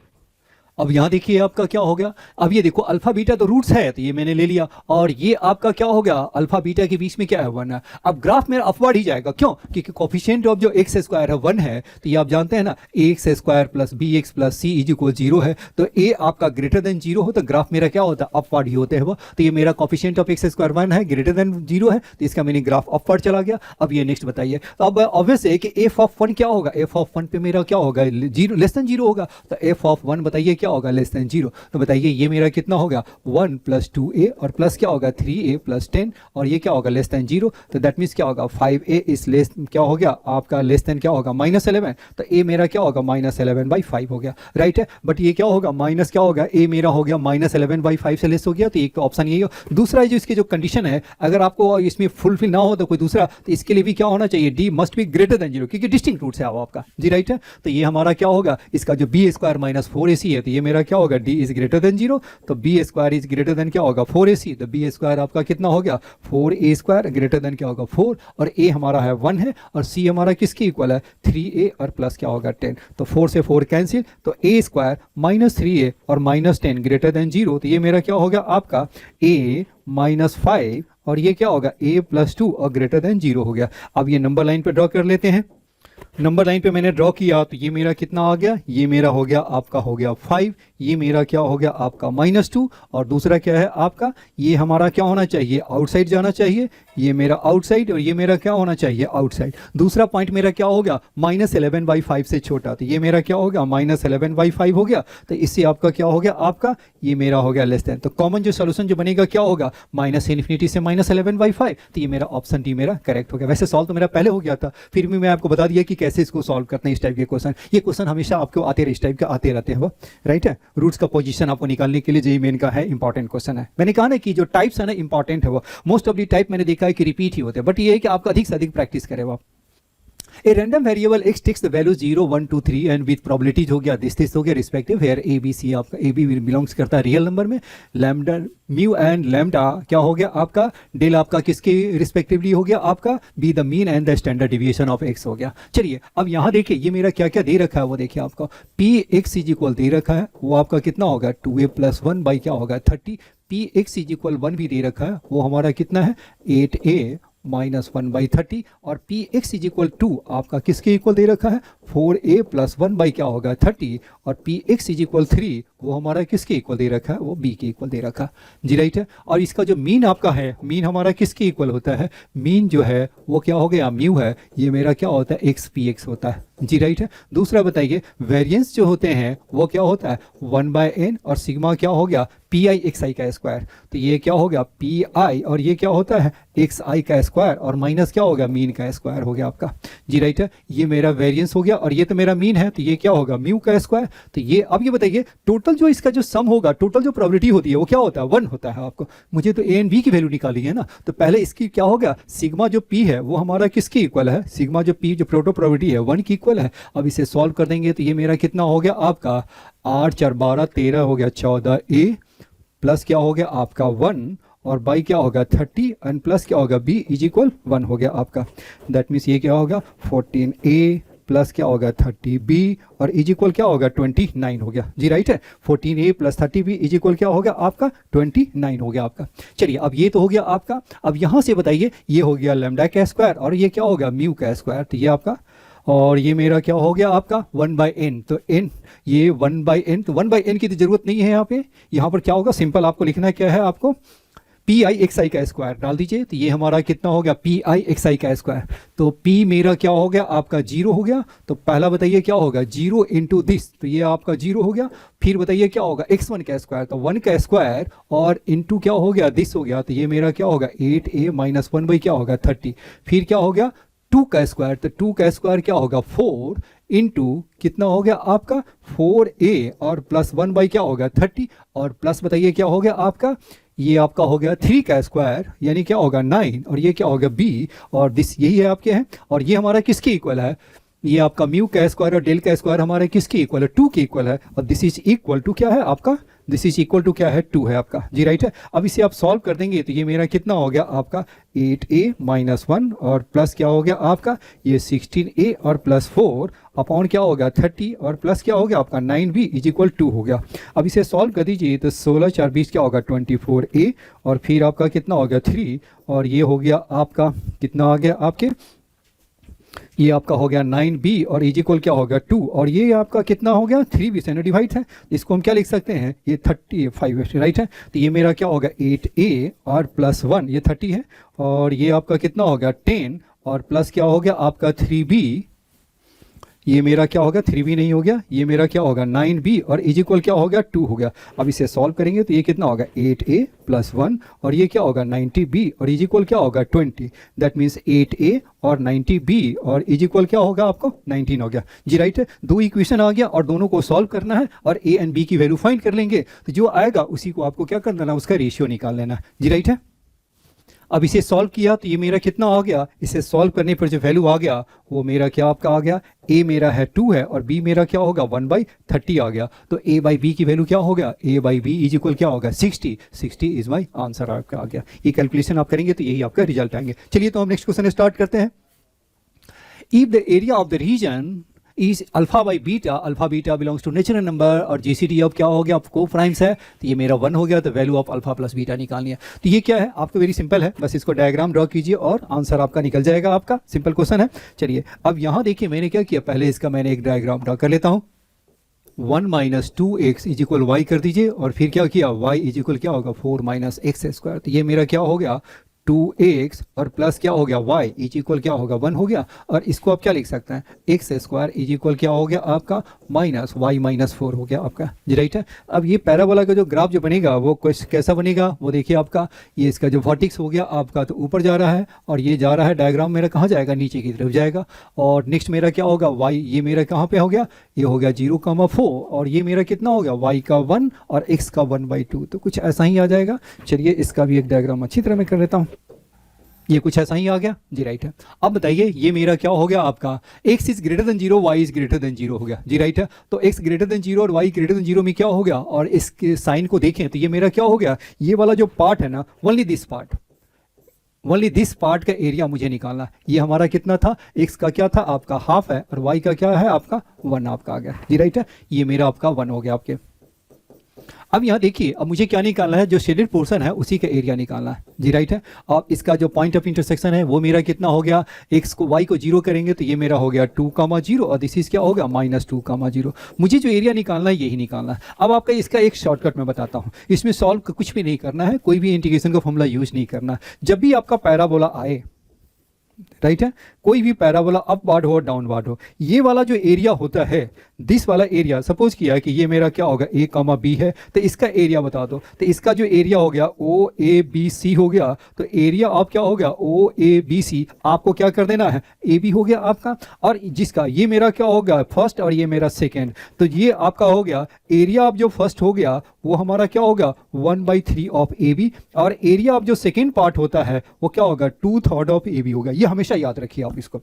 अब यहाँ देखिए आपका क्या हो गया, अब ये देखो अल्फा बीटा तो रूट्स है तो ये मैंने ले लिया, और ये आपका क्या हो गया अल्फा बीटा के बीच में क्या है वन है। अब ग्राफ मेरा अपवर्ड ही जाएगा, क्यों, क्योंकि कोफिशिएंट ऑफ जो एक्स स्क्वायर है वन है, तो ये आप जानते हैं ना a x square plus b x plus c is equal zero है, तो ए आपका ग्रेटर देन जीरो हो तो ग्राफ मेरा क्या होता है अपवर्ड ही होते हैं वो। तो ये मेरा coefficient of x square one है, ग्रेटर देन जीरो है, तो इसका मीनिंग ग्राफ अपवर्ड चला गया। अब ये नेक्स्ट बताइए, तो अब ऑब्वियस है कि एफ ऑफ वन क्या होगा, एफ ऑफ वन पे मेरा क्या होगा जीरो लेस देन जीरो होगा, तो एफ ऑफ वन बताइए क्या होगा लेस देन जीरो। तो बताइए ये मेरा कितना होगा 1 प्लस 2a और प्लस क्या होगा 3a प्लस 10, और ये क्या होगा लेस देन जीरो, तो दैट मीन्स क्या होगा 5a इज लेस क्या हो गया आपका लेस देन क्या होगा -11, तो a मेरा क्या होगा -11/5 हो गया। राइट है, बट ये क्या होगा माइनस क्या होगा a मेरा हो गया -11/5 से लेस हो गया, तो एक तो ऑप्शन यही हो। दूसरा जो इसकी जो कंडीशन है, अगर आपको इसमें फुलफिल ना हो तो कोई दूसरा, तो इसके लिए भी क्या होना चाहिए d must be greater than zero, क्योंकि डिस्टिंक्ट रूट है आपका। जी राइट है, तो ये हमारा क्या होगा इसका जो b स्क्वायर माइनस 4ac है, तो ये मेरा क्या होगा d is greater than zero, तो b square is greater than क्या होगा 4ac, तो बी स्क्वायर आपका कितना हो गया 4a स्क्वायर ग्रेटर देन क्या होगा 4, और a हमारा है 1 है, और c हमारा किसके इक्वल है 3a और प्लस क्या होगा 10, तो 4 से 4 कैंसिल, तो a स्क्वायर -3a और -10 ग्रेटर देन जीरो, तो ये मेरा क्या हो गया आपका a -5 और ये क्या होगा a + 2 और ग्रेटर देन जीरो हो गया। अब ये नंबर लाइन पे ड्रॉ कर लेते हैं। नंबर लाइन पे मैंने ड्रॉ किया तो ये मेरा कितना आ गया, ये मेरा हो गया आपका हो गया 5, ये मेरा क्या हो गया आपका -2, और दूसरा क्या है आपका ये हमारा क्या होना चाहिए आउटसाइड जाना चाहिए, ये मेरा आउटसाइड और ये मेरा क्या होना चाहिए आउटसाइड। दूसरा पॉइंट मेरा क्या हो गया -11/5 से छोटा, तो ये मेरा क्या हो गया -11/5 हो गया, तो इससे आपका क्या हो गया आपका ये मेरा हो गया लेस देन, तो कॉमन जो सोल्यूशन जो बनेगा क्या होगा -∞ से -11/5, तो ये मेरा ऑप्शन डी मेरा करेक्ट हो गया। वैसे सॉल्व तो मेरा पहले हो गया था, फिर भी मैं आपको बता दिया कि कैसे इसको सॉल्व करते हैं इस टाइप के क्वेश्चन। ये क्वेश्चन हमेशा आपको आते रहे, इस टाइप के आते रहते हैं वो। राइट है, रूट्स का पोजीशन आपको निकालने के लिए जेईई मेन का है इंपॉर्टेंट क्वेश्चन है। मैंने कहा ना कि जो टाइप्स है ना इंपॉर्टेंट है वो, मोस्ट ऑफ दी टाइप मैंने देखा है कि रिपीट ही होते हैं, बट ये है कि आपका अधिक से अधिक प्रैक्टिस करे वो। A random variable x takes the value 0, 1, 2, 3 and with probabilities हो गया this हो गया respective, here a b c आपका a b belongs करता है रियल नंबर में, लैम्डा म्यू एंड लैम्डा क्या हो गया आपका डेल आपका किसके रिस्पेक्टिवली हो गया आपका be the mean and the standard deviation of x हो गया। चलिए अब यहाँ देखिए ये मेरा क्या क्या दे रखा है वो देखिए आपका p x इज इक्वल दे रखा है, वो आपका कितना होगा 2a + 1 बाई क्या होगा 30, p x इज इक्वल 1 भी दे रखा है, वो हमारा कितना है 8a -1/30, और पी एक्स इज इक्वल 2 आपका किसके इक्वल दे रखा है 4a + 1 बाई क्या होगा 30, और पी एक्स इज इक्वल 3 वो हमारा किसके इक्वल दे रखा है वो b के इक्वल दे रखा है। जी राइट है, और इसका जो मीन आपका है मीन हमारा किसके इक्वल होता है, मीन जो है वो क्या हो गया म्यू है, ये मेरा क्या होता है x p x होता है। जी राइट है, दूसरा बताइए वेरिएंस जो होते हैं वो क्या होता है 1/n, और सिग्मा क्या हो गया pi xi का स्क्वायर, तो ये क्या हो गया pi और ये क्या होता है xi का स्क्वायर, और माइनस क्या होगा मीन का स्क्वायर हो गया आपका। जी राइट है, ये मेरा वेरिएंस हो गया, और ये तो मेरा मीन है तो ये क्या होगा म्यू का स्क्वायर। तो ये अब ये बताइए टोटल जो इसका जो सम होगा, टोटल जो प्रोबेबिलिटी होती है वो क्या होता है 1 होता है। आपको मुझे तो a एंड b की वैल्यू निकाली है ना, तो पहले इसकी क्या होगा सिग्मा जो p है वो हमारा किसके इक्वल है, सिग्मा जो p जो प्रोटो प्रोबेबिलिटी है 1 की इक्वल है। अब इसे सॉल्व कर देंगे तो ये मेरा कितना हो गया आपका 8 × 4 = 12 13 हो गया 14a प्लस क्या हो गया आपका 1 और बाई क्या होगा 30 एंड प्लस क्या होगा b इज इक्वल 1 हो गया आपका। दैट मीन्स ये क्या होगा 14a प्लस क्या होगा 30b और इज इक्वल क्या होगा 29 हो गया जी, राइट है। 14a plus 30b is equal क्या होगा आपका 29 हो गया आपका। चलिए अब ये तो हो गया आपका। अब यहाँ से बताइए ये हो गया लैम्डा का स्क्वायर और ये क्या होगा म्यू का स्क्वायर, तो ये आपका और ये मेरा क्या हो गया आपका 1/n, तो n ये 1/n, तो 1/n की तो जरूरत नहीं है यहाँ पे। यहाँ पर क्या होगा सिंपल आपको लिखना क्या है आपको पी आई एक्स आई का स्क्वायर डाल दीजिए, तो ये हमारा कितना हो गया पी आई एक्स आई का स्क्वायर। तो p मेरा क्या हो गया आपका 0 हो गया, तो पहला बताइए क्या होगा 0 इंटू दिस, तो ये आपका 0 हो गया। फिर बताइए क्या होगा x1 का स्क्वायर, तो 1 का स्क्वायर और इंटू क्या हो गया दिस हो गया, तो ये मेरा क्या होगा 8a माइनस 1 बाई क्या होगा 30। फिर क्या हो गया 2 का स्क्वायर, तो 2 का स्क्वायर क्या होगा 4 इंटू कितना हो गया आपका 4a और प्लस 1 बाई क्या होगा 30 और प्लस बताइए क्या हो गया आपका ये आपका हो गया 3 का स्क्वायर यानी क्या होगा 9 और ये क्या होगा b और दिस यही है आपके हैं। और ये हमारा किसके इक्वल है, ये आपका म्यू का स्क्वायर और डेल का स्क्वायर हमारे किसके इक्वल है 2 के इक्वल है और दिस इज इक्वल टू क्या है आपका दिस इज इक्वल टू क्या है 2 है आपका जी, राइट है। अब इसे आप सॉल्व कर देंगे तो ये मेरा कितना हो गया आपका 8a माइनस 1 और प्लस क्या हो गया आपका ये 16a और प्लस 4 अपॉन क्या होगा 30 और प्लस क्या हो गया आपका 9b इज इक्वल 2 हो गया। अब इसे सॉल्व कर दीजिए तो 16 4 20 क्या होगा 24a और फिर आपका कितना हो गया 3 और ये हो गया आपका कितना आ गया आपके ये आपका हो गया 9b और इज इक्वल क्या होगा 2 और ये आपका कितना हो गया 3b से डिवाइड है, इसको हम क्या लिख सकते हैं ये 35 राइट है। तो ये मेरा क्या होगा 8a और प्लस 1 ये 30 है और ये आपका कितना हो गया 10 और प्लस क्या हो गया आपका 3b ये मेरा क्या होगा 3b नहीं हो गया ये मेरा क्या होगा 9b और इज इक्वल क्या हो गया 2 हो गया। अब इसे सॉल्व करेंगे तो ये कितना होगा 8a प्लस 1 और ये क्या होगा 90b और इज इक्वल क्या होगा 20। दैट मीन्स 8a और 90b और इज इक्वल क्या होगा आपको 19 हो गया जी, राइट है। दो इक्वेशन आ गया और दोनों को सॉल्व करना है और a एंड b की वैल्यू फाइंड कर लेंगे तो जो आएगा उसी को आपको क्या कर देना उसका रेशियो निकाल लेना जी, राइट है। अब इसे सॉल्व किया तो ये मेरा कितना आ गया, इसे सॉल्व करने पर जो वैल्यू आ गया वो मेरा क्या आपका आ गया a मेरा है 2 है और b मेरा क्या होगा 1/30 आ गया। तो a बाई b की वैल्यू क्या हो गया a by b is equal क्या होगा 60 इज माई आंसर आपका आ गया। ये कैलकुलेशन आप करेंगे तो यही आपका रिजल्ट आएंगे। चलिए तो हम नेक्स्ट क्वेश्चन स्टार्ट करते हैं। If the area of the region is alpha beta belongs to natural number और जीसीडी अब क्या हो गया आपको प्राइम्स है तो ये मेरा 1 हो गया, तो value of alpha plus beta निकालनी है। तो ये क्या है आपको वेरी सिंपल है, बस इसको डायग्राम ड्रॉ कीजिए और आंसर आपका निकल जाएगा, आपका सिंपल क्वेश्चन है। चलिए अब यहाँ देखिए मैंने क्या किया, पहले इसका मैंने एक डायग्राम ड्रॉ कर लेता हूँ। 1 minus 2x is equal Y कर दीजिए और फिर क्या किया y इज इक्वल क्या होगा 4 माइनस एक्स स्क्वायर, तो ये मेरा क्या हो गया 2x और प्लस क्या हो गया y इज इक्वल क्या होगा 1 हो गया। और इसको आप क्या लिख सकते हैं एक्स स्क्वायर इज इक्वल क्या हो गया आपका माइनस y माइनस 4 हो गया आपका जी, राइट है। अब ये पैराबोला का जो ग्राफ जो बनेगा वो कैसा बनेगा वो देखिए आपका ये इसका जो वर्टेक्स हो गया आपका तो ऊपर जा रहा है और ये जा रहा है डायग्राम मेरा कहाँ जाएगा नीचे की तरफ जाएगा। और नेक्स्ट मेरा क्या होगा y ये मेरा कहाँ पे हो गया ये हो गया 0,4 और ये मेरा कितना हो गया y का 1 और x का 1/2, तो कुछ ऐसा ही आ जाएगा। चलिए इसका भी एक डायग्राम अच्छी तरह मैं कर लेता हूँ, ये कुछ ऐसा ही आ गया जी, राइट है। अब बताइए ये मेरा क्या हो गया आपका x is greater than 0 y is greater than 0 हो गया जी, राइट है। तो x ग्रेटर देन 0 और y ग्रेटर देन 0 में क्या हो गया और इसके साइन को देखें तो ये मेरा क्या हो गया ये वाला जो पार्ट है ना ओनली दिस पार्ट का एरिया मुझे निकालना। ये हमारा कितना था x का क्या था आपका हाफ है और y का क्या है आपका 1 आपका आ गया जी, राइट है। ये मेरा आपका 1 हो गया आपके। अब यहाँ देखिए अब मुझे क्या निकालना है जो शेडेड पोर्शन है उसी का एरिया निकालना है जी, राइट है। और इसका जो पॉइंट ऑफ इंटरसेक्शन है वो मेरा कितना हो गया x को y को 0 करेंगे तो ये मेरा हो गया 2,0 और दिस इज क्या होगा -2,0। मुझे जो एरिया निकालना है यही निकालना है। अब आपका इसका एक शॉर्टकट मैं बताता हूँ, इसमें सॉल्व कुछ भी नहीं करना है, कोई भी इंटीग्रेशन का फॉर्मूला यूज नहीं करना। जब भी आपका पैराबोला आए राइट है, कोई भी पैराबोला अपवार्ड हो डाउनवार्ड हो, ये वाला जो एरिया होता है दिस वाला एरिया सपोज किया है कि ये मेरा क्या होगा a कॉमा b है तो इसका एरिया बता दो, तो इसका जो एरिया हो गया ओ ए बी सी हो गया, तो एरिया ऑफ क्या हो गया ओ ए बी सी आपको क्या कर देना है ए बी हो गया आपका। और जिसका ये मेरा क्या हो गया फर्स्ट और ये मेरा सेकेंड, तो ये आपका हो गया एरिया ऑफ जो फर्स्ट हो गया वो हमारा क्या होगा 1/3 ऑफ ए बी और एरिया ऑफ जो सेकेंड पार्ट होता है वो क्या होगा 2/3 ऑफ ए बी होगा। ये हमेशा हमेशा याद रखिए आप इसको।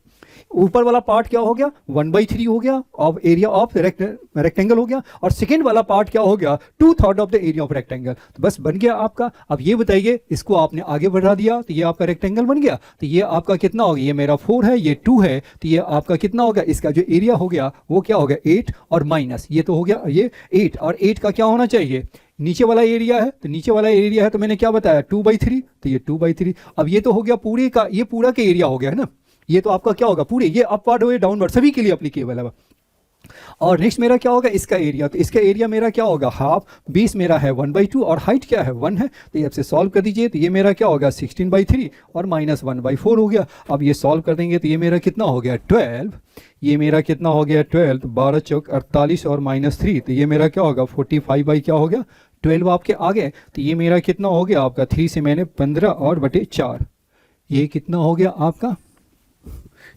ऊपर वाला पार्ट क्या हो गया, 1/3 हो गया ऑफ एरिया ऑफ रेक्टेंगल हो गया, और सेकेंड वाला पार्ट क्या हो गया, 2/3 of the area of rectangle. तो बस बन गया आपका। अब ये बताइए, इसको आपने आगे बढ़ा दिया तो ये आपका रेक्टेंगल बन गया। तो ये आपका कितना हो गया, ये मेरा 4 है, ये 2 है, तो ये आपका कितना हो गया, इसका जो एरिया हो गया वो क्या हो गया 8 और माइनस ये तो हो गया ये 8, और 8 का क्या होना चाहिए, नीचे वाला एरिया है, तो नीचे वाला एरिया है तो मैंने क्या बताया 2/3, तो ये 2/3। अब ये तो हो गया पूरे का, ये पूरा का एरिया हो गया है ना, ये तो आपका क्या होगा पूरे, ये अपवर्ड हो डाउनवर्ड सभी के लिए अप्लीकेबल है। और नेक्स्ट मेरा क्या होगा, इसका एरिया, तो इसका एरिया मेरा क्या होगा हाफ, 20 मेरा है 1/2 और हाइट क्या है 1 है, तो ये आपसे सॉल्व कर दीजिए। तो ये मेरा क्या होगा 16/3 और माइनस 1/4 हो गया। अब ये सॉल्व कर देंगे तो ये मेरा कितना हो गया 12, ये मेरा कितना हो गया 12, 12 चौक 48 और -3, तो ये मेरा क्या होगा 45 बाई क्या हो गया 12 आपके आ गए। तो ये मेरा कितना हो गया आपका 3 से मैंने 15 और बटे 4, ये कितना हो गया आपका,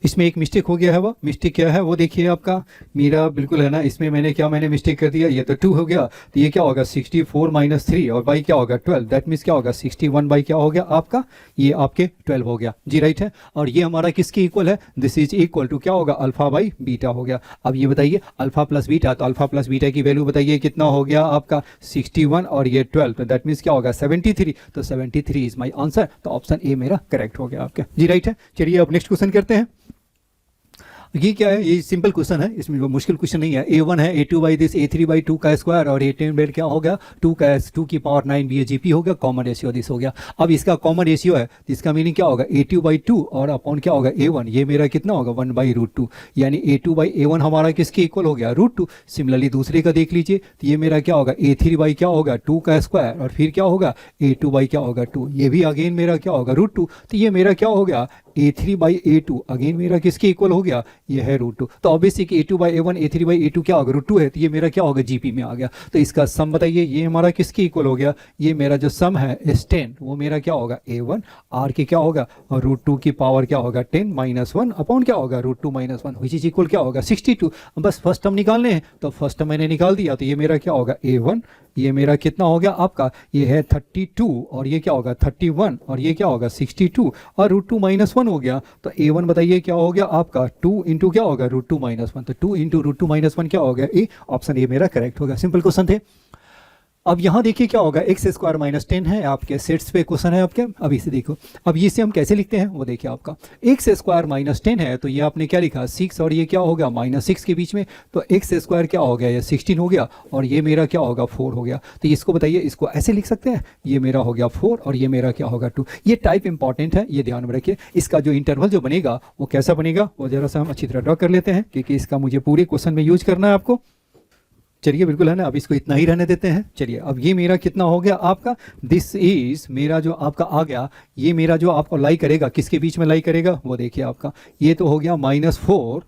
इसमें एक मिस्टेक हो गया है, वो मिस्टेक क्या है वो देखिए आपका, मेरा बिल्कुल है ना, इसमें मैंने मिस्टेक कर दिया, ये तो 2 हो गया, तो ये क्या होगा 64 - 3 और बाई क्या होगा 12, दैट मीन्स क्या होगा 61 बाई क्या हो गया आपका, ये आपके 12 हो गया जी, राइट है। और ये हमारा किसके इक्वल है, दिस इज इक्वल टू क्या होगा अल्फा बाई बीटा हो गया। अब ये बताइए अल्फा प्लस बीटा, तो अल्फा प्लस बीटा की वैल्यू बताइए कितना हो गया आपका 61 और ये 12, तो दैट मीन्स क्या होगा 73, तो 73 इज माई आंसर, तो ऑप्शन ए मेरा करेक्ट हो गया आपका जी, राइट है। चलिए अब नेक्स्ट क्वेश्चन करते हैं। ये क्या है, ये सिंपल क्वेश्चन है, इसमें मुश्किल क्वेश्चन नहीं है। A1 है A2 by this A3 by 2 का स्क्वायर और A10 बाई क्या हो गया 2 का 2 की पावर 9 BAGP हो गया, कॉमन रेशियो दिस हो गया। अब इसका कॉमन रेशियो है तो इसका मीनिंग क्या होगा A2 बाई 2 और अपॉन क्या होगा A1, ये मेरा कितना होगा 1/√2, यानी A2 बाई A1 हमारा किसके इक्वल हो गया √2। सिमिलरली दूसरे का देख लीजिए, तो ये मेरा क्या होगा A3 बाई क्या होगा 2 का स्क्वायर और फिर क्या होगा A2 बाई क्या होगा 2, ये भी अगेन मेरा क्या होगा √2, तो ये मेरा क्या हो गया A3 बाई A2 अगेन मेरा किसके इक्वल हो गया, ये है √2। तो ऑब्वियसली कि A2 by A1 A3 by A2 क्या होगा √2 है, तो ये मेरा क्या होगा GP में आ गया। तो इसका सम बताइए, ये हमारा किसके इक्वल हो गया, ये मेरा जो सम है इस 10 वो मेरा क्या होगा A1 R के क्या होगा √2 की पावर क्या होगा 10 - 1 अपॉन क्या होगा √2 - 1 विच इज इक्वल क्या होगा 62। बस फर्स्ट टर्म निकालने हैं, तो फर्स्ट टर्म मैंने निकाल दिया, तो ये मेरा क्या होगा A1, ये मेरा कितना हो गया आपका, ये है 32 और ये क्या होगा 31 और ये क्या होगा 62 और √2 - 1 हो गया। तो A1 बताइए क्या हो गया आपका 2 इंटू क्या होगा √2 - 1, तो 2 इंटू √2 - 1 क्या हो गया ए, ऑप्शन ए मेरा करेक्ट होगा। सिंपल क्वेश्चन थे। अब यहाँ देखिए क्या होगा x² - 10 है आपके सेट्स पे क्वेश्चन है आपके। अब इसे देखो, अब इसे हम कैसे लिखते हैं वो देखिए आपका x² - 10 है, तो ये आपने क्या लिखा 6 और ये क्या होगा -6 के बीच में, तो x² क्या हो गया ये 16 हो गया और ये मेरा क्या होगा 4 हो गया। तो इसको बताइए, इसको ऐसे लिख सकते हैं, ये मेरा हो गया 4 और ये मेरा क्या होगा 2। ये टाइप इंपॉर्टेंट है, ये ध्यान में रखिए। इसका जो इंटरवल जो बनेगा वो कैसा बनेगा वो जरा सा हम अच्छी तरह ड्रॉ कर लेते हैं, क्योंकि इसका मुझे पूरे क्वेश्चन में यूज करना है आपको। चलिए बिल्कुल है ना, अब इसको इतना ही रहने देते हैं। चलिए अब ये मेरा कितना हो गया आपका, दिस इज मेरा जो आपका आ गया, ये मेरा जो आपको लाई करेगा किसके बीच में लाई करेगा वो देखिए आपका, ये तो हो गया -4,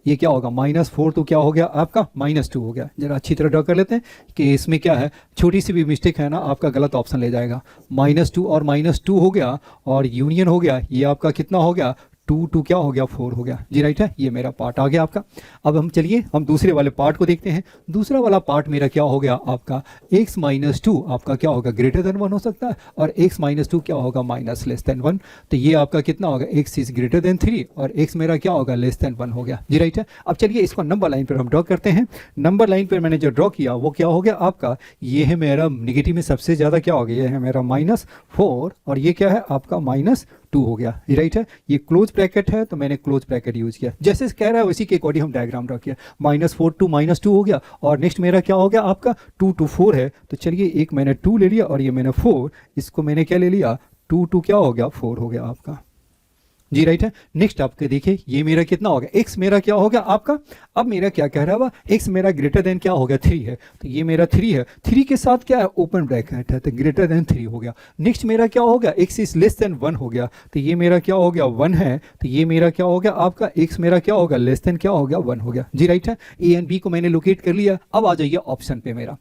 ये क्या होगा -4, तो क्या हो गया आपका -2 हो गया। जरा अच्छी तरह ड्रॉ कर लेते हैं कि इसमें क्या है, छोटी सी भी मिस्टेक है ना आपका गलत ऑप्शन ले जाएगा। -2 और -2 हो गया और यूनियन हो गया, ये आपका कितना हो गया 2 क्या हो गया 4 हो गया जी, राइट है। ये मेरा पार्ट आ गया आपका। अब हम चलिए हम दूसरे वाले पार्ट को देखते हैं। दूसरा वाला पार्ट मेरा क्या हो गया आपका x - 2 आपका क्या होगा ग्रेटर देन 1 हो सकता है और x - 2 क्या होगा -1। तो ये आपका कितना होगा x इज ग्रेटर देन 3 और x मेरा क्या होगा <1 हो गया जी, राइट है। अब चलिए इसको नंबर लाइन पर हम ड्रॉ करते हैं। नंबर लाइन पर मैंने जो ड्रॉ किया वो क्या हो गया आपका, ये है मेरा निगेटिव में सबसे ज़्यादा क्या हो गया, ये है मेरा -4 और ये क्या है आपका -2 हो गया, राइट है। ये क्लोज ब्रैकेट है तो मैंने क्लोज ब्रैकेट यूज किया, जैसे कह रहा है उसी के अकॉर्डिंग हम डायग्राम ड्रॉ किया। -4 to -2 हो गया और नेक्स्ट मेरा क्या हो गया आपका 2 to 4 है, तो चलिए एक मैंने 2 ले लिया और ये मैंने 4, इसको मैंने क्या ले लिया 2 क्या हो गया 4 हो गया आपका जी, राइट है। नेक्स्ट आपके देखिए ये मेरा कितना हो गया, x मेरा क्या हो गया आपका, अब मेरा क्या कह रहा है x मेरा ग्रेटर देन क्या हो गया 3 है, तो ये मेरा 3 है, 3 के साथ क्या है ओपन ब्रैकेट है, तो ग्रेटर देन 3 हो गया। नेक्स्ट मेरा क्या हो गया x इज <1 हो गया, तो ये मेरा क्या हो गया 1 है, तो ये मेरा क्या हो गया आपका x मेरा क्या होगा क्या हो गया 1 हो गया जी, राइट है। a एंड b को मैंने लोकेट कर लिया। अब आ जाइए ऑप्शन पे मेरा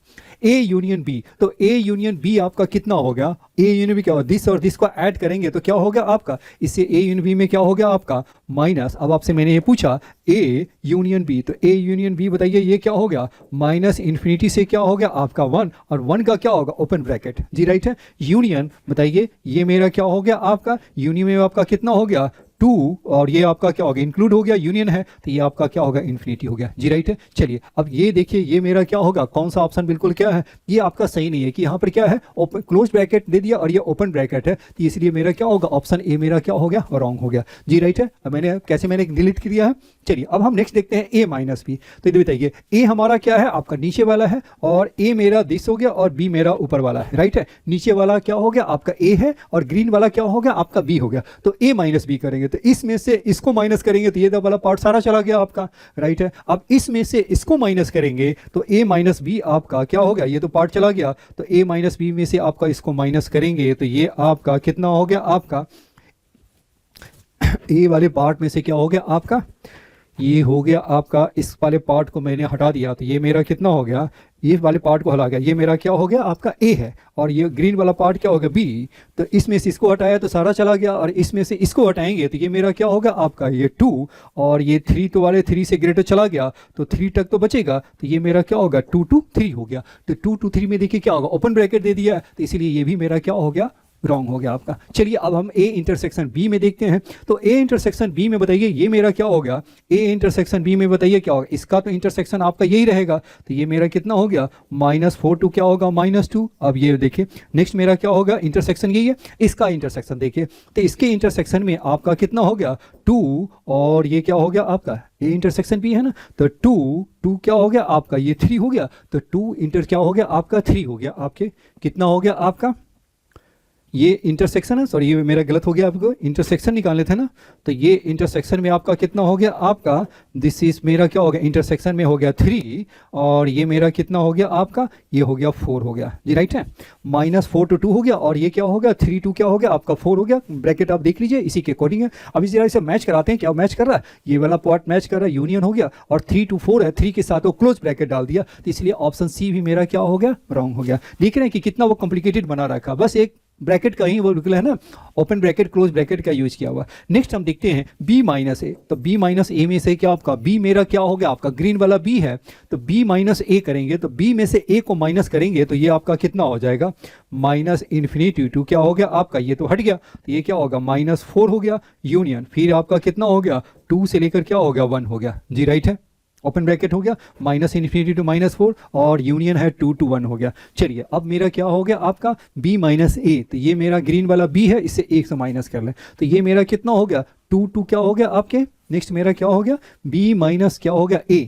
a यूनियन b, तो a यूनियन b आपका कितना हो गया, a यूनियन b क्या होगा, दिस और दिस को ऐड करेंगे तो क्या हो गया आपका, इससे a यूनियन b में क्या हो गया आपका माइनस। अब आपसे मैंने ये पूछा a यूनियन b, तो a यूनियन b बताइए ये क्या हो गया -∞ से क्या हो गया आपका 1 और 1 का क्या होगा ओपन ब्रैकेट जी, राइट है। यूनियन बताइए ये मेरा क्या हो गया आपका, यूनियन में आपका कितना हो गया 2 और ये आपका क्या हो गया, इंक्लूड हो गया, यूनियन है तो ये आपका क्या होगा, इन्फिनिटी हो गया जी, राइट है। चलिए अब ये देखिए ये मेरा क्या होगा, कौन सा ऑप्शन बिल्कुल क्या है, ये आपका सही नहीं है कि यहाँ पर क्या है ओपन क्लोज ब्रैकेट दे दिया और ये ओपन ब्रैकेट है, तो इसलिए मेरा क्या होगा, ऑप्शन ए मेरा क्या हो गया, रॉन्ग हो गया जी, राइट है। अब मैंने डिलीट कर दिया है। चलिए अब हम नेक्स्ट देखते हैं ए माइनस बी। तो ये बताइए ए हमारा क्या है, आपका नीचे वाला है और ए मेरा दिस हो गया और बी मेरा ऊपर वाला है, राइट है। नीचे वाला क्या हो गया आपका ए है और ग्रीन वाला क्या हो गया आपका बी हो गया। तो ए माइनस बी करेंगे तो इसमें से इसको माइनस करेंगे तो ये वाला पार्ट सारा चला गया आपका, राइट है। अब इसमें से इसको माइनस करेंगे तो ए माइनस बी आपका क्या हो गया, ये तो पार्ट चला गया, तो ए माइनस बी में से आपका इसको माइनस करेंगे तो ये आपका कितना हो गया, आपका ए वाले पार्ट में से क्या हो गया आपका, ये हो गया आपका, इस वाले पार्ट को मैंने हटा दिया तो ये मेरा कितना हो गया, ये वाले पार्ट को हटा गया, ये मेरा क्या हो गया आपका ए है और ये ग्रीन वाला पार्ट क्या हो गया बी। तो इसमें से इसको हटाया तो सारा चला गया और इसमें से इसको हटाएंगे तो ये मेरा क्या होगा आपका, ये 2 और ये 3 तो वाले 3 से ग्रेटर चला गया तो 3 तक तो बचेगा, तो ये मेरा क्या होगा 2 to 3 हो गया। तो 2 to 3 में देखिए क्या होगा, ओपन ब्रैकेट दे दिया तो इसीलिए ये भी मेरा क्या हो गया, रॉन्ग हो गया आपका। चलिए अब हम ए इंटरसेक्शन बी में देखते हैं। तो ए इंटरसेक्शन बी में बताइए ये मेरा क्या हो गया, ए इंटरसेक्शन बी में बताइए क्या होगा, इसका तो इंटरसेक्शन आपका यही रहेगा तो ये मेरा कितना हो गया, -4 to क्या होगा -2। अब ये देखिए नेक्स्ट मेरा क्या होगा, इंटरसेक्शन यही है, इसका इंटरसेक्शन देखिए तो इसके इंटरसेक्शन में आपका कितना हो गया 2 और ये क्या हो गया आपका, ए इंटरसेक्शन बी है ना, तो 2 क्या हो गया आपका, ये 3 हो गया, तो 2 इंटर क्या हो गया आपका 3 हो गया, आपके कितना हो गया आपका, ये इंटरसेक्शन है, सॉरी ये मेरा गलत हो गया, आपको इंटरसेक्शन निकालने थे ना, तो ये इंटरसेक्शन में आपका कितना हो गया आपका, दिस इज मेरा क्या हो गया, इंटरसेक्शन में हो गया 3 और ये मेरा कितना हो गया आपका, ये हो गया 4 हो गया जी, राइट है। -4 to 2 हो गया और ये क्या हो गया 3 to क्या हो गया आपका 4 हो गया, ब्रैकेट आप देख लीजिए इसी के अकॉर्डिंग है। अब इस तरह से मैच कराते हैं, क्या मैच कर रहा है, ये वाला पार्ट मैच कर रहा है, यूनियन हो गया और 3 to 4 है, 3 के साथ वो क्लोज ब्रैकेट डाल दिया तो इसलिए ऑप्शन सी भी मेरा क्या हो गया, रॉन्ग हो गया। देख रहे हैं कि कितना वो कॉम्प्लिकेटेड बना रखा, बस एक ब्रैकेट का ही वो बिल्कुल है ना, ओपन ब्रैकेट क्लोज ब्रैकेट का यूज किया हुआ। नेक्स्ट हम देखते हैं बी माइनस ए। तो बी माइनस ए में से क्या आपका, बी मेरा क्या हो गया आपका, ग्रीन वाला बी है तो बी माइनस ए करेंगे तो बी में से ए को माइनस करेंगे तो ये आपका कितना हो जाएगा, -इन्फिनिटी टू क्या हो गया आपका, ये तो हट गया तो ये क्या होगा -4 हो गया, यूनियन फिर आपका कितना हो गया 2 से लेकर क्या हो गया 1 हो गया जी, राइट है। ओपन ब्रैकेट हो गया -इन्फिनिटी टू -4 और यूनियन है 2 to 1 हो गया। चलिए अब मेरा क्या हो गया आपका b माइनस ए, तो ये मेरा ग्रीन वाला b है, इससे 1 से माइनस कर ले तो ये मेरा कितना हो गया 2 to क्या हो गया आपके, नेक्स्ट मेरा क्या हो गया b माइनस क्या हो गया a।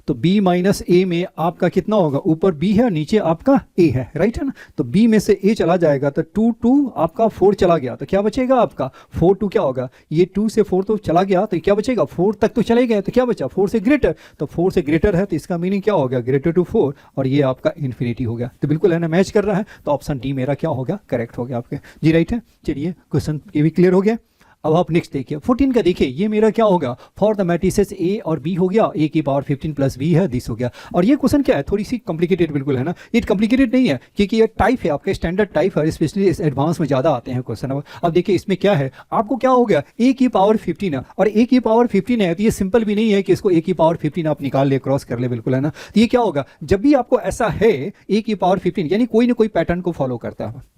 तो b माइनस ए में आपका कितना होगा, ऊपर b है नीचे आपका a है, राइट है ना। तो b में से a चला जाएगा तो 2 to आपका 4 चला गया तो क्या बचेगा आपका 4 to क्या होगा, ये 2 से 4 तो चला गया तो क्या बचेगा 4 तक तो चले गए तो क्या बचा 4 से ग्रेटर, तो 4 से ग्रेटर है तो इसका मीनिंग क्या हो गया ग्रेटर टू 4 और ये आपका इन्फिनिटी हो गया। तो बिल्कुल है ना मैच कर रहा है तो ऑप्शन डी मेरा क्या हो गया, करेक्ट हो गया आपके जी, राइट है। चलिए क्वेश्चन ये भी क्लियर हो गया। अब आप नेक्स्ट देखिए 14 का देखिए ये मेरा क्या होगा, फॉर द मैट्रिसेस ए और बी हो गया, ए की पावर 15 प्लस बी है, दिस हो गया। और ये क्वेश्चन क्या है, थोड़ी सी कॉम्प्लिकेटेड बिल्कुल है ना, ये कॉम्प्लिकेटेड नहीं है क्योंकि ये टाइप है आपका स्टैंडर्ड टाइप है, स्पेशली इस एडवांस में ज़्यादा आते हैं क्वेश्चन। अब देखिए इसमें क्या है, आपको क्या हो गया ए की पावर 15 है और ए की पावर 15 है तो ये सिंपल भी नहीं है कि इसको ए की पावर 15 आप निकाल ले क्रॉस कर ले, बिल्कुल है ना। तो ये क्या होगा, जब भी आपको ऐसा है ए की पावर 15 यानी कोई ना कोई पैटर्न को फॉलो करता है।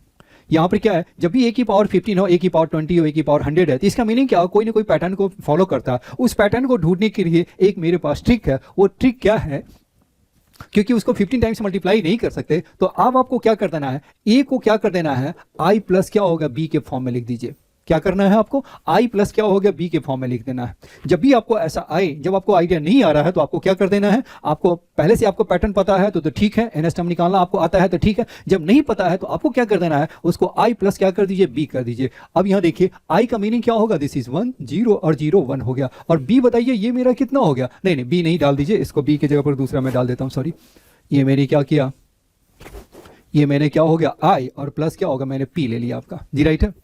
यहाँ पर क्या है, जब भी ए की पावर 15 हो, ए की पावर 20 हो, ए की पावर 100 है तो इसका मीनिंग क्या हो, कोई ना कोई पैटर्न को फॉलो करता है। उस पैटर्न को ढूंढने के लिए एक मेरे पास ट्रिक है, वो ट्रिक क्या है, क्योंकि उसको 15 टाइम्स मल्टीप्लाई नहीं कर सकते तो अब आपको क्या कर देना है, ए को क्या कर देना है आई प्लस क्या होगा बी के फॉर्म में लिख दीजिए। क्या करना है आपको, आई प्लस क्या हो गया बी के फॉर्म में लिख देना है। जब भी आपको ऐसा आए, जब आपको आइडिया नहीं आ रहा है तो आपको क्या कर देना है, आपको पहले से आपको पैटर्न पता है तो ठीक है, एनएस टर्म निकालना आपको आता है तो ठीक है, जब नहीं पता है तो आपको क्या कर देना है, उसको आई प्लस क्या कर दीजिए बी कर दीजिए। अब यहाँ देखिए आई का मीनिंग क्या होगा, दिस इज 1 0 और 0 1 हो गया और बी बताइए ये मेरा कितना हो गया, नहीं बी नहीं डाल दीजिए, इसको बी की जगह पर दूसरा मैं डाल देता हूँ, सॉरी ये मैंने क्या किया, ये मैंने क्या हो गया आई और प्लस क्या होगा मैंने पी ले लिया आपका जी, राइट है।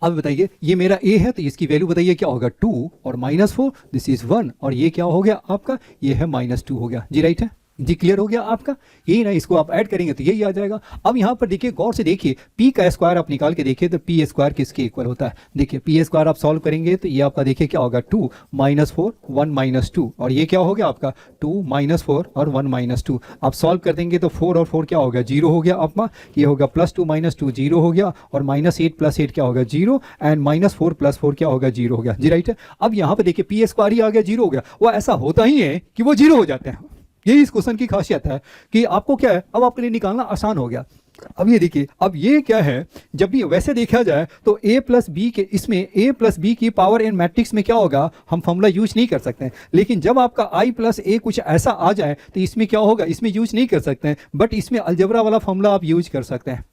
अब बताइए ये मेरा a है तो इसकी वैल्यू बताइए क्या होगा 2 और -4 दिस इज 1 और ये क्या हो गया आपका, ये है -2 हो गया जी, राइट है। जी क्लियर हो गया आपका, यही ना, इसको आप ऐड करेंगे तो यही आ जाएगा। अब यहाँ पर देखिए गौर से देखिए, पी का स्क्वायर आप निकाल के देखिए तो पी स्क्वायर किसके इक्वल होता है। देखिए पी स्क्वायर आप सॉल्व करेंगे तो ये आपका देखिए क्या होगा 2 - 4 1 - 2, और ये क्या हो गया आपका 2 - 4 और 1 - 2। आप सॉल्व कर देंगे तो 4 और 4 क्या हो गया 0 हो गया आपका, ये होगा +2 - 2 0 हो गया, और -8 + 8 क्या होगा 0, एंड -4 + 4 क्या होगा 0 हो गया। जी राइट है। अब यहाँ पे देखिए पी स्क्वायर ही आ गया 0 हो गया, वो ऐसा होता ही है कि वो 0 हो जाते हैं। यही इस क्वेश्चन की खासियत है कि आपको क्या है, अब आपके लिए निकालना आसान हो गया। अब ये देखिए, अब ये क्या है, जब भी वैसे देखा जाए तो a प्लस बी के, इसमें a प्लस बी की पावर इन मैट्रिक्स में क्या होगा, हम फॉर्मूला यूज नहीं कर सकते हैं। लेकिन जब आपका i प्लस a कुछ ऐसा आ जाए तो इसमें क्या होगा, इसमें यूज नहीं कर सकते हैं, बट इसमें अलजेब्रा वाला फॉर्मूला आप यूज कर सकते हैं।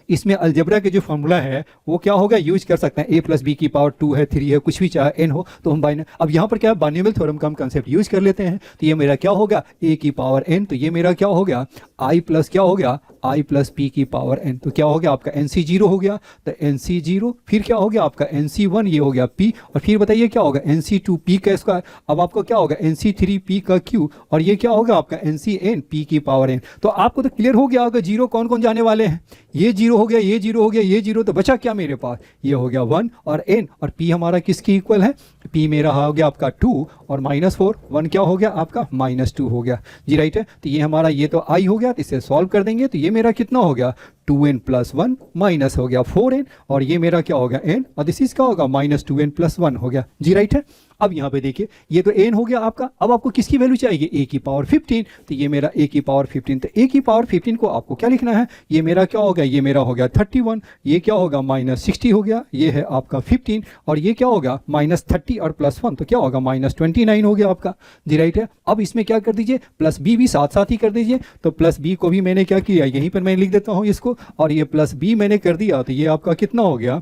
इसमें अलजेब्रा के जो फॉर्मूला है वो क्या होगा, यूज कर सकते हैं। a प्लस बी की पावर 2 है, 3 है, कुछ भी चाहे n हो, तो हम बाइनरी, अब यहाँ पर क्या है बाइनोमियल थ्योरम का हम कंसेप्ट यूज कर लेते हैं। तो ये मेरा क्या होगा a की पावर n, तो ये मेरा क्या हो गया i प्लस क्या हो गया i प्लस p की पावर n, तो क्या हो गया आपका nc 0 हो गया, तो nc 0, फिर क्या हो गया आपका nc 1, ये हो गया p, और फिर बताइए क्या होगा nc 2 p का स्क्वायर, अब आपको क्या होगा nc 3 p का q, और ये क्या होगा आपका nc n p की पावर n। तो आपको तो क्लियर हो गया होगा जीरो कौन कौन जाने वाले हैं, ये 0 हो गया, ये 0 हो गया, ये 0, तो बचा क्या मेरे पास, ये हो गया 1 और n, और p हमारा किसकी इक्वल है, p मेरा हो गया आपका 2 और -4, 1 क्या हो गया आपका -2 हो गया। जी राइट है। तो ये हमारा ये तो i हो गया, तो इसे सॉल्व कर देंगे तो ये मेरा कितना हो गया 2n + 1 माइनस हो गया 4n, और ये मेरा क्या होगा n, और दिस इज क्या होगा -2n + 1 हो गया। जी राइट है। अब यहाँ पे देखिए ये तो n हो गया आपका, अब आपको किसकी वैल्यू चाहिए, a की पावर 15, तो ये मेरा a की पावर 15, तो a की पावर 15 को आपको क्या लिखना है, ये मेरा क्या होगा, ये मेरा हो गया 31, ये क्या होगा -60 हो गया, ये है आपका 15, और ये क्या होगा -30 और +1, तो क्या होगा -29 हो गया आपका। जी राइट है। अब इसमें क्या कर दीजिए, प्लस बी भी साथ साथ ही कर दीजिए, तो प्लस बी को भी मैंने क्या किया, यहीं पर मैं लिख देता हूँ इसको, और ये प्लस बी मैंने कर दिया, तो ये आपका कितना हो गया,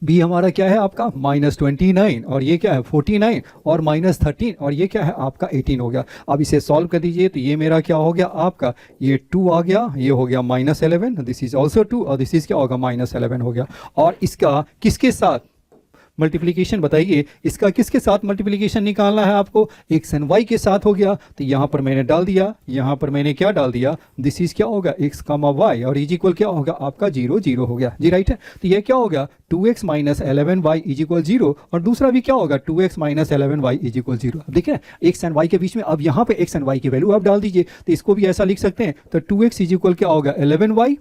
b हमारा क्या है आपका -29, और ये क्या है 49, और -13, और ये क्या है आपका 18 हो गया। अब इसे सॉल्व कर दीजिए तो ये मेरा क्या हो गया आपका, ये 2 आ गया, ये हो गया -11, दिस इज ऑल्सो 2, और दिस इज क्या होगा -11 हो गया। और इसका किसके साथ मल्टीप्लिकेशन बताइए, इसका किसके साथ मल्टीप्लिकेशन निकालना है आपको, एक्स एंड वाई के साथ हो गया, तो यहाँ पर मैंने डाल दिया, यहाँ पर मैंने क्या डाल दिया, दिस इज क्या होगा x, y, और इज इक्वल क्या होगा आपका 0 0 हो गया। जी राइट है। तो ये क्या होगा 2x - 11y इज इक्वल 0, और दूसरा भी क्या होगा 2x - 11y इज इक्वल 0। अब देखिए x एंड y के बीच में, अब यहाँ पे x एंड y की वैल्यू आप डाल दीजिए, तो इसको भी ऐसा लिख सकते हैं, तो 2x इज इक्वल क्या होगा 11y,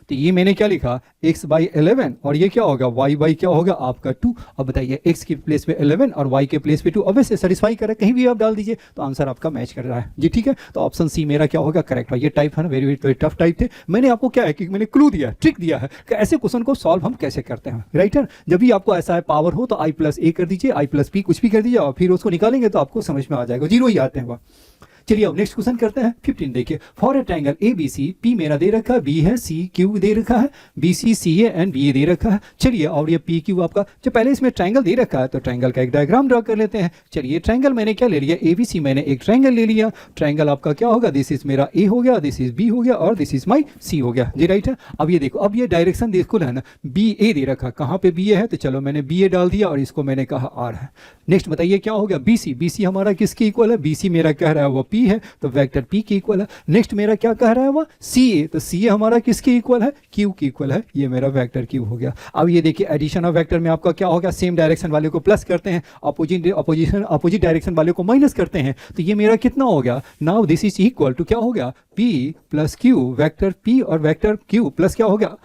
तो ये मैंने क्या लिखा x/11, और ये क्या होगा y क्या होगा आपका 2। अब बताइए x की प्लेस पे 11 और y के प्लेस पे 2, अब वैसे सेटिस्फाई कर रहा है, कहीं भी आप डाल दीजिए तो आंसर आपका मैच कर रहा है। जी ठीक है। तो ऑप्शन सी मेरा क्या होगा करेक्ट। ये टाइप है ना, वेरी वेरी टफ टाइप थे। मैंने आपको क्या है कि मैंने क्लू दिया, ट्रिक दिया है कि ऐसे क्वेश्चन को सॉल्व हम कैसे करते हैं। राइट है। जब भी आपको ऐसा है पावर हो तो i+a कर दीजिए, i+p कुछ भी कर दीजिए, और फिर उसको निकालेंगे तो आपको समझ में आ जाएगा, 0 ही आते हैं वह। चलिए अब नेक्स्ट क्वेश्चन करते हैं 15। देखिए for a triangle A B C, P मेरा दे रखा है, बी है, सी क्यू दे रखा है, b c c a and b a दे रखा है। चलिए और ये पी क्यू आपका, जो पहले इसमें ट्रायंगल दे रखा है तो ट्रायंगल का एक डायग्राम ड्रॉ कर लेते हैं। चलिए ट्रायंगल मैंने क्या ले लिया, ए बी सी मैंने एक ट्रायंगल ले लिया। ट्रायंगल आपका क्या होगा, दिस इज मेरा ए हो गया, दिस इज बी हो गया, और दिस इज माई सी हो गया। जी राइट है। अब ये देखो, अब ये डायरेक्शन देखो है ना, बी ए दे रखा, कहाँ पे बी ए है, तो चलो मैंने बी ए डाल दिया और इसको मैंने कहा आर है। नेक्स्ट बताइए क्या हो गया, बी सी, बी सी हमारा किसके इक्वल है, बी सी मेरा कह रहा है वो पी है, तो वेक्टर पी के इक्वल है। नेक्स्ट मेरा क्या कह रहा है वो सी ए, तो सी ए हमारा किसके इक्वल है, क्यू के इक्वल है, ये मेरा वेक्टर क्यू हो गया। अब ये देखिए एडिशन ऑफ वेक्टर में आपका क्या होगा, सेम डायरेक्शन वाले को प्लस करते हैं, अपोजिट डायरेक्शन वाले को माइनस करते हैं, तो ये मेरा कितना हो गया, now this is equal to क्या हो गया, P plus Q, vector P और वेक्टर Q प्लस क्या हो गया,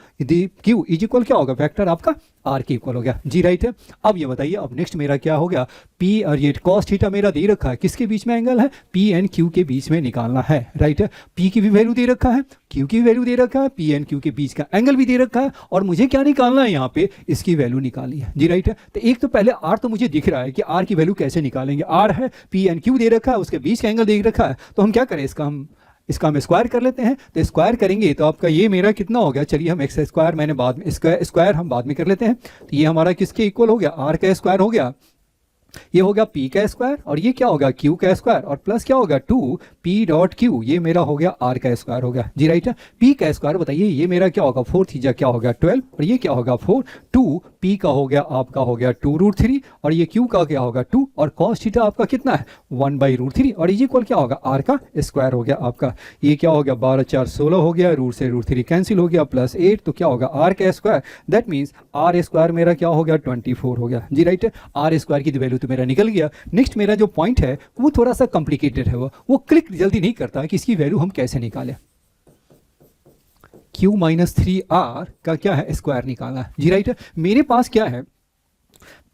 Q इज इक्वल क्या होगा, वेक्टर आपका R के इक्वल हो गया। जी राइट है। अब ये बताइए, अब नेक्स्ट मेरा क्या हो गया, P और ये cos थीटा मेरा दे रखा है, किसके बीच में एंगल है, P एंड Q के बीच में निकालना है। राइट है। P की भी वैल्यू दे रखा है, Q की वैल्यू दे रखा है, P एंड Q के बीच का एंगल भी दे रखा है, और मुझे क्या निकालना है यहाँ पे, इसकी वैल्यू निकालनी है। जी राइट है। तो एक तो पहले R तो मुझे दिख रहा है कि R की वैल्यू कैसे निकालेंगे, R है, P एंड Q दे रखा है, उसके बीच का एंगल दे रखा है, तो हम क्या करें, इसका हम स्क्वायर कर लेते हैं। तो स्क्वायर करेंगे तो आपका ये मेरा कितना हो गया, चलिए हम एक्स स्क्वायर मैंने बाद में स्क्वायर हम बाद में कर लेते हैं। तो ये हमारा किसके इक्वल हो गया, आर का स्क्वायर हो गया, ये होगा p का स्क्वायर और ये क्या होगा q का स्क्वायर और प्लस क्या होगा 2p डॉट q, ये मेरा हो गया r का स्क्वायर हो गया जी राइट है। p का स्क्वायर बताइए ये मेरा क्या होगा 4 थीजा क्या होगा 12 और ये क्या होगा 4, 2p का हो गया आपका हो गया 2√3 और ये q का क्या होगा 2 और cos थीटा आपका कितना है 1/√3 और ये इक्वल क्या होगा r का स्क्वायर हो गया आपका। ये क्या हो गया 12 4 16 हो गया, रूट से √3 कैंसिल हो गया, प्लस 8 तो क्या होगा r का square, that means r square मेरा क्या हो गया 24 हो गया जी राइट है। r स्क्वायर की वैल्यू तो मेरा निकल गया। नेक्स्ट मेरा जो पॉइंट है वो थोड़ा सा कॉम्प्लिकेटेड है, वो क्लिक जल्दी नहीं करता कि इसकी वैल्यू हम कैसे निकालें। q माइनस 3r का क्या है स्क्वायर निकालना है जी राइट है। मेरे पास क्या है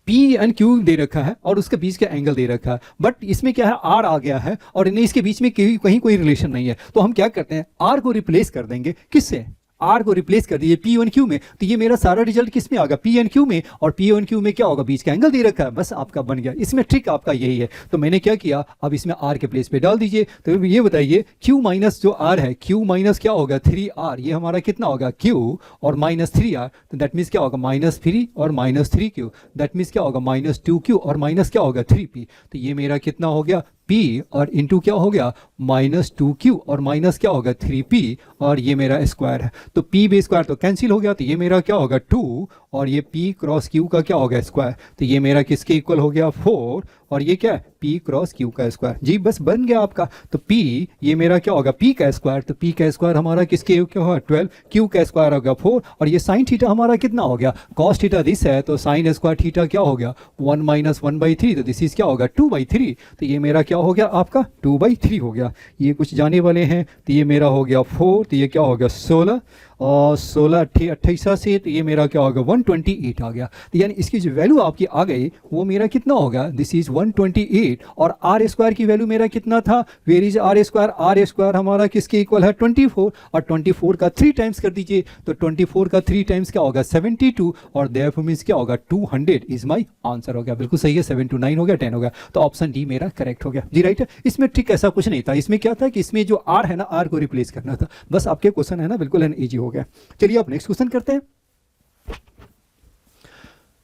P एंड Q दे रखा है और उसके बीच का एंगल दे रखा है, बट इसमें क्या है R आ गया है और इन्हें इसके बीच में कहीं कोई रिलेशन नहीं है, तो हम क्या करते हैं R को रिप्लेस कर देंगे किससे, R को रिप्लेस कर दीजिए P और Q में, तो ये मेरा सारा रिजल्ट किस में आएगा P एंड Q में, और P और Q में क्या होगा बीच का एंगल दे रखा है, बस आपका बन गया। इसमें ट्रिक आपका यही है। तो मैंने क्या किया, अब इसमें R के प्लेस पे डाल दीजिए। तो ये बताइए Q माइनस जो R है, Q माइनस क्या होगा 3R, ये हमारा कितना होगा Q और माइनस 3R, तो दैट मीन्स क्या होगा -3 और -3Q, दैट मीन्स क्या होगा -2Q और माइनस क्या होगा 3P। तो ये मेरा कितना हो गया P और इंटू क्या हो गया -2Q और माइनस क्या होगा 3P और ये मेरा स्क्वायर है। तो P बे स्क्वायर तो कैंसिल हो गया, तो ये मेरा क्या होगा 2 और ये P क्रॉस Q का क्या होगा स्क्वायर, तो ये मेरा किसके इक्वल हो गया 4 और ये क्या है P क्रॉस Q का स्क्वायर जी, बस बन गया आपका। तो P ये मेरा क्या होगा P का स्क्वायर, तो P का स्क्वायर हमारा किसके क्या होगा 12, Q का स्क्वायर होगा 4 और ये साइन थीटा हमारा कितना हो गया cos थीटा दिस है, तो साइन स्क्वायर थीटा क्या हो गया 1 माइनस 1/3, तो दिस इज क्या होगा 2/3, तो ये मेरा क्या हो गया आपका 2/3 हो गया। ये कुछ जाने वाले हैं, तो ये मेरा हो गया 4, तो ये क्या हो गया 16 और 16 28 से, तो ये मेरा क्या होगा 128 आ गया। तो यानी इसकी जो वैल्यू आपकी आ गई वो मेरा कितना होगा, दिस इज 128 और आर स्क्वायर की वैल्यू मेरा कितना था, वेयर इज आर स्क्वायर हमारा किसके इक्वल है 24 और 24 का 3 टाइम्स कर दीजिए, तो 24 का 3 टाइम्स क्या होगा 72 और देयरफॉर मींस क्या होगा 200 इज माय आंसर हो गया। बिल्कुल सही है, 7 to 9 हो गया, 10 हो गया, तो ऑप्शन डी मेरा करेक्ट हो गया जी राइट है। इसमें ट्रिक ऐसा कुछ नहीं था, इसमें क्या था कि इसमें जो आर है ना आर को रिप्लेस करना था, बस आपके क्वेश्चन है ना बिल्कुल इजी हो गया। चलिए अब नेक्स्ट क्वेश्चन करते हैं।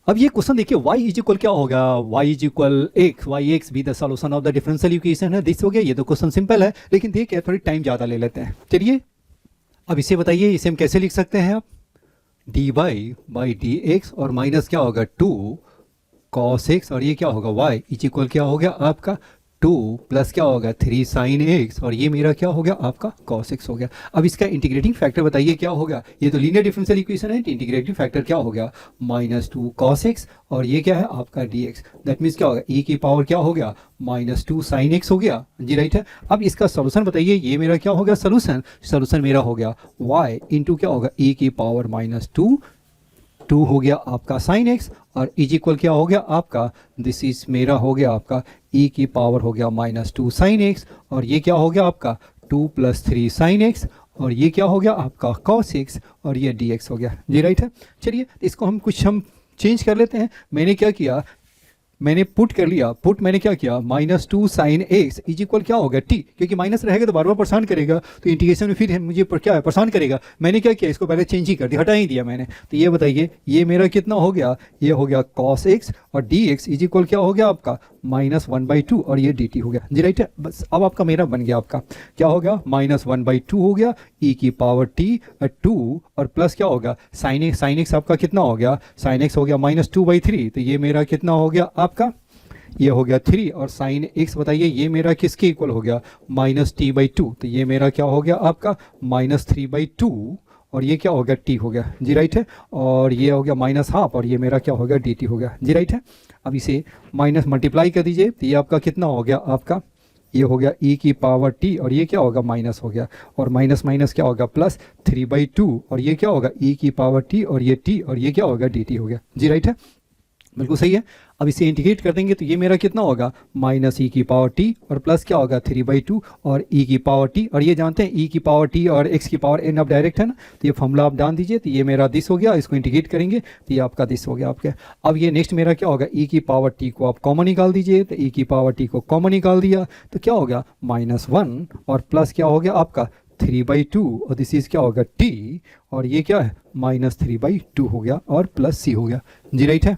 अब ये क्वेश्चन देखिए y इज इक्वल क्या होगा, y is equal x, y x be the solution of the differential equation है, दिस हो गया। ये तो क्वेश्चन सिंपल है, लेकिन देखिए थोड़ी टाइम ज़्यादा ले लेते हैं। चलिए अब इसे बताइए, इसे हम कैसे लिख सकते हैं आप, dy बाई डी एक्स और माइनस क्या होगा 2 cos x और ये क्या होगा y इज इक्वल क्या हो गया आपका 2 प्लस क्या होगा 3 sin x और ये मेरा क्या हो गया आपका cos x हो गया। अब इसका इंटीग्रेटिंग फैक्टर बताइए क्या होगा, ये तो लीनियर डिफरेंशियल इक्वेशन है, इंटीग्रेटिंग फैक्टर क्या हो गया -2 cos x और ये क्या है आपका dx, दैट मीन्स क्या होगा e की पावर क्या हो गया -2 sin x हो गया जी राइट है। अब इसका सोल्यूशन बताइए, ये मेरा क्या हो गया सोल्यूशन मेरा हो गया y इंटू क्या होगा e की पावर -2 हो गया आपका साइन एक्स और इज इक्वल क्या हो गया आपका, दिस इज मेरा हो गया आपका e की पावर हो गया -2 साइन एक्स और ये क्या हो गया आपका 2 + 3 साइन एक्स और ये क्या हो गया आपका cos x और ये dx हो गया जी राइट है। चलिए इसको हम चेंज कर लेते हैं। मैंने क्या किया, मैंने पुट कर लिया, मैंने क्या किया -2 sin x इज इक्वल क्या होगा t, क्योंकि माइनस रहेगा तो बार बार परेशान करेगा, तो इंटीग्रेशन में फिर मुझे क्या है परेशान करेगा। मैंने क्या किया, इसको पहले चेंज ही कर दिया, हटा ही दिया मैंने। तो ये बताइए ये मेरा कितना हो गया, ये हो गया cos x और dx इज इक्वल क्या हो गया आपका -1/2 और ये dt हो गया जी राइट है। बस अब आपका मेरा बन गया, आपका क्या हो गया -1/2 हो गया e की पावर t 2 और प्लस क्या होगा sin x आपका कितना हो गया, sin x हो गया -2/3, तो ये मेरा कितना हो गया आपका, ये हो गया 3 और साइन x बताइए ये मेरा किसके इक्वल हो गया -t/2, तो ये मेरा क्या हो गया आपका -3/2 और ये क्या हो गया t हो गया जी राइट है, और ये हो गया -12 और ये मेरा क्या हो गया dt हो गया जी राइट है। अब इसे माइनस मल्टीप्लाई कर दीजिए, तो ये आपका कितना हो गया आपका, ये हो गया e की पावर t और ये क्या होगा माइनस हो गया और माइनस माइनस क्या होगा +3/2 और ये क्या होगा e की पावर t और ये t और ये क्या होगा dt हो गया जी राइट है। बिल्कुल सही है। अब इसे इंटीग्रेट कर देंगे तो ये मेरा कितना होगा -e की पावर t और प्लस क्या होगा 3/2 और e की पावर t और ये जानते हैं e की पावर t और x की पावर n अब डायरेक्ट है ना, तो ये फॉर्मूला आप डाल दीजिए, तो ये मेरा दिस हो गया, इसको इंटीग्रेट करेंगे तो ये आपका दिस हो गया आपके। अब ये नेक्स्ट मेरा क्या होगा e की पावर t को आप कॉमन निकाल दीजिए, तो e की पावर t को कॉमन निकाल दिया तो क्या हो गया -1 और प्लस क्या हो गया आपका 3/2 और दिस इज क्या होगा t और ये क्या है -3/2 हो गया और प्लस c हो गया जी राइट है।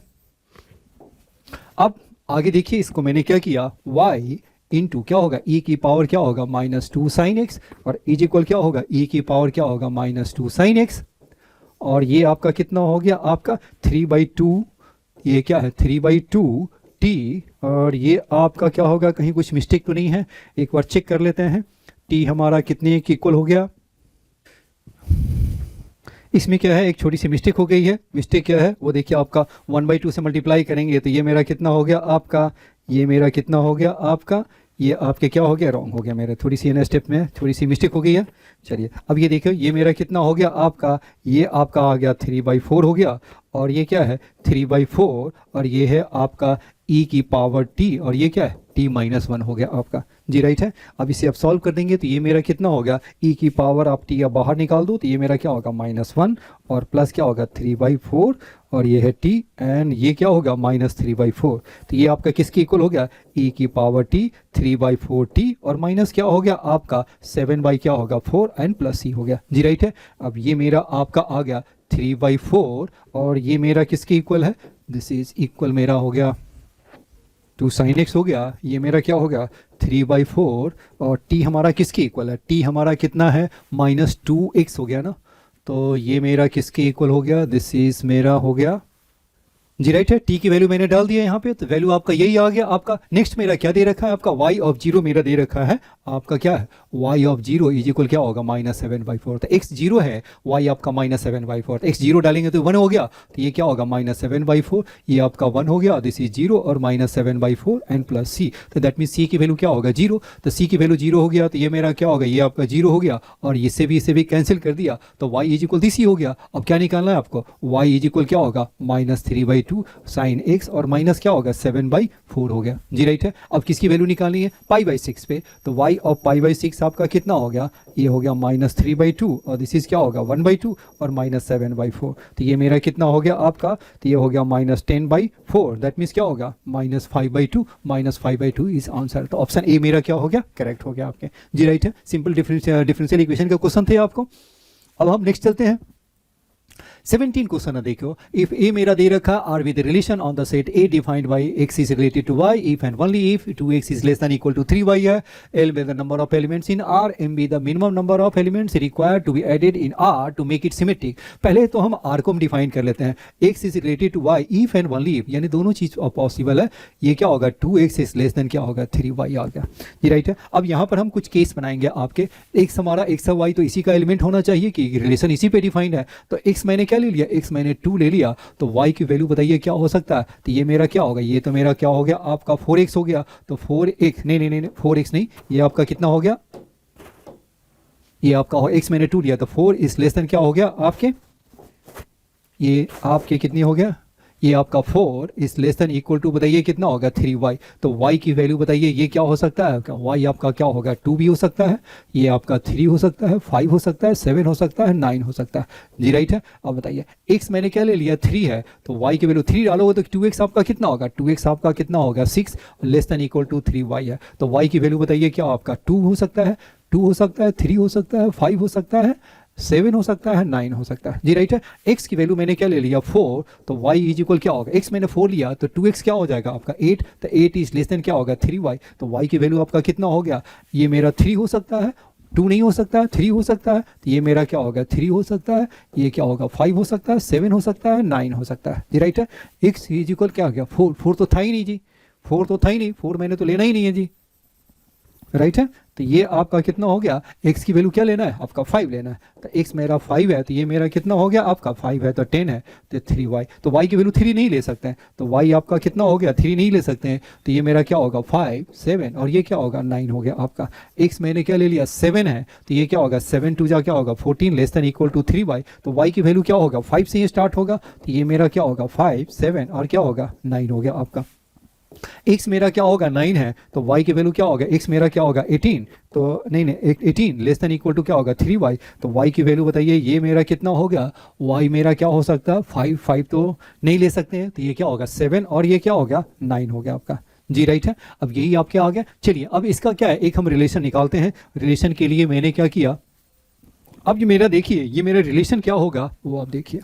अब आगे देखिए, इसको मैंने क्या किया, y इंटू क्या होगा, e की पावर क्या होगा -2 साइन एक्स, और इज इक्वल क्या होगा, e की पावर क्या होगा -2 साइन एक्स, और ये आपका कितना हो गया, आपका 3/2, ये क्या है 3/2 t, और ये आपका क्या होगा, कहीं कुछ मिस्टेक तो नहीं है, एक बार चेक कर लेते हैं। t हमारा कितने के इक्वल हो गया, इसमें क्या है, एक छोटी सी मिस्टेक हो गई है। मिस्टेक क्या है वो देखिए, आपका 1/2 से मल्टीप्लाई करेंगे तो ये मेरा कितना हो गया आपका, ये मेरा कितना हो गया आपका, ये आपके क्या हो गया, रॉन्ग हो गया मेरा, थोड़ी सी इन स्टेप में थोड़ी सी मिस्टेक हो गई है। चलिए अब ये देखो, ये मेरा कितना हो गया आपका, ये आपका आ गया 3/4 हो गया, और ये क्या है 3/4, और ये है आपका e की पावर t, और ये क्या है t-1 हो गया आपका। जी राइट है। अब इसे आप सॉल्व कर देंगे तो ये मेरा कितना होगा, e की पावर आप t अब बाहर निकाल दो तो ये मेरा क्या होगा -1, और प्लस क्या होगा 3/4, और ये है t, एंड ये क्या होगा -3/4, तो ये आपका किसके इक्वल हो गया, e की पावर t 3/4t, और माइनस क्या हो गया आपका 7 क्या होगा 4 एंड प्लस c हो गया। जी राइट है। अब ये मेरा आपका आ गया 3/4, और ये मेरा किसके इक्वल है, दिस इज इक्वल मेरा हो गया 2 साइन एक्स हो गया, ये मेरा क्या हो गया 3/4, और t हमारा किसके इक्वल है, t हमारा कितना है -2x हो गया ना, तो ये मेरा किसके इक्वल हो गया, दिस इज मेरा हो गया, जी राइट है। टी की वैल्यू मैंने डाल दिया यहाँ पे, तो वैल्यू आपका यही आ गया आपका। नेक्स्ट मेरा क्या दे रखा है आपका, y ऑफ 0 मेरा दे रखा है आपका, क्या है y ऑफ 0 इज इक्वल क्या होगा -7/4, तो x 0 है, y आपका -7/4, तो x 0 डालेंगे तो 1 हो गया, तो ये क्या होगा -7/4, ये आपका 1 हो गया, दिस इज 0, और -7/4 एंड प्लस c, तो दैट मीन c की वैल्यू क्या होगा 0, तो c की वैल्यू 0 हो गया, तो ये मेरा क्या होगा, ये आपका 0 हो गया, और इसे भी कैंसिल कर दिया, तो y is equal this he हो गया। अब क्या निकालना है आपको, y इज इक्वल क्या होगा -3/2 साइन एक्स, और माइनस क्या होगा 7/4 हो गया। जी राइट है। अब किसकी वैल्यू निकालनी है, π/6 पे, तो y ऑफ π/6 आपका कितना हो गया, ये हो गया -3/2, और दिस इज क्या होगा 1/2, और -7/4, तो ये मेरा कितना हो गया आपका, तो ये हो गया -10/4, दैट मीन्स क्या होगा -5/2, -5/2 इज आंसर। तो ऑप्शन ए मेरा क्या हो गया, करेक्ट हो गया आपके। जी राइट है। सिंपल डिफरेंशियल इक्वेशन का क्वेश्चन थे आपको। अब हम नेक्स्ट चलते हैं। 17 क्वेश्चन है, देखो, इफ a मेरा दे रखा R with relation on the set a defined by x is related to y, if and only if 2x is less than equal to 3y है, l be the number of elements in r, m be the minimum number of elements required to be added in r to make it symmetric. पहले तो हम r को हम define कर लेते हैं, x is related to y, if and only if, यानी दोनों चीज पॉसिबल है, ये क्या होगा 2x इज लेस देन क्या होगा 3y आ गया। जी राइट है। अब यहाँ पर हम कुछ केस बनाएंगे आपके, x हमारा x और y तो इसी का एलिमेंट होना चाहिए कि रिलेशन इसी पे डिफाइंड है, तो x मैंने क्या ले लिया, x मैंने 2 ले लिया, तो y की वैल्यू बताइए क्या हो सकता है, तो ये मेरा क्या होगा, ये तो मेरा क्या हो गया आपका 4x हो गया, तो 4x नहीं 4x नहीं, ये आपका कितना हो गया, ये आपका x मैंने 2 लिया, तो 4 इज लेस देन क्या हो गया आपके, ये आपके कितनी हो गया, ये आपका 4 is less than equal to बताइए कितना होगा 3y, तो y की वैल्यू बताइए ये क्या हो सकता है, y आपका क्या होगा 2 भी हो सकता है, ये आपका 3 हो सकता है, 5 हो सकता है, 7 हो सकता है, 9 हो सकता है। जी राइट है। अब बताइए x मैंने क्या ले लिया 3 है, तो y की वैल्यू 3 डालोगे तो 2x आपका कितना होगा, 2x आपका कितना होगा 6 less than equal to 3y है, तो y की वैल्यू बताइए क्या आपका 2 हो सकता है, 2 हो सकता है, 3 हो सकता है, 5 हो सकता है, 7 हो सकता है, 9 हो सकता है। जी राइट है। x की वैल्यू मैंने क्या ले लिया 4, तो y इज इक्वल क्या होगा, x मैंने 4 लिया तो 2x क्या हो जाएगा आपका 8, तो 8 इज लेस देन क्या होगा 3y, तो y की वैल्यू आपका कितना हो गया, ये मेरा 3 हो सकता है, 2 नहीं हो सकता है, 3 हो सकता है, तो ये मेरा क्या होगा 3 हो सकता है, ये क्या होगा 5 हो सकता है, 7 हो सकता है, 9 हो सकता है। जी राइट है। x इज इक्वल क्या हो गया 4, 4 तो था ही नहीं जी, 4 तो था ही नहीं, 4 मैंने तो लेना ही नहीं है जी, राइट है। तो ये आपका कितना हो गया, x की वैल्यू क्या लेना है आपका 5 लेना है, तो x मेरा 5 है, तो ये मेरा कितना हो गया आपका 5 है, तो 10 है, तो 3y, तो y की वैल्यू 3 नहीं ले सकते हैं, तो y आपका कितना हो गया 3 नहीं ले सकते हैं, तो ये मेरा क्या होगा 5 7, और ये क्या होगा 9 हो गया आपका। x मैंने क्या ले लिया 7 है, तो ये क्या होगा 7 2 जा क्या होगा 14 less than equal to 3y, तो y की वैल्यू क्या होगा 5 से ही स्टार्ट होगा, तो ये मेरा क्या होगा 5 7 और क्या होगा 9 हो गया आपका। x मेरा क्या होगा 9 है, तो y की वैल्यू क्या होगा, x मेरा क्या होगा 18, तो नहीं 18 लेस देन इक्वल टू क्या होगा 3y, तो y की वैल्यू बताइए ये मेरा कितना हो गया, y मेरा क्या हो सकता है 5 5 तो नहीं ले सकते हैं, तो ये क्या होगा 7 और ये क्या हो गया 9 हो गया आपका। जी राइट है। अब यही आपके आ गया। चलिए अब इसका क्या है, एक हम रिलेशन निकालते हैं। रिलेशन के लिए मैंने क्या किया, अब ये मेरा देखिए ये मेरा रिलेशन क्या होगा वो आप देखिए,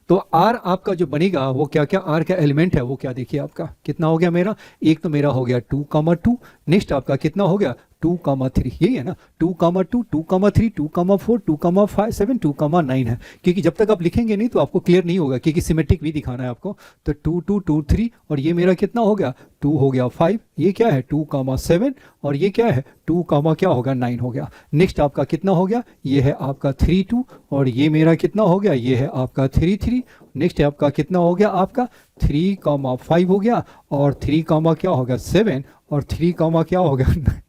तो आर आपका जो बनेगा वो क्या क्या, आर का एलिमेंट है वो क्या, देखिए आपका कितना हो गया मेरा, एक तो मेरा हो गया 2,2, नेक्स्ट आपका कितना हो गया 2,3, यही है ना, 2,2, 2,3, 2,4, 2,5, 2,9 है, क्योंकि जब तक आप लिखेंगे नहीं तो आपको क्लियर नहीं होगा, क्योंकि सिमेट्रिक भी दिखाना है आपको। तो 2, 2, 2, 3 और ये मेरा कितना हो गया 2 हो गया 5, ये क्या है 2,7 और ये क्या है 2, क्या होगा 9 हो गया। नेक्स्ट आपका कितना हो गया, ये है आपका 3, 2 और ये मेरा कितना हो गया, ये है आपका 3, 3। नेक्स्ट आपका कितना हो गया आपका 3,5 हो गया और 3, क्या हो गया 7 और 3, क्या हो गया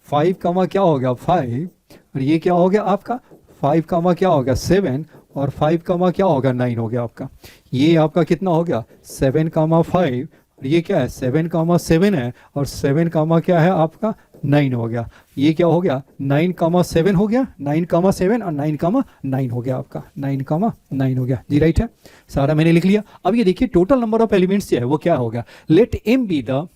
5, क्या हो गया 5 और ये क्या हो गया आपका 5, क्या हो गया 7 और 5, क्या हो गया 9 हो गया आपका। ये आपका कितना हो गया 7, 5 और ये क्या है 7, 7 है और 7, क्या है आपका 9 हो गया। ये क्या हो गया 9, 7 हो गया, 9, 7 और 9, 9 हो गया आपका, 9, 9 हो गया जी, राइट है, सारा मैंने लिख लिया। अब ये देखिए टोटल नंबर ऑफ एलिमेंट्स जो है वो क्या होगा, let M be the,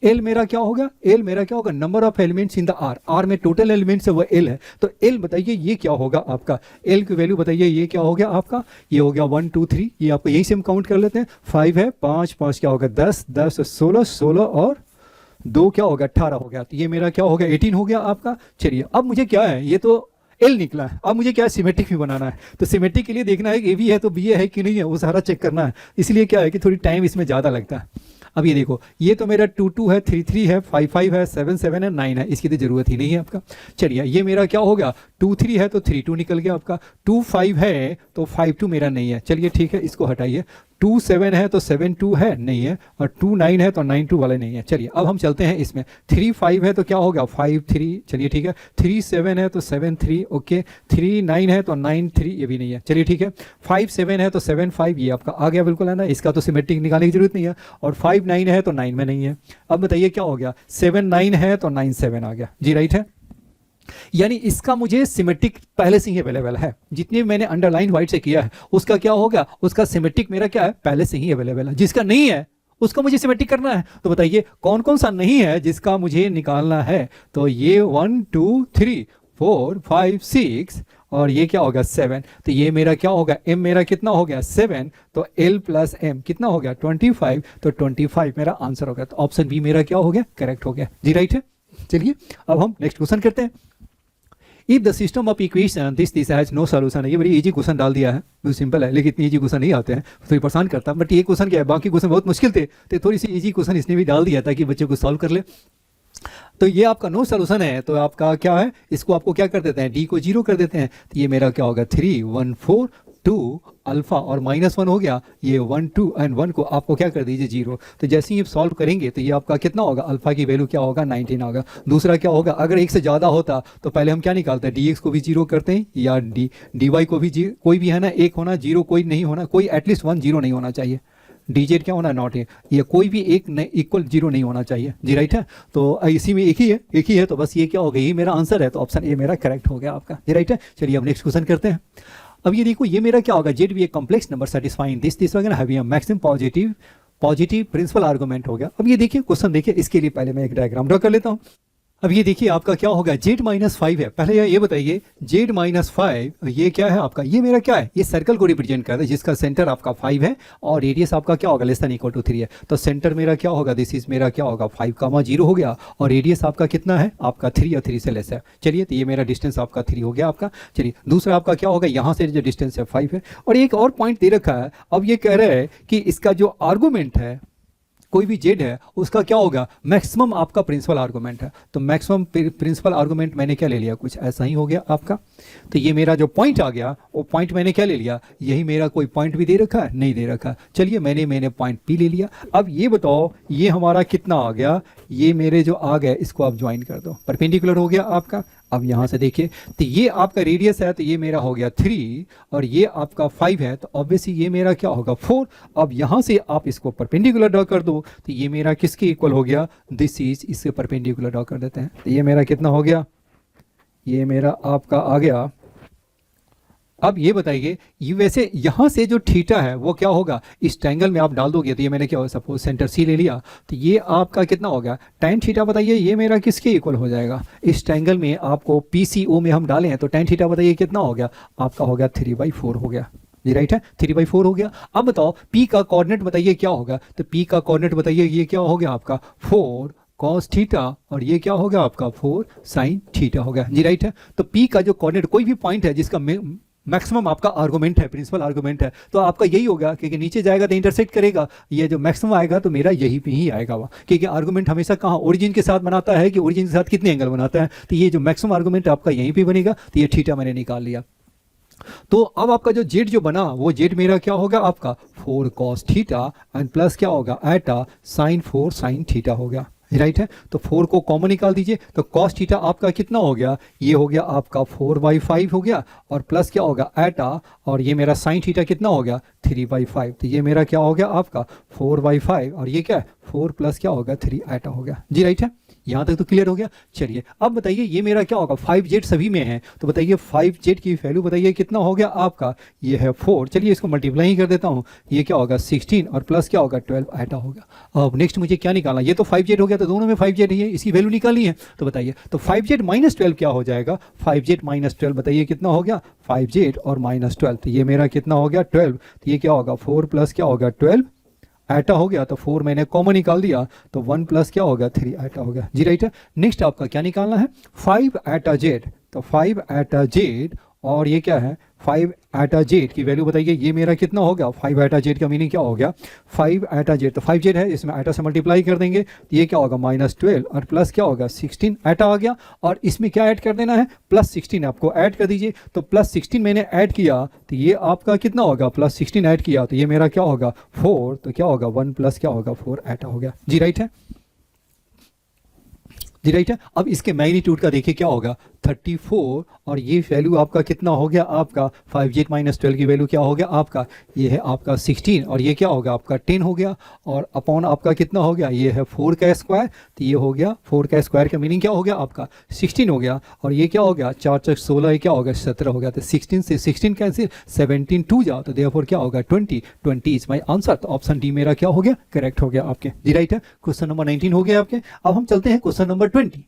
L मेरा क्या होगा, एल मेरा क्या होगा number of elements in the R, R में टोटल एलिमेंट्स है वो एल है, तो एल बताइए ये क्या होगा आपका, एल की वैल्यू बताइए ये क्या हो गया आपका, ये हो गया 1, 2, 3, ये आपको यहीं से हम काउंट कर लेते हैं, 5 है, 5, 5 क्या होगा 10, 10 16, 16 और 2 क्या होगा 18 हो गया, तो ये मेरा क्या हो गया 18 हो गया आपका। चलिए अब मुझे क्या है, ये तो एल निकला है, अब मुझे क्या है सिमेट्रिक भी बनाना है, तो सिमेट्रिक के लिए देखना है कि ए भी है तो बी है कि नहीं है, वो सारा चेक करना है, इसलिए क्या है कि थोड़ी टाइम इसमें ज़्यादा लगता है। अब ये देखो ये तो मेरा 2, 2 है, 3, 3 है, 5, 5 है, 7, 7 है, 9 है, इसकी तो जरूरत ही नहीं है आपका। चलिए ये मेरा क्या हो गया 2, 3 है तो 3, 2 निकल गया आपका, 2, 5 है तो 5, 2 मेरा नहीं है, चलिए ठीक है इसको हटाइए, 2, 7 है तो 7, 2 है नहीं है, और 2, 9 है तो 9, 2 वाला नहीं है। चलिए अब हम चलते हैं इसमें, 3, 5 है तो क्या होगा 5, 3, चलिए ठीक है, 3, 7 है तो 7, 3 ओके, 3, 9 है तो 9, 3 ये भी नहीं है, चलिए ठीक है, 5, 7 है तो 7, 5 ये आपका आ गया बिल्कुल है ना, इसका तो सिमेट्रिक निकालने की जरूरत नहीं है, और 5, 9 है तो 9 में नहीं है। अब बताइए क्या हो गया 7, 9 है तो 9, 7 आ गया जी, राइट है, यानी इसका मुझे सिमेट्रिक पहले से ही अवेलेबल है, जितने मैंने अंडरलाइन व्हाइट से किया है उसका क्या होगा, उसका सिमेट्रिक मेरा क्या है पहले से ही अवेलेबल है, जिसका नहीं है उसको मुझे सिमेट्रिक करना है, तो बताइए कौन कौन सा नहीं है जिसका मुझे निकालना है, तो ये 1, 2, 3, 4, 5, 6 और ये क्या होगा 7, तो ये मेरा क्या होगा m मेरा कितना हो गया 7, तो l प्लस m कितना हो गया 25, तो 25 मेरा आंसर हो गया, तो ऑप्शन बी मेरा क्या हो गया करेक्ट हो गया जी, राइट है। चलिए अब हम नेक्स्ट क्वेश्चन करते हैं, if the system of equation this has no solution है, ये बड़ी इजी क्वेश्चन डाल दिया है, बहुत सिंपल है, लेकिन इतनी इजी क्वेश्चन नहीं आते हैं, थोड़ी परेशान करता है, बट ये क्वेश्चन क्या है, बाकी क्वेश्चन बहुत मुश्किल थे, तो थोड़ी सी इजी क्वेश्चन इसने भी डाल दिया ताकि बच्चे को सॉल्व कर ले। तो ये आपका नो सोल्यूशन है, तो आपका क्या है, इसको आपको क्या कर देते हैं डी को 0 कर देते हैं, तो ये मेरा क्या होगा 3, 1, 4, 2 अल्फा और -1 हो गया, ये 1, 2 एंड 1 को आपको क्या कर दीजिए 0, तो जैसे ही सॉल्व करेंगे तो ये आपका कितना होगा, अल्फा की वैल्यू क्या होगा 19 होगा। दूसरा क्या होगा, अगर एक से ज़्यादा होता तो पहले हम क्या निकालते हैं dx को भी 0 करते हैं या dy को भी कोई भी है ना, एक होना 0 कोई नहीं होना, कोई एटलीस्ट 1 0 नहीं होना चाहिए, dz क्या होना नॉट है, ये कोई भी एक इक्वल 0 नहीं होना चाहिए जी, राइट है, तो इसी में एक ही है, तो बस ये क्या हो गया, ये मेरा आंसर है, तो ऑप्शन ए मेरा करेक्ट हो गया आपका जी, राइट है। चलिए अब नेक्स्ट क्वेश्चन करते हैं। अब ये देखो ये मेरा क्या होगा, जेड भी एक कॉम्प्लेक्स नंबर सेटिस्फाइंग दिस वगैरह having maximum positive principal argument हो गया। अब ये देखिए क्वेश्चन देखिए, इसके लिए पहले मैं एक डायग्राम ड्रॉ कर लेता हूँ। अब ये देखिए आपका क्या होगा z-5 है, पहले ये बताइए z-5 ये क्या है आपका, ये मेरा क्या है, ये सर्कल को रिप्रेजेंट करता है जिसका सेंटर आपका 5 है और रेडियस आपका क्या होगा लेस देन इक्वल टू 3 है, तो सेंटर मेरा क्या होगा, दिस इज मेरा क्या होगा 5, 0 हो गया, और रेडियस आपका कितना है आपका 3 या 3 से लेस है। चलिए तो ये मेरा डिस्टेंस आपका 3 हो गया आपका। चलिए दूसरा आपका क्या होगा, यहाँ से जो डिस्टेंस है 5 है, और एक और पॉइंट दे रखा है, अब ये कह रहे हैं कि इसका जो आर्गूमेंट है कोई भी जेड है उसका क्या होगा मैक्सिमम आपका प्रिंसिपल आर्गुमेंट है, तो मैक्सिमम प्रिंसिपल आर्गुमेंट मैंने क्या ले लिया, कुछ ऐसा ही हो गया आपका। तो ये मेरा जो पॉइंट आ गया वो पॉइंट मैंने क्या ले लिया, यही मेरा कोई पॉइंट भी दे रखा है नहीं दे रखा, चलिए मैंने पॉइंट पी ले लिया। अब ये बताओ ये हमारा कितना आ गया, ये मेरे जो आ गए इसको आप ज्वाइन कर दो, परपेंडिकुलर हो गया आपका। अब यहाँ से देखिए तो ये आपका रेडियस है, तो ये मेरा हो गया 3 और ये आपका 5 है, तो ऑब्वियसली ये मेरा क्या होगा 4। अब यहाँ से आप इसको परपेंडिकुलर ड्रॉ कर दो, तो ये मेरा किसके इक्वल हो गया, दिस इज, इससे परपेंडिकुलर ड्रॉ कर देते हैं, तो ये मेरा कितना हो गया, ये मेरा आपका आ गया। अब ये बताइए ये वैसे यहाँ से जो थीटा है वो क्या होगा, इस ट्रायंगल में आप डाल दोगे, तो ये मैंने क्या हो सपोज सेंटर सी ले लिया, तो ये आपका कितना होगा tan थीटा, बताइए ये मेरा किसके इक्वल हो जाएगा, इस ट्रायंगल में आपको PCO में हम डालें हैं, तो tan थीटा बताइए कितना हो गया आपका, हो गया 3/4 हो गया जी राइट है, 3/4 हो गया। अब बताओ पी का कोऑर्डिनेट बताइए क्या होगा, तो पी का कोऑर्डिनेट बताइए ये क्या हो गया आपका 4 cos थीटा और ये क्या होगा आपका 4 sin थीटा हो गया। जी राइट है, तो पी का जो कोऑर्डिनेट कोई भी पॉइंट है जिसका मैक्सिमम आपका आर्गुमेंट है, प्रिंसिपल आर्गुमेंट है, तो आपका यही होगा क्योंकि नीचे जाएगा तो इंटरसेक्ट करेगा, ये जो मैक्सिमम आएगा तो मेरा यही पे ही आएगा वह, क्योंकि आर्गुमेंट हमेशा कहाँ ओरिजिन के साथ बनाता है कि ओरिजिन के साथ कितने एंगल बनाता है, तो ये जो मैक्सिमम आर्गुमेंट आपका यहीं पे बनेगा, तो ये थीटा मैंने निकाल लिया। तो अब आपका जो जेड जो बना वो जेड मेरा क्या होगा आपका 4 cos थीटा एंड प्लस क्या होगा एटा sin 4 sin थीटा हो गया। राइट है, तो 4 को कॉमन निकाल दीजिए, तो cos थीटा आपका कितना हो गया, ये हो गया आपका 4/5 हो गया, और प्लस क्या होगा एटा, और ये मेरा sin थीटा कितना हो गया 3/5, तो ये मेरा क्या हो गया आपका 4/5, और ये क्या है 4 प्लस क्या होगा 3 एटा हो गया। जी राइट है, यहाँ तक तो क्लियर हो गया। चलिए अब बताइए ये मेरा क्या होगा 5z सभी में है, तो बताइए 5z की वैल्यू बताइए कितना हो गया आपका, ये है 4, चलिए इसको मल्टीप्लाई ही कर देता हूँ, ये क्या होगा 16 और प्लस क्या होगा 12 एटा होगा। अब नेक्स्ट मुझे क्या निकालना, ये तो 5z हो गया, तो दोनों में 5z ही है, इसकी वैल्यू निकालनी है, तो बताइए तो 5z माइनस 12 क्या हो जाएगा, 5z माइनस 12 बताइए कितना हो गया 5z और माइनस 12, तो ये मेरा कितना हो गया 12, तो ये क्या होगा 4 प्लस क्या होगा 12 एटा हो गया, तो 4 मैंने कॉमन निकाल दिया, तो 1 प्लस क्या होगा 3 एटा हो गया। जी राइट है, नेक्स्ट आपका क्या निकालना है 5 एटा जेड, तो 5 एटा जेड और ये क्या है 5 एटा जेड की वैल्यू बताइए, ये मेरा कितना हो गया 5 एटा जेड का मीनिंग क्या हो गया 5 एटा जेड, तो 5 जेड है इसमें एटा से मल्टीप्लाई कर देंगे, तो ये क्या होगा -12 और प्लस क्या होगा 16 एटा आ गया, और इसमें क्या ऐड कर देना है +16 आपको ऐड कर दीजिए, तो +16 मैंने ऐड किया, तो ये आपका कितना होगा +16 ऐड किया, तो ये मेरा क्या होगा 4, तो क्या होगा 1 प्लस क्या होगा 4 एटा हो गया। जी राइट है, जी राइट है। अब इसके मैग्नीट्यूड का देखिए क्या होगा 34, और ये वैल्यू आपका कितना हो गया आपका 5z माइनस 12 की वैल्यू क्या हो गया आपका, ये है आपका 16, और ये क्या होगा आपका 10 हो गया, और अपॉन आपका कितना हो गया ये है 4 का स्क्वायर, तो ये हो गया 4 का स्क्वायर का मीनिंग क्या हो गया आपका 16 हो गया, और ये क्या हो गया 4 × 16 ये क्या हो गया 17 हो गया, तो 16 से 16 कैंसिल 17 2 जाओ, तो देयरफॉर क्या होगा 20 इज माई आंसर, तो ऑप्शन डी मेरा क्या हो गया करेक्ट हो गया आपके। जी राइट है, क्वेश्चन नंबर 19 हो गया आपके। अब हम चलते हैं क्वेश्चन नंबर 20।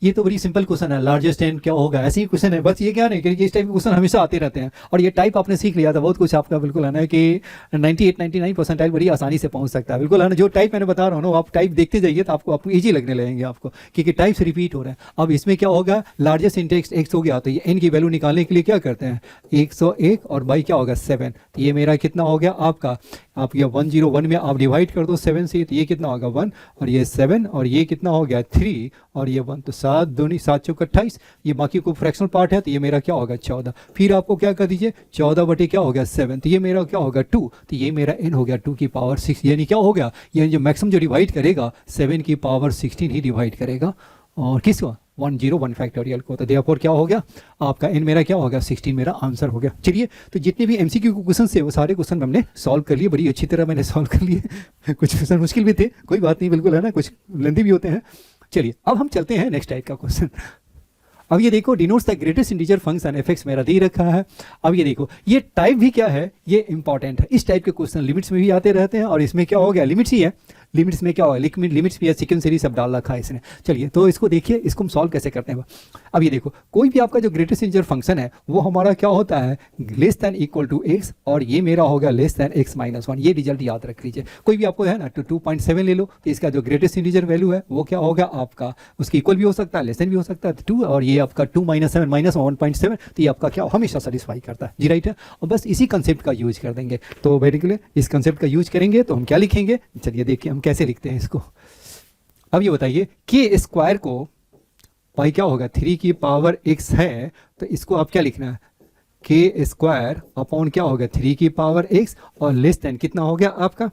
ये तो बड़ी सिंपल क्वेश्चन है, लार्जेस्ट एंड क्या होगा ऐसे ही क्वेश्चन है, बस ये क्या नहीं कि इस टाइप के क्वेश्चन हमेशा आते रहते हैं, और ये टाइप आपने सीख लिया था बहुत कुछ आपका बिल्कुल है ना कि 98-99 परसेंटाइल बड़ी आसानी से पहुंच सकता है, बिल्कुल है ना। जो टाइप मैंने बता रहा हूँ ना आप टाइप देखते जाइए तो आपको ईजी लगने लगेंगे आपको, क्योंकि टाइप से रिपीट हो रहे हैं। अब इसमें क्या होगा लार्जेस्ट इंडेक्स x हो गया, तो ये n की वैल्यू निकालने के लिए क्या करते हैं 101 और बाई क्या होगा 7, तो ये मेरा कितना हो गया आपका, आप ये 101 में आप डिवाइड कर दो 7 से, तो ये कितना होगा 1 और ये 7 और ये कितना हो गया 3 और ये 1, तो 7 दूनी 7 चौक 28, ये बाकी को फ्रैक्शनल पार्ट है, तो ये मेरा क्या होगा 14, फिर आपको क्या कर दीजिए 14 बटे क्या हो गया 7, तो ये मेरा क्या होगा 2, तो ये मेरा n हो गया 2 की पावर 6, यानी क्या हो गया यानी जो मैक्सिमम जो डिवाइड करेगा 7 की पावर 16 ही डिवाइड करेगा, और किसको 101 फैक्टोरियल को, तो देयरफॉर क्या हो गया आपका n मेरा क्या होगा 16 मेरा आंसर हो गया। चलिए तो जितने भी MCQ क्वेश्चन थे वो सारे क्वेश्चन हमने सॉल्व कर लिए, बड़ी अच्छी तरह मैंने सॉल्व कर लिए कुछ क्वेश्चन मुश्किल भी थे, कोई बात नहीं, बिल्कुल है ना, कुछ लेंथी भी होते हैं। चलिए अब हम चलते हैं नेक्स्ट टाइप का क्वेश्चन। अब ये देखो denotes the greatest integer function fx मेरा दे रखा है। अब ये देखो ये टाइप भी क्या है, ये इंपॉर्टेंट है, इस टाइप के क्वेश्चन लिमिट्स में भी आते रहते हैं, और इसमें क्या हो गया लिमिट्स ही है, लिमिट्स में क्या होगा लिमिट्स भी है, सीक्वेंस सीरीज सब डाल रखा है इसने। चलिए तो इसको देखिए, इसको हम सॉल्व कैसे करते हैं। अब ये देखो कोई भी आपका जो ग्रेटेस्ट इंटीजर फंक्शन है वो हमारा क्या होता है less than equal to x, और ये मेरा होगा लेस दैन x-1, ये रिजल्ट याद रख लीजिए। कोई भी आपको है ना 2.7 ले लो, तो इसका जो ग्रेटेस्ट इंटीजर वैल्यू है वो क्या होगा आपका उसकी इक्वल भी हो सकता है लेस दैन भी हो सकता है 2, और ये आपका 2 - 7 -1.7, तो ये आपका क्या हमेशा सेटिस्फाई करता है। जी राइट है, और बस इसी कंसेप्ट का यूज कर देंगे, तो बेसिकली इस कंसेप्ट का यूज करेंगे तो हम क्या लिखेंगे, चलिए देखिए हम कैसे लिखते हैं इसको। अब ये बताइए के स्क्वायर को भाई क्या होगा 3 की पावर x है, तो इसको आप क्या लिखना है के स्क्वायर अपॉन क्या होगा 3 की पावर x, और लेस देन कितना हो गया आपका,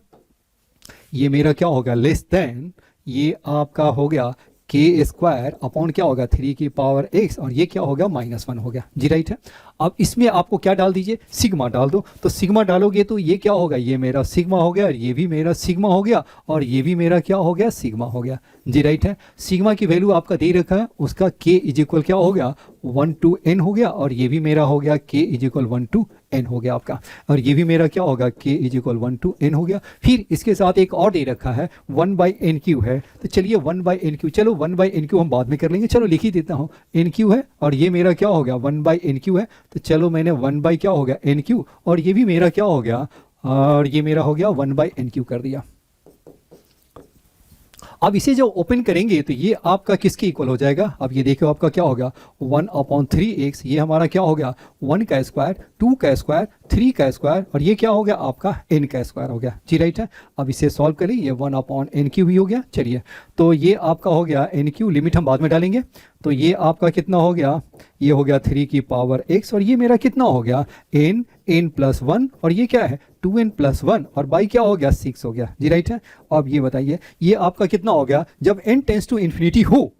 ये मेरा क्या होगा लेस देन ये आपका हो गया के स्क्वायर अपॉन क्या होगा 3 की पावर x, और ये क्या होगा -1 हो गया। जी राइट है, अब इसमें आपको क्या डाल दीजिए सिग्मा डाल दो, तो सिग्मा डालोगे तो ये क्या होगा ये मेरा सिग्मा हो गया, और ये भी मेरा सिग्मा हो गया, और ये भी मेरा क्या हो गया सिग्मा हो गया। जी राइट है, सिग्मा की वैल्यू आपका दे रखा है, उसका k = क्या हो गया 1 to n हो गया, और ये भी मेरा हो गया k = 1 to n हो गया आपका, और ये भी मेरा क्या होगा k = 1 to n हो गया। फिर इसके साथ एक और दे रखा है 1/n³ है, तो चलिए 1/n³, चलो 1/n³ हम बाद में कर लेंगे, चलो लिख ही देता हूँ n³ है, और ये मेरा क्या हो गया 1/n³ है, तो चलो मैंने 1 बाई क्या हो गया एन क्यू, और ये भी मेरा क्या हो गया, और ये मेरा हो गया 1 बाई एन क्यू कर दिया। अब इसे जो ओपन करेंगे तो ये आपका किसके इक्वल हो जाएगा, अब ये देखो आपका क्या होगा 1/3x, ये हमारा क्या हो गया 1 का स्क्वायर, 2 का स्क्वायर, 3 का स्क्वायर, और ये क्या हो गया आपका n का स्क्वायर हो गया जी, राइट है। अब इसे सॉल्व करें, ये 1/n³ भी हो गया। चलिए तो ये आपका हो गया n³, लिमिट हम बाद में डालेंगे, तो ये आपका कितना हो गया, ये हो गया 3 की पावर x, और ये मेरा कितना हो गया n+1, और ये क्या है 2n+1, और बाई क्या हो गया 6 हो गया जी, राइट है। अब ये बताइए ये आपका कितना हो गया, जब n टेंस टू इन्फिनिटी हो,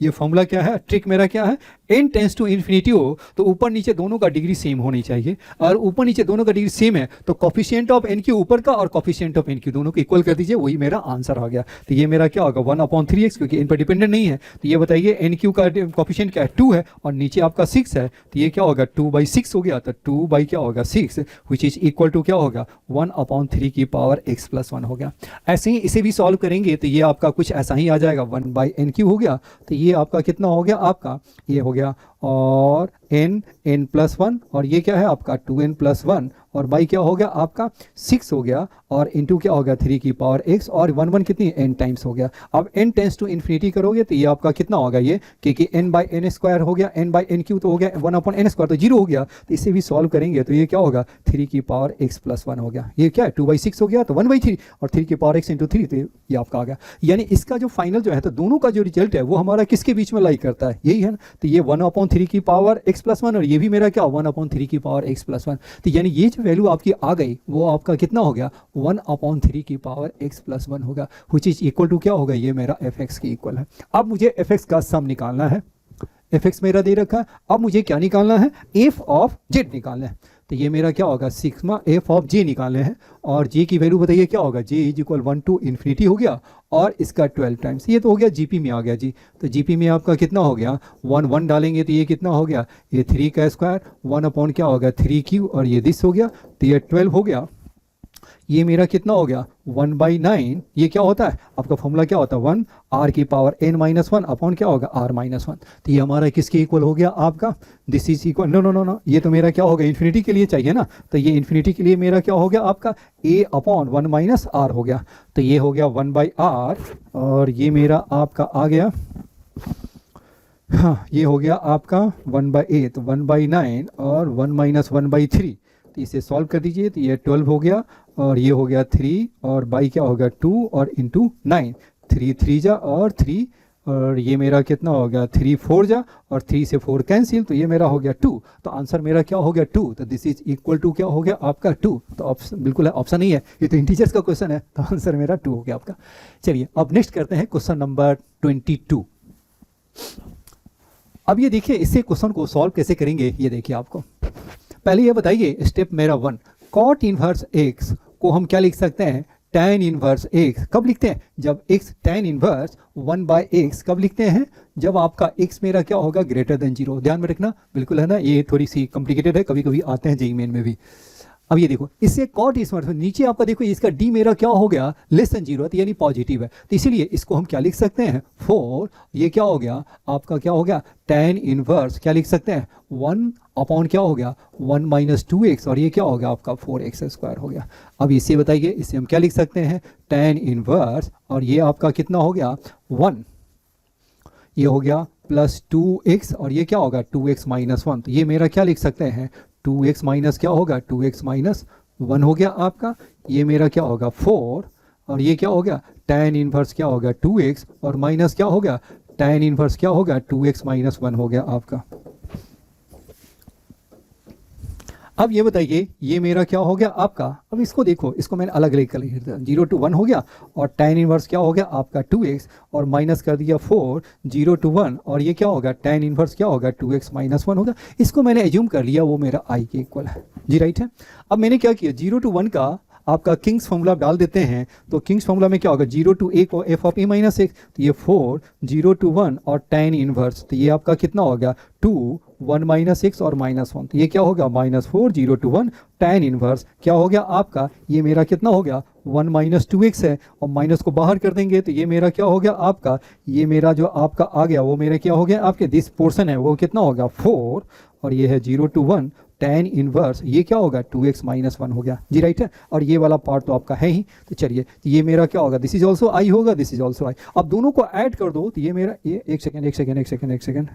ये फॉर्मूला क्या है, ट्रिक मेरा क्या है, n टेंस टू इन्फिनिटी हो तो ऊपर नीचे दोनों का डिग्री सेम होनी चाहिए, और ऊपर नीचे दोनों का डिग्री सेम है तो कॉफिशिएंट ऑफ n क्यू ऊपर का और कॉफिशिएंट ऑफ n क्यू दोनों को इक्वल कर दीजिए, वही मेरा आंसर आ गया। तो ये मेरा क्या होगा 1/3x, क्योंकि n पर डिपेंडेंट नहीं है, तो ये बताइए n क्यू का कॉफिशिएंट क्या है 2 है, और नीचे आपका 6 है, तो ये क्या होगा 2/6 हो गया, तो 2 क्या होगा 6, विच इज इक्वल टू क्या होगा 1/3 की पावर x+1 हो गया। ऐसे ही इसे भी सॉल्व करेंगे तो ये आपका कुछ ऐसा ही आ जाएगा 1/n³ हो गया, तो ये आपका कितना हो गया आपका, ये हो गया और n+1, और ये क्या है आपका 2n+1, और बाई क्या हो गया आपका 6 हो गया, और इंटू क्या हो गया 3 की पावर x, और 1 कितनी n टाइम्स हो गया। अब n टेंस टू इन्फिनिटी करोगे तो ये आपका कितना होगा, ये क्योंकि n/n² हो गया, n/n³ तो हो गया 1/n² तो 0 हो गया, तो इसे भी सॉल्व करेंगे तो ये क्या होगा 3 की पावर x+1 हो गया। ये क्या है 2/6 हो गया तो 1/3, और 3 की पावर x इंटू 3, तो ये आपका आ गया। यानी इसका जो फाइनल जो है, तो दोनों का जो रिजल्ट है वो हमारा किसके बीच में लाई करता है, यही है ना। तो ये 1/3 की पावर x+1, और ये भी मेरा क्या 1/3 की पावर x+1, तो यानी ये जो वैल्यू आपकी आ गई वो आपका कितना हो गया 1/3 की पावर x+1 होगा, विच इज इक्वल टू क्या होगा, ये मेरा fx की इक्वल है। अब मुझे fx का सम निकालना है, fx मेरा दे रखा है, अब मुझे क्या निकालना है, f ऑफ z निकालना है, तो ये मेरा क्या होगा सिग्मा f ऑफ j निकालने हैं, और j की वैल्यू बताइए क्या होगा, j is equal 1 to infinity हो गया, और इसका 12 टाइम्स, ये तो हो गया जीपी में आ गया जी, तो जीपी में आपका कितना हो गया 1 डालेंगे तो ये कितना हो गया, ये 3 का स्क्वायर 1 क्या हो गया 3 और ये दिस हो गया, तो ये 12 हो गया। ये मेरा कितना हो गया 1/9, ये क्या होता है आपका फॉर्मूला क्या होता है 1 r की पावर n-1 अपॉन क्या होगा r-1, तो ये हमारा किसके इक्वल हो गया आपका, दिस इज इक्वल नो, ये तो मेरा क्या होगा इन्फिनिटी के लिए चाहिए ना, तो ये इन्फिनिटी के लिए मेरा क्या हो गया आपका a/1 - r हो गया, तो ये हो गया 1/r, और ये मेरा आपका आ गया, हाँ ये हो गया आपका 1/8, तो 1/9 और 1 - 1/3, तो इसे सॉल्व कर दीजिए, तो ये 12 हो गया, और ये हो गया 3, और बाई क्या होगा 2 और इंटू 9, 3 3 जा और 3, और ये मेरा कितना हो गया 3 4 जा, और 3 से 4 कैंसिल, तो ये मेरा हो गया 2, तो आंसर मेरा क्या हो गया 2, तो दिस इज इक्वल टू क्या हो गया आपका 2, तो ऑप्शन बिल्कुल ऑप्शन नहीं है, ये तो इंटीजर्स का क्वेश्चन है, तो आंसर मेरा 2 हो गया आपका। चलिए अब नेक्स्ट करते हैं क्वेश्चन नंबर 22। अब ये देखिए इससे क्वेश्चन को सॉल्व कैसे करेंगे, ये देखिए आपको पहले ये बताइए स्टेप मेरा 1, कॉट इनवर्स x को हम क्या लिख सकते हैं tan इनवर्स x, कब लिखते हैं जब x tan इनवर्स 1/x, कब लिखते हैं जब आपका x मेरा क्या होगा ग्रेटर देन 0, ध्यान में रखना बिल्कुल है ना, ये थोड़ी सी कॉम्प्लिकेटेड है, कभी कभी आते हैं जेईई मेन में भी। अब ये देखो इससे कॉट इनवर्स नीचे आपका देखो इसका d मेरा क्या हो गया लेस देन 0, तो यानी पॉजिटिव है, तो इसीलिए इसको हम क्या लिख सकते हैं 4, ये क्या हो गया आपका क्या हो गया tan इनवर्स क्या लिख सकते हैं 1 अपॉन क्या हो गया 1 - 2x, और ये क्या हो गया आपका 4x² हो गया। अब इसे बताइए इसे हम क्या लिख सकते हैं tan इनवर्स, और ये आपका कितना हो गया 1, ये हो गया प्लस 2x, और ये क्या होगा 2x - 1, तो ये मेरा क्या लिख सकते हैं 2x माइनस क्या होगा 2x - 1 हो गया आपका, ये मेरा क्या होगा 4, और ये क्या हो गया tan इनवर्स क्या होगा 2x, और माइनस क्या हो गया tan इनवर्स क्या होगा 2x - 1 हो गया आपका। अब ये बताइए ये मेरा क्या हो गया आपका, अब इसको देखो इसको मैंने अलग अलग कर लिया, 0 to 1 हो गया, और tan इनवर्स क्या हो गया आपका 2x, और माइनस कर दिया 4, 0 to 1, और ये क्या होगा tan इनवर्स क्या होगा 2x - 1 होगा, इसको मैंने एज्यूम कर लिया वो मेरा i के इक्वल है जी, राइट है। अब मैंने क्या किया 0 to 1 का आपका किंग्स फॉर्मूला डाल देते हैं तो किंग्स फॉर्मूला में क्या होगा 0 to a को f of a minus x, तो ये 4 0 to 1 और tan इनवर्स, तो ये आपका कितना हो गया 2 1 माइनस एक्स और -1, तो ये क्या होगा -4 0 to 1 tan इनवर्स क्या हो गया आपका, ये मेरा कितना हो गया 1 माइनस 2x है और माइनस को बाहर कर देंगे तो ये मेरा क्या हो गया आपका, ये मेरा जो आपका आ गया वो मेरा क्या हो गया आपके दिस पोर्शन है वो कितना होगा 4 और ये है 0 to 1 tan इनवर्स, ये क्या होगा 2x माइनस 1 हो गया जी, राइट है। और ये वाला पार्ट तो आपका है ही, तो चलिए ये मेरा क्या होगा दिस इज ऑल्सो आई होगा, दिस इज ऑल्सो आई। अब दोनों को ऐड कर दो तो ये मेरा ये एक सेकेंड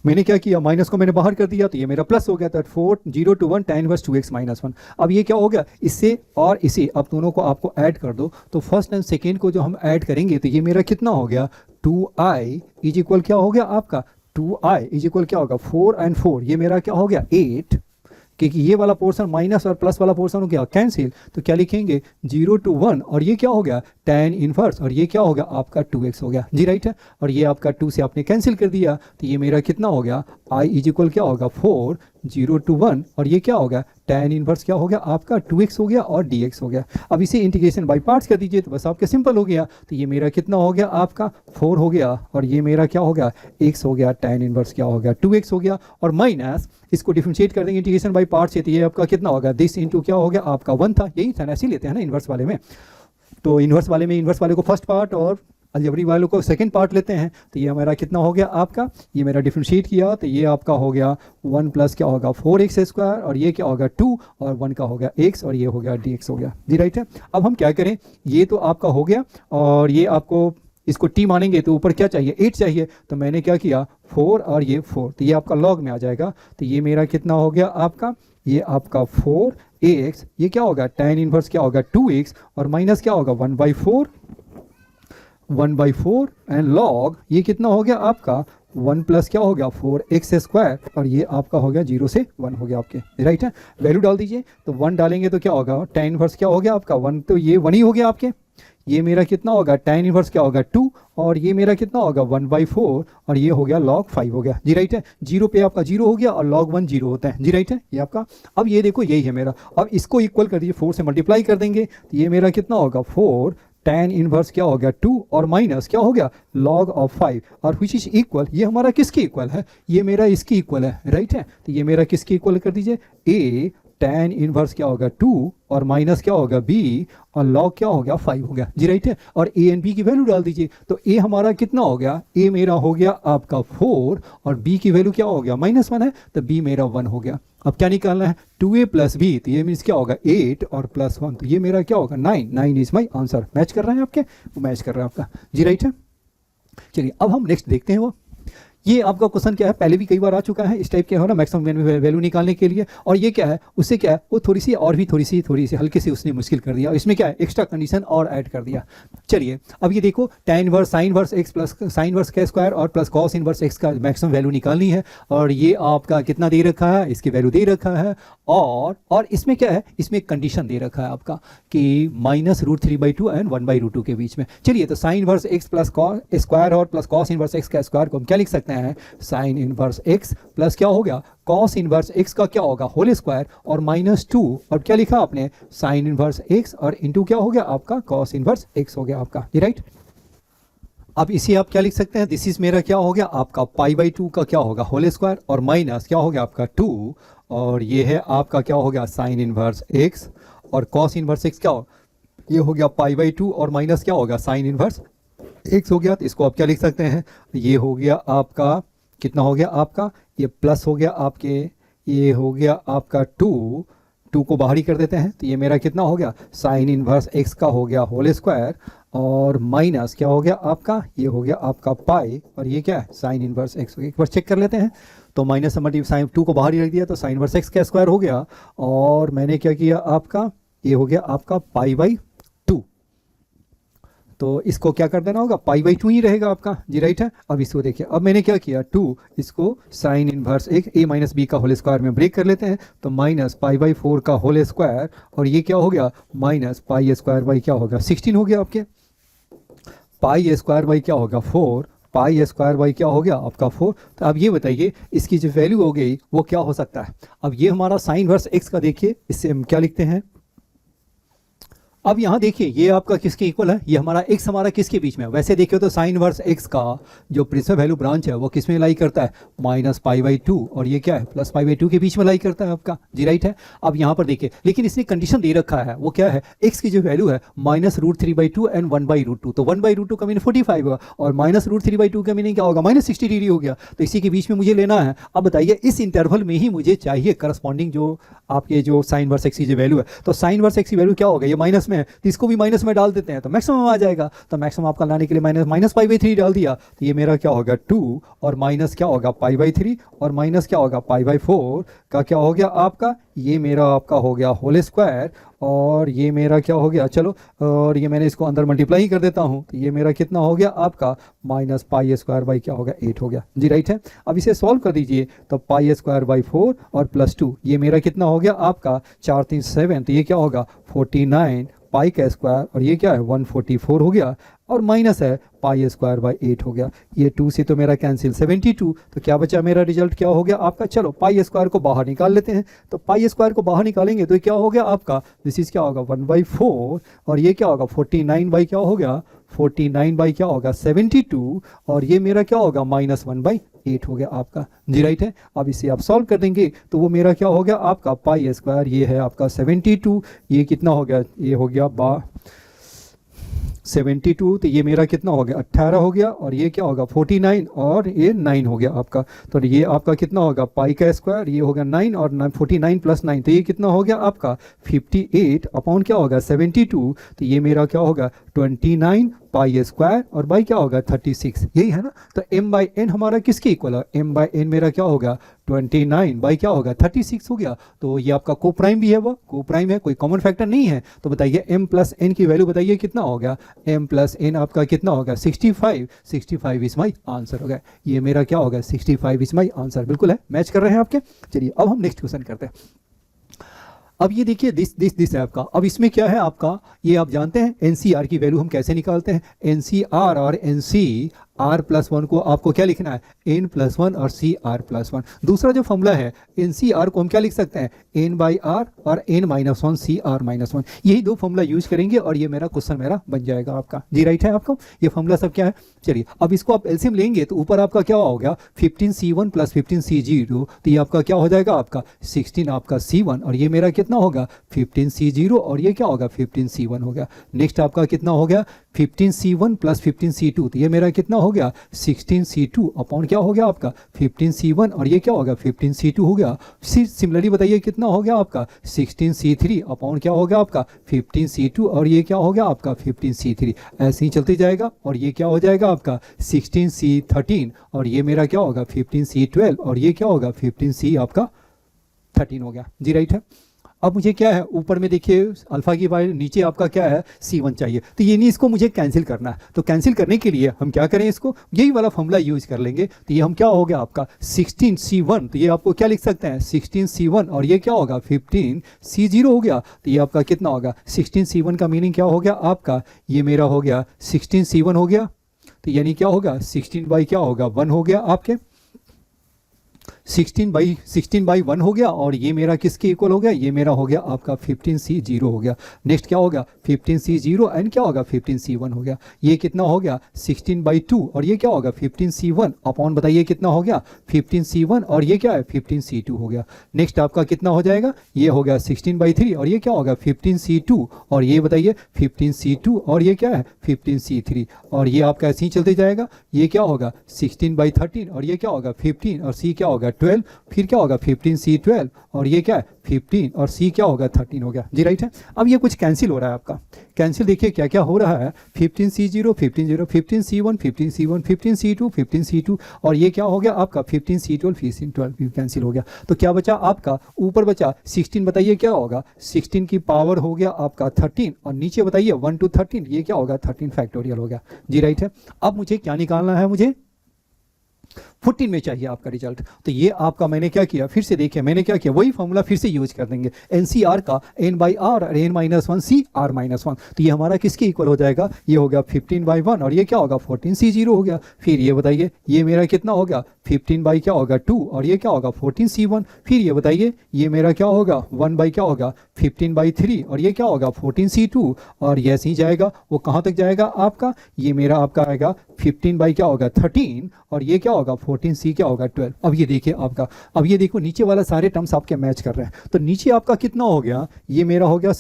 मैंने क्या किया माइनस को मैंने बाहर कर दिया तो ये मेरा प्लस हो गया था 4 0 to 1 tan inverse 2x minus 1। अब ये क्या हो गया इससे और इसे अब दोनों को आपको ऐड कर दो तो फर्स्ट एंड सेकेंड को जो हम ऐड करेंगे तो ये मेरा कितना हो गया 2i इज इक्वल क्या हो गया आपका 2i इज इक्वल क्या होगा 4 and 4, ये मेरा क्या हो गया 8, क्योंकि ये वाला पोर्शन माइनस और प्लस वाला पोर्शन हो गया कैंसिल, तो क्या लिखेंगे 0 to 1 और ये क्या हो गया tan इनवर्स और ये क्या हो गया आपका 2x हो गया जी, राइट है। और ये आपका 2 से आपने कैंसिल कर दिया तो ये मेरा कितना हो गया i इज इक्वल क्या होगा 4 0 to 1 और ये क्या हो गया tan इनवर्स क्या हो गया आपका 2x हो गया और dx हो गया। अब इसे इंटीग्रेशन बाय पार्ट्स कर दीजिए तो बस आपके सिंपल हो गया, तो ये मेरा कितना हो गया आपका 4 हो गया और ये मेरा क्या हो गया x हो गया tan इनवर्स क्या हो गया 2x हो गया और माइनस इसको डिफरेंशिएट कर देंगे इंटीग्रेशन बाय पार्ट्स से तो ये आपका कितना होगा दिस इंटू क्या हो गया आपका 1 था, यही था ना, ऐसे लेते हैं ना इन्वर्स वाले में, तो इन्वर्स वाले को फर्स्ट पार्ट और अलजेब्रिक वालों को सेकंड पार्ट लेते हैं तो ये हमारा कितना हो गया आपका, ये मेरा डिफरेंशिएट किया तो ये आपका हो गया 1 प्लस क्या होगा 4x स्क्वायर और ये क्या होगा 2 और 1 का हो गया x और ये हो गया dx हो गया जी, राइट है। अब हम क्या करें, ये तो आपका हो गया और ये आपको इसको t मानेंगे तो ऊपर क्या चाहिए 8 चाहिए, तो मैंने क्या किया 4 और ये 4 तो ये आपका log में आ जाएगा, तो ये मेरा कितना हो गया आपका, ये आपका 4ax ये क्या होगा tan इनवर्स क्या होगा 2x और माइनस क्या होगा 1/4 एंड log ये कितना हो गया आपका 1 प्लस क्या हो गया 4x स्क्वायर और ये आपका हो गया 0 से 1 हो गया आपके, राइट है। वैल्यू डाल दीजिए तो 1 डालेंगे तो क्या होगा tan इनवर्स क्या हो गया आपका 1, तो ये 1 ही हो गया आपके, ये मेरा कितना होगा tan इनवर्स क्या होगा 2 और ये मेरा कितना होगा 1/4 और ये हो गया log 5 हो गया जी, राइट है। 0 पे आपका 0 हो गया और log 1 0 होता है जी, राइट है ये आपका। अब ये देखो यही है मेरा, अब इसको इक्वल कर दीजिए 4 से मल्टीप्लाई कर देंगे तो ये मेरा कितना होगा 4 tan इनवर्स क्या हो गया 2 और माइनस क्या हो गया log ऑफ 5 और विच इज इक्वल, ये हमारा किसके इक्वल है, ये मेरा इसके इक्वल है, राइट है। तो ये मेरा किसके इक्वल कर दीजिए a tan इनवर्स क्या होगा 2 और माइनस क्या होगा b और log क्या हो गया 5 हो गया जी, राइट है। और a एंड b की वैल्यू डाल दीजिए तो a हमारा कितना हो गया, a मेरा हो गया आपका 4 और b की वैल्यू क्या हो गया -1 है तो b मेरा 1 हो गया। अब क्या निकालना है 2a प्लस b, तो ये मीन्स क्या होगा 8 और +1 तो ये मेरा क्या होगा 9 इज माई आंसर। मैच कर रहे हैं आपके, वो मैच कर रहा है आपका जी, राइट है। चलिए अब हम नेक्स्ट देखते हैं, वो ये आपका क्वेश्चन क्या है, पहले भी कई बार आ चुका है इस टाइप के हो ना मैक्सिमम वैल्यू निकालने के लिए, और ये क्या है उससे क्या है वो थोड़ी सी हल्की सी उसने मुश्किल कर दिया, इसमें क्या है एक्स्ट्रा कंडीशन और ऐड कर दिया। चलिए अब ये देखो tan inverse sin inverse x plus sin inverse का स्क्वायर और प्लस cos इनवर्स x का मैक्सिमम वैल्यू निकालनी है, और ये आपका कितना दे रखा है, इसकी वैल्यू दे रखा है, और इसमें क्या है, इसमें कंडीशन दे रखा है आपका कि -√3/2 एंड 1/√2 के बीच में। चलिए तो sin inverse x plus square और प्लस cos इनवर्स x का स्क्वायर को हम क्या लिख सकते हैं sin इनवर्स x प्लस क्या हो गया cos इनवर्स x का क्या होगा होल स्क्वायर और -2 और क्या लिखा आपने sin इनवर्स x और इंटू क्या हो गया आपका cos इनवर्स x हो गया आपका, राइट। अब इसी आप क्या लिख सकते हैं, दिस इज मेरा क्या हो गया आपका π/2 का क्या होगा होल स्क्वायर और माइनस क्या हो गया आपका 2 और ये है आपका क्या हो गया sin इनवर्स x और cos इनवर्स x क्या हो, ये हो गया π/2 और माइनस क्या होगा sin इनवर्स x हो गया। तो इसको आप क्या लिख सकते हैं, ये हो गया आपका कितना हो गया आपका, ये प्लस हो गया आपके, ये हो गया आपका 2 को बाहर ही कर देते हैं तो ये मेरा कितना हो गया sin इनवर्स x का हो गया होल स्क्वायर और माइनस क्या हो गया आपका, ये हो गया आपका पाई और ये क्या है sin इनवर्स x हो गया। एक बार चेक कर लेते हैं तो माइनस समझिए sin 2 को बाहर ही रख दिया तो sin इनवर्स x का स्क्वायर हो गया और मैंने क्या किया आपका, ये हो गया आपका π/2, तो इसको क्या कर देना होगा π/2 ही रहेगा आपका जी, राइट है। अब इसको देखिए, अब मैंने क्या किया 2 इसको sin inverse x a minus b का होल स्क्वायर में ब्रेक कर लेते हैं तो माइनस π/4 का होल स्क्वायर और ये क्या हो गया माइनस π² क्या होगा 16 हो गया आपके, π² क्या होगा 4, π² क्या हो गया आपका 4। तो अब ये बताइए इसकी जो वैल्यू हो गई वो क्या हो सकता है। अब ये हमारा sin इनवर्स x का देखिए, इससे हम क्या लिखते हैं अब यहाँ देखिए ये आपका किसके इक्वल है, ये हमारा x हमारा किसके बीच में है, वैसे देखिए तो साइन इनवर्स x का जो प्रिंसिपल वैल्यू ब्रांच है वो किस में लाई करता है, -π/2 और ये क्या है +π/2 के बीच में लाई करता है आपका, जी राइट है। अब यहाँ पर देखिए लेकिन इसने कंडीशन दे रखा है, वो क्या है, x की जो वैल्यू है -√3/2 एंड 1/√2, तो 1/√2 का मीनिंग 45 होगा और -√3/2 का मीनिंग क्या होगा, -60 डिग्री हो गया, तो इसी के बीच में मुझे लेना है। अब बताइए इस इंटरवल में ही मुझे चाहिए करस्पॉन्डिंग जो आपके जो साइन इनवर्स x की जो वैल्यू है, तो साइन इनवर्स x की वैल्यू क्या होगा, ये माइनस में है तो इसको भी माइनस में डाल देते हैं तो मैक्सिमम आ जाएगा, तो मैक्सिमम आपका लाने के लिए -π/3 डाल दिया, तो ये मेरा क्या होगा 2 और माइनस क्या होगा π/3 और माइनस क्या होगा π/4 का क्या हो गया आपका, ये मेरा आपका हो गया होल स्क्वायर और ये मेरा क्या हो गया, चलो और ये मैंने इसको अंदर मल्टीप्लाई ही कर देता हूँ, तो ये मेरा कितना हो गया आपका -π² क्या हो गया 8 हो गया, जी राइट है। अब इसे सॉल्व कर दीजिए तो π² 4 और +2 ये मेरा कितना हो गया आपका 4 3 7, तो ये क्या होगा 49 पाई का स्क्वायर और ये क्या है 144 हो गया और माइनस है π² 8 हो गया, ये 2 से तो मेरा कैंसिल 72, तो क्या बचा मेरा रिजल्ट क्या हो गया आपका, चलो π² को बाहर निकाल लेते हैं, तो π² को बाहर निकालेंगे तो क्या हो गया आपका, दिस इज क्या होगा 1/4 और ये क्या होगा 49 क्या हो गया 49 क्या होगा 72 और ये मेरा क्या होगा -1/8 हो गया आपका, जी राइट है। अब इसे आप सॉल्व कर देंगे तो वो मेरा क्या हो गया आपका π², ये है आपका 72, ये कितना हो गया, ये हो गया 72, तो ये मेरा कितना हो गया 18 हो गया और ये क्या होगा 49 और ये 9 हो गया आपका, तो ये आपका कितना होगा π², ये होगा 9 और 49 + 9, तो ये कितना हो गया आपका 58 अपॉन क्या होगा 72, तो ये मेरा क्या होगा 29 π² और बाई क्या होगा 36, यही है ना। तो m/n हमारा किसके इक्वल है, m/n मेरा क्या होगा 29 बाई क्या होगा 36 हो गया, तो ये आपका को प्राइम भी है, वो को प्राइम है, कोई कॉमन फैक्टर नहीं है, तो बताइए m + n की वैल्यू बताइए कितना हो गया, m + n आपका कितना होगा 65 इज माई आंसर हो गया, ये मेरा क्या होगा 65 इज माई आंसर, बिल्कुल है, मैच कर रहे हैं आपके। चलिए अब हम नेक्स्ट क्वेश्चन करते हैं। अब ये देखिए दिस है आपका, अब इसमें क्या है आपका, ये आप जानते हैं एनसीआर की वैल्यू हम कैसे निकालते हैं, एनसीआर और NCR+1 को आपको क्या लिखना है n+1 और CR+1। दूसरा जो फॉर्मूला है NCR को हम क्या लिख सकते हैं n/r और n-1 CR-1, यही दो फॉर्मूला यूज करेंगे और ये मेरा क्वेश्चन मेरा बन जाएगा आपका, जी राइट है। आपको ये फॉर्मूला सब क्या है, चलिए अब इसको आप एलसीएम लेंगे तो ऊपर आपका क्या हो गया 15C1 + 15C0, तो ये आपका क्या हो जाएगा आपका 16 आपका C1 और ये मेरा कितना होगा 15C0 और ये क्या होगा 15C1 हो गया। नेक्स्ट आपका कितना हो गया 15C1 + 15C2, तो ये मेरा कितना हो गया 16C2 अपॉन क्या हो गया आपका 15C1 और ये क्या होगा 15C2 हो गया। सिमिलरली बताइए कितना हो गया आपका 16C3 अपॉन क्या हो गया आपका 15C2 और ये क्या हो गया आपका 15C3, ऐसे ही चलते जाएगा और ये क्या हो जाएगा आपका 16C13 और ये मेरा क्या होगा 15C12 और ये क्या होगा 15C आपका 13 हो गया, जी राइट है। अब मुझे क्या है ऊपर में देखिए अल्फा की वैल्यू, नीचे आपका क्या है C1 चाहिए, तो ये नहीं, इसको मुझे कैंसिल करना है, तो कैंसिल करने के लिए हम क्या करें, इसको यही वाला फॉर्मूला यूज कर लेंगे, तो ये हम क्या हो गया आपका 16C1, तो ये आपको क्या लिख सकते हैं 16C1 और ये क्या होगा 15C0 हो गया, तो ये आपका कितना होगा 16C1 का मीनिंग क्या हो गया आपका, ये मेरा हो गया 16C1 हो गया, तो यानी क्या होगा 16 क्या होगा 1 हो गया आपके 16/1 हो गया और ये मेरा किसके इक्वल हो गया, ये मेरा हो गया आपका 15C0 हो गया। नेक्स्ट क्या होगा 15C0 एंड क्या होगा 15C1 हो गया, ये कितना हो गया 16/2 और ये क्या होगा 15C1 अपॉन बताइए कितना हो गया 15C1 और ये क्या है 15C2 हो गया। नेक्स्ट आपका कितना हो जाएगा, ये हो गया 16/3 और ये क्या होगा 15C2 और ये बताइए 15C2 और ये क्या है 15C3 और ये आपका ऐसे ही चलते जाएगा, ये क्या होगा 16/13 और ये क्या होगा 15 और C क्या होगा 12, फिर क्या होगा 15C12 और ये क्या है 15 और C क्या होगा 13 हो गया, जी राइट है। अब ये कुछ कैंसिल हो रहा है आपका, कैंसिल देखिए क्या क्या हो रहा है 15C0 15C0 15C1 15C1 15C2 15C2 और ये क्या हो गया आपका 15C12 15C12 भी कैंसिल हो गया, तो क्या बचा आपका ऊपर बचा 16, बताइए क्या होगा 16 की पावर हो गया आपका 13 और नीचे बताइए 1 to 13 ये क्या होगा 13 फैक्टोरियल हो गया, जी राइट है। अब मुझे क्या निकालना है, मुझे 14 में चाहिए आपका रिजल्ट। तो ये आपका मैंने क्या किया, फिर से देखिए मैंने क्या किया, वही फॉर्मूला फिर से यूज कर देंगे, NCR का n/r और n-1 CR-1। तो ये हमारा किसके इक्वल हो जाएगा, ये हो गया 15/1 और ये क्या होगा 14C0 हो गया। फिर ये बताइए ये मेरा कितना हो गया 15 बाई क्या होगा 2 और ये क्या होगा 14C1। फिर ये बताइए ये मेरा क्या होगा 1 बाई क्या होगा 15/3 और ये क्या होगा 14C2 और ये ऐसे ही जाएगा, वो कहाँ तक जाएगा आपका, ये मेरा आपका आएगा 15 बाई क्या होगा 13 और ये क्या होगा 14C क्या होगा 12। अब ये देखिए आपका, अब ये देखो नीचे वाला सारे टर्म्स आपके मैच कर रहे हैं। तो नीचे आपका कितना हो गया, ये मेरा हो गया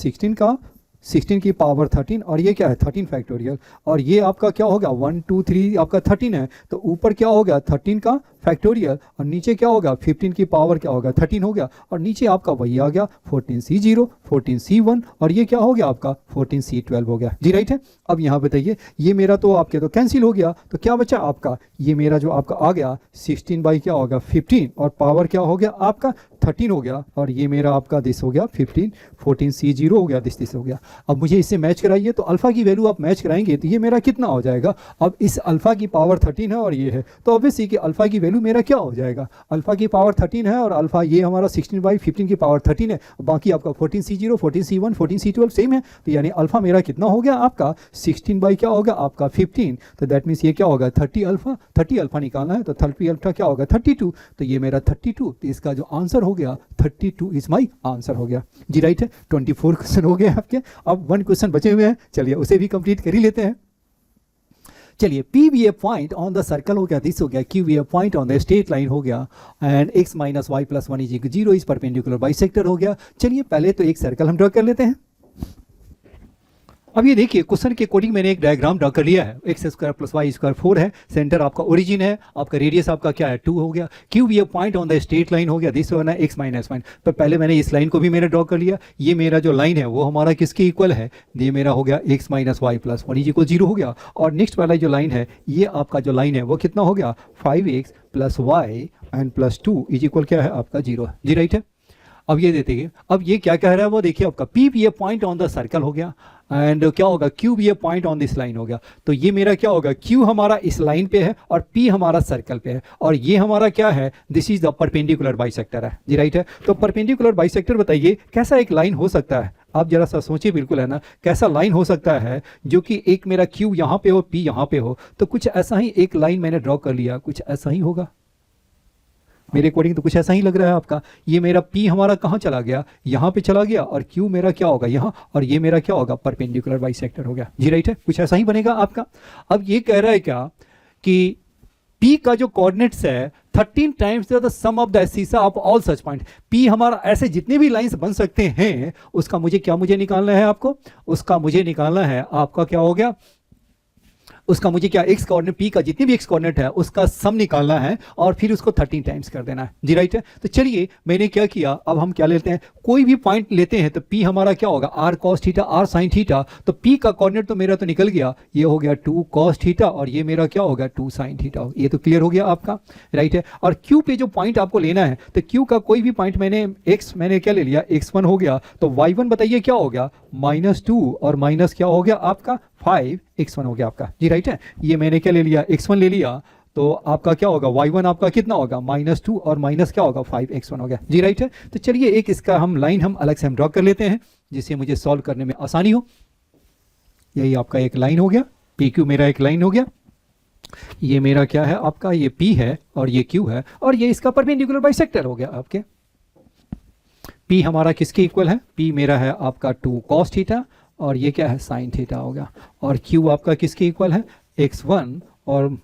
16 की पावर 13 और ये क्या है 13 फैक्टोरियल और ये आपका क्या होगा 1 2 3 आपका 13 है। तो ऊपर क्या हो गया 13 का फैक्टोरियल और नीचे क्या होगा 15 की पावर क्या होगा 13 हो गया और नीचे आपका वही आ गया 14C0 14C1 और ये क्या हो गया आपका 14C12 हो गया जी, राइट है। अब यहाँ बताइए ये मेरा तो आपके तो कैंसिल हो गया, तो क्या बचा आपका, ये मेरा जो आपका आ गया 16 बाई क्या होगा 15 और पावर क्या हो गया आपका 13 हो गया और ये मेरा आपका दिस हो गया 15 14C0 हो गया, दिस हो गया। अब मुझे इससे मैच कराइए, तो अल्फा की वैल्यू आप मैच कराएंगे तो ये मेरा कितना हो जाएगा, अब इस अल्फा की पावर 13 है और ये है, तो ऑब्वियसली कि अल्फा की वैल्यू मेरा क्या हो जाएगा, अल्फा की पावर 13 है और अल्फा ये हमारा 16/15 की पावर 13 है, बाकी आपका 14C0 14C1 14C12 सेम है। तो यानी अल्फा मेरा कितना हो गया आपका 16 बाई क्या होगा आपका 15, तो दैट मीन्स ये क्या होगा 30 अल्फा निकालना है, तो 30 अल्फा क्या होगा 32, तो ये मेरा 32, तो इसका जो आंसर हो गया 32 इज माई आंसर हो गया जी, राइट है। 24 क्वेश्चन हो गए आपके, अब 1 क्वेश्चन बचे हुए हैं, चलिए उसे भी कंप्लीट कर ही लेते हैं। चलिए P be a point on the circle हो गया, दिस हो गया Q be a point on the straight line हो गया and x - y + 1 = 0 is perpendicular bisector हो गया। चलिए पहले तो एक सर्कल हम ड्रॉ कर लेते हैं। अब ये देखिए क्वेश्चन के अकॉर्डिंग मैंने एक डायग्राम ड्रॉ कर लिया है, x² + y² 4 है, सेंटर आपका ओरिजिन है, आपका रेडियस आपका क्या है 2 हो गया, Q be a point on the straight line हो गया, दिस होना x - 1। तो पहले मैंने इस लाइन को भी मैंने ड्रॉ कर लिया, ये मेरा जो लाइन है वो हमारा किसके इक्वल है, ये मेरा हो गया x - y + 1 = 0 हो गया। और नेक्स्ट वाला जो लाइन है ये आपका जो लाइन है वो कितना हो गया 5x + y and +2 = क्या है आपका 0 जी, राइट है। अब ये देते हैं, अब ये क्या कह रहा है वो देखिए आपका P be a point on the circle हो गया एंड क्या होगा Q be a point on this line हो गया। तो ये मेरा क्या होगा क्यू हमारा इस लाइन पे है और पी हमारा सर्कल पे है और ये हमारा क्या है, this is the perpendicular bisector है जी, राइट है। तो परपेंडिकुलर बाइसेक्टर बताइए कैसा एक लाइन हो सकता है, आप जरा सा सोचिए, बिल्कुल है ना, कैसा लाइन हो सकता है जो कि एक मेरा क्यू यहाँ पे हो पी यहाँ पे हो। तो कुछ ऐसा ही एक लाइन मैंने ड्रॉ कर लिया, कुछ ऐसा ही होगा मेरे अकॉर्डिंग, तो कुछ ऐसा ही लग रहा है आपका। ये मेरा P हमारा कहाँ चला गया, यहाँ पे चला गया और Q मेरा क्या होगा यहाँ, और ये मेरा क्या होगा परपेंडिकुलर बाइसेक्टर हो गया जी, राइट है। कुछ ऐसा ही बनेगा आपका। अब ये कह रहा है क्या कि P का जो कोऑर्डिनेट्स है 13 times the sum of the सीसा of all such point. P हमारा ऐसे जितने भी लाइंस बन सकते हैं उसका मुझे निकालना है आपको, उसका मुझे निकालना है आपका क्या हो गया, उसका मुझे क्या x कोऑर्डिनेट P का जितने भी x कोऑर्डिनेट है उसका सम निकालना है और फिर उसको 13 टाइम्स कर देना है जी, राइट है। तो चलिए मैंने क्या किया, अब हम क्या लेते हैं, कोई भी पॉइंट लेते हैं तो P हमारा क्या होगा r cos theta r sin theta. तो P का कोऑर्डिनेट तो मेरा तो निकल गया, ये हो गया 2 cos थीटा और ये मेरा क्या होगा 2 sin थीटा, ये तो क्लियर हो गया आपका, राइट है। और Q पे जो पॉइंट आपको लेना है तो Q का कोई भी पॉइंट मैंने क्या ले लिया x1 हो गया, तो y1 बताइए क्या हो गया -2 और माइनस क्या हो गया आपका 5x1 हो गया आपका जी, राइट है। ये मैंने क्या ले लिया x1 ले लिया, तो आपका क्या होगा y1 आपका कितना होगा -2 और माइनस क्या होगा 5x1 हो गया जी, राइट है। तो चलिए एक इसका हम लाइन हम अलग से हम ड्रॉ कर लेते हैं जिससे मुझे सॉल्व करने में आसानी हो। यही आपका एक लाइन हो गया, PQ मेरा एक लाइन हो गया, ये मेरा क्या है आपका ये P है और ये Q है और ये इसका परपेंडिकुलर बाइसेक्टर हो गया आपके। P हमारा किसके इक्वल है, P मेरा है आपका 2 cos थीटा और ये क्या है साइन थीटा हो गया और Q आपका किसके इक्वल है x1 और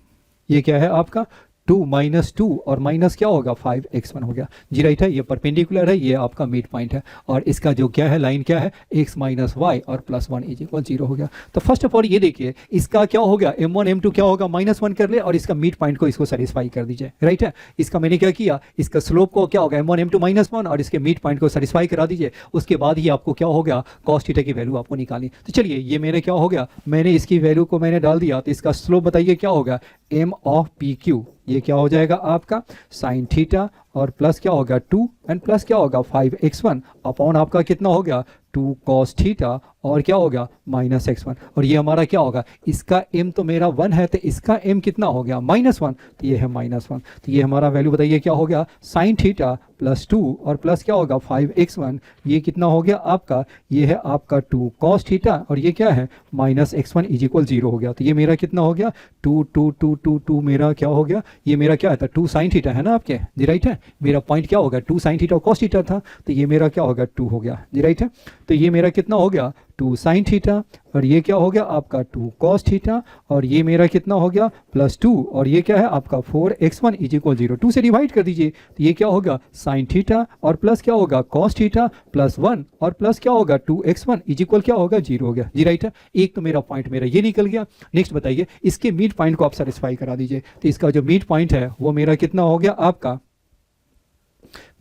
ये क्या है आपका 2 -2 और माइनस क्या होगा 5x1 हो गया जी, राइट है। ये परपेंडिकुलर है, ये आपका मिड पॉइंट है और इसका जो क्या है लाइन क्या है x - y और +1 = 0 हो गया। तो फर्स्ट ऑफ ऑल ये देखिए इसका क्या हो गया m1 m2 क्या होगा -1 कर ले और इसका मिड पॉइंट को इसको सेटिस्फाई कर दीजिए, राइट है। इसका मैंने क्या किया, इसका स्लोप को क्या होगा m1 m2 -1 और इसके मिड पॉइंट को सेटिस्फाई करा दीजिए, उसके बाद ही आपको क्या हो गया cos थीटा की वैल्यू आपको निकाली। तो चलिए ये मेरे क्या हो गया, मैंने इसकी वैल्यू को मैंने डाल दिया, तो इसका स्लोप बताइए क्या होगा m of PQ, ये क्या हो जाएगा आपका साइन थीटा और प्लस क्या होगा 2 एंड प्लस क्या होगा 5x1 अपॉन आपका कितना हो गया 2 cos थीटा और क्या होगा माइनस x1। और ये हमारा क्या होगा, इसका m तो मेरा 1 है तो इसका m कितना हो गया -1, तो ये है -1। तो ये हमारा वैल्यू बताइए क्या हो गया साइन थीटा प्लस 2 और प्लस क्या होगा 5x1, ये कितना हो गया आपका, ये है आपका 2 cos थीटा और ये क्या है -x1 इज इक्वल 0 हो गया। तो ये मेरा कितना हो गया 2 2 2 2 2 मेरा क्या हो गया, ये मेरा क्या था 2 साइन थीटा है ना आपके जी राइट है, मेरा पॉइंट क्या होगा 2 साइन थीटा cos थीटा था, तो ये मेरा क्या होगा 2 हो गया जी राइट है। तो ये मेरा कितना हो गया 2 साइन थीटा और ये क्या हो गया आपका 2 cos थीटा और ये मेरा कितना हो गया +2 और ये क्या है आपका 4x1 इज इक्वल 0, 2 से डिवाइड कर दीजिए तो ये क्या होगा साइन थीटा और प्लस क्या होगा cos थीटा +1 और प्लस क्या होगा 2x1 इज इक्वल क्या होगा 0 हो गया जी राइट है। एक तो मेरा पॉइंट मेरा ये निकल गया। नेक्स्ट बताइए इसके मिड पॉइंट को आप सेटिस्फाई करा दीजिए, तो इसका जो मिड पॉइंट है वो मेरा कितना हो गया आपका,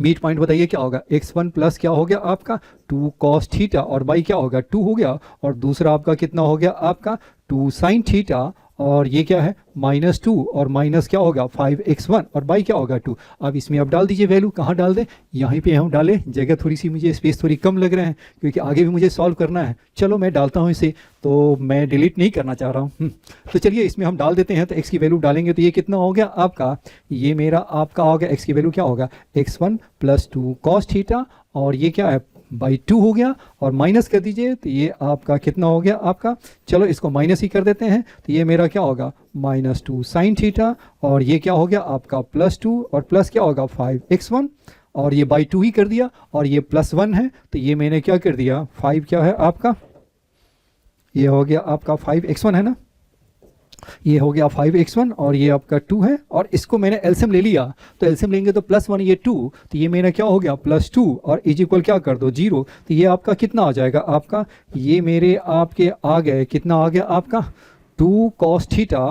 मिड पॉइंट बताइए क्या होगा x1 प्लस क्या हो गया आपका 2 cos थीटा और बाई क्या होगा 2 हो गया और दूसरा आपका कितना हो गया आपका 2 साइन थीटा और ये क्या है -2 और माइनस क्या होगा 5x1 और बाई क्या होगा 2। अब इसमें आप डाल दीजिए वैल्यू, कहाँ डाल दें, यहीं पे हम डालें, जगह थोड़ी सी मुझे स्पेस थोड़ी कम लग रहे हैं क्योंकि आगे भी मुझे सॉल्व करना है। चलो मैं डालता हूँ इसे, तो मैं डिलीट नहीं करना चाह रहा हूँ। तो चलिए इसमें हम डाल देते हैं, तो x की वैल्यू डालेंगे तो ये कितना हो गया आपका, ये मेरा आपका हो गया x की वैल्यू क्या होगा x1 + 2 cos थीटा और ये क्या है बाई 2 हो गया और माइनस कर दीजिए तो ये आपका कितना हो गया आपका, चलो इसको माइनस ही कर देते हैं, तो ये मेरा क्या होगा -2 साइन थीटा और ये क्या हो गया आपका +2 और प्लस क्या होगा 5x1 और ये बाई 2 ही कर दिया और ये +1 है तो ये मैंने क्या कर दिया 5 क्या है आपका, ये हो गया आपका 5x1 है ना, ये हो गया 5x1 और ये आपका 2 है और इसको मैंने एलसीएम ले लिया, तो एलसीएम लेंगे तो +1 ये 2, तो ये मेरा क्या हो गया +2 और इज इक्वल क्या कर दो 0, तो ये आपका कितना आ जाएगा आपका, ये मेरे आपके आ गए कितना आ गया आपका 2 cos थीटा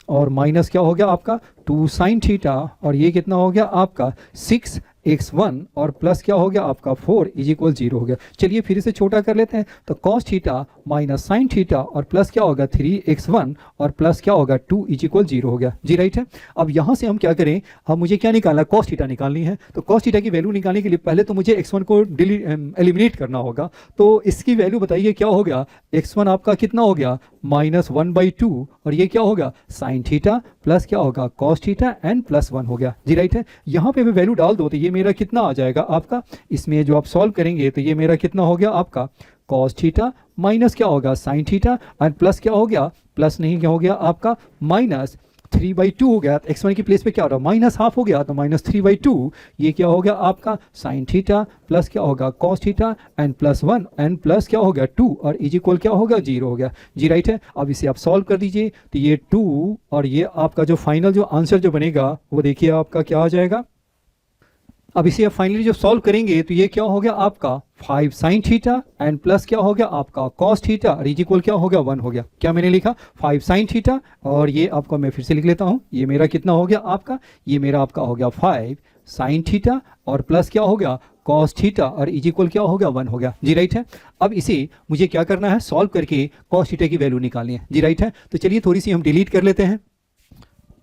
और माइनस क्या हो गया आपका 2 साइन थीटा और ये कितना हो गया आपका 6x1 और प्लस क्या हो गया आपका 4 इज इक्वल 0 हो गया। चलिए फिर इसे छोटा कर लेते हैं, तो cos theta minus sine theta और प्लस क्या होगा 3x1 और प्लस क्या होगा 2 इज इक्वल 0 हो गया जी राइट है। अब यहाँ से हम क्या करें, हम मुझे क्या निकालना है cos थीटा निकालनी है, तो cos थीटा की वैल्यू निकालने के लिए पहले तो मुझे x1 को एलिमिनेट करना होगा, तो इसकी वैल्यू बताइए क्या हो गया, x1 आपका कितना हो गया -1/2 और ये क्या होगा साइन थीटा प्लस क्या होगा cos थीटा एंड +1 हो गया जी राइट है। यहाँ पे मैं वैल्यू डाल दो तो ये मेरा कितना आ जाएगा आपका, इसमें जो आप सॉल्व करेंगे तो ये मेरा कितना हो गया आपका cos थीटा माइनस क्या होगा साइन थीटा एंड प्लस क्या हो गया, प्लस नहीं क्या हो गया आपका -3/2 हो गया, तो x1 की प्लेस पे क्या हो रहा है -½ हो गया, तो -3/2 ये क्या हो गया आपका साइन थीटा प्लस क्या होगा cos theta and +1 and plus क्या हो गया 2 और इज इक्वल क्या होगा 0 हो गया जी राइट है। अब इसे आप सॉल्व कर दीजिए तो ये 2 और ये आपका जो फाइनल जो आंसर जो बनेगा वो देखिए आपका क्या आ जाएगा। अब इसे आप फाइनली जो सॉल्व करेंगे तो ये क्या हो गया आपका 5 साइन थीटा एंड प्लस क्या हो गया आपका cos थीटा और इज इक्वल क्या हो गया 1 हो गया। क्या मैंने लिखा 5 साइन थीटा और ये आपका मैं फिर से लिख लेता हूँ, ये मेरा कितना हो गया आपका, ये मेरा आपका हो गया 5 साइन थीटा और प्लस क्या हो गया cos थीटा और इज इक्वल क्या हो गया 1 हो गया जी राइट है। अब इसे मुझे क्या करना है, सॉल्व करके cos थीटा की वैल्यू निकालनी है जी राइट है। तो चलिए थोड़ी सी हम डिलीट कर लेते हैं।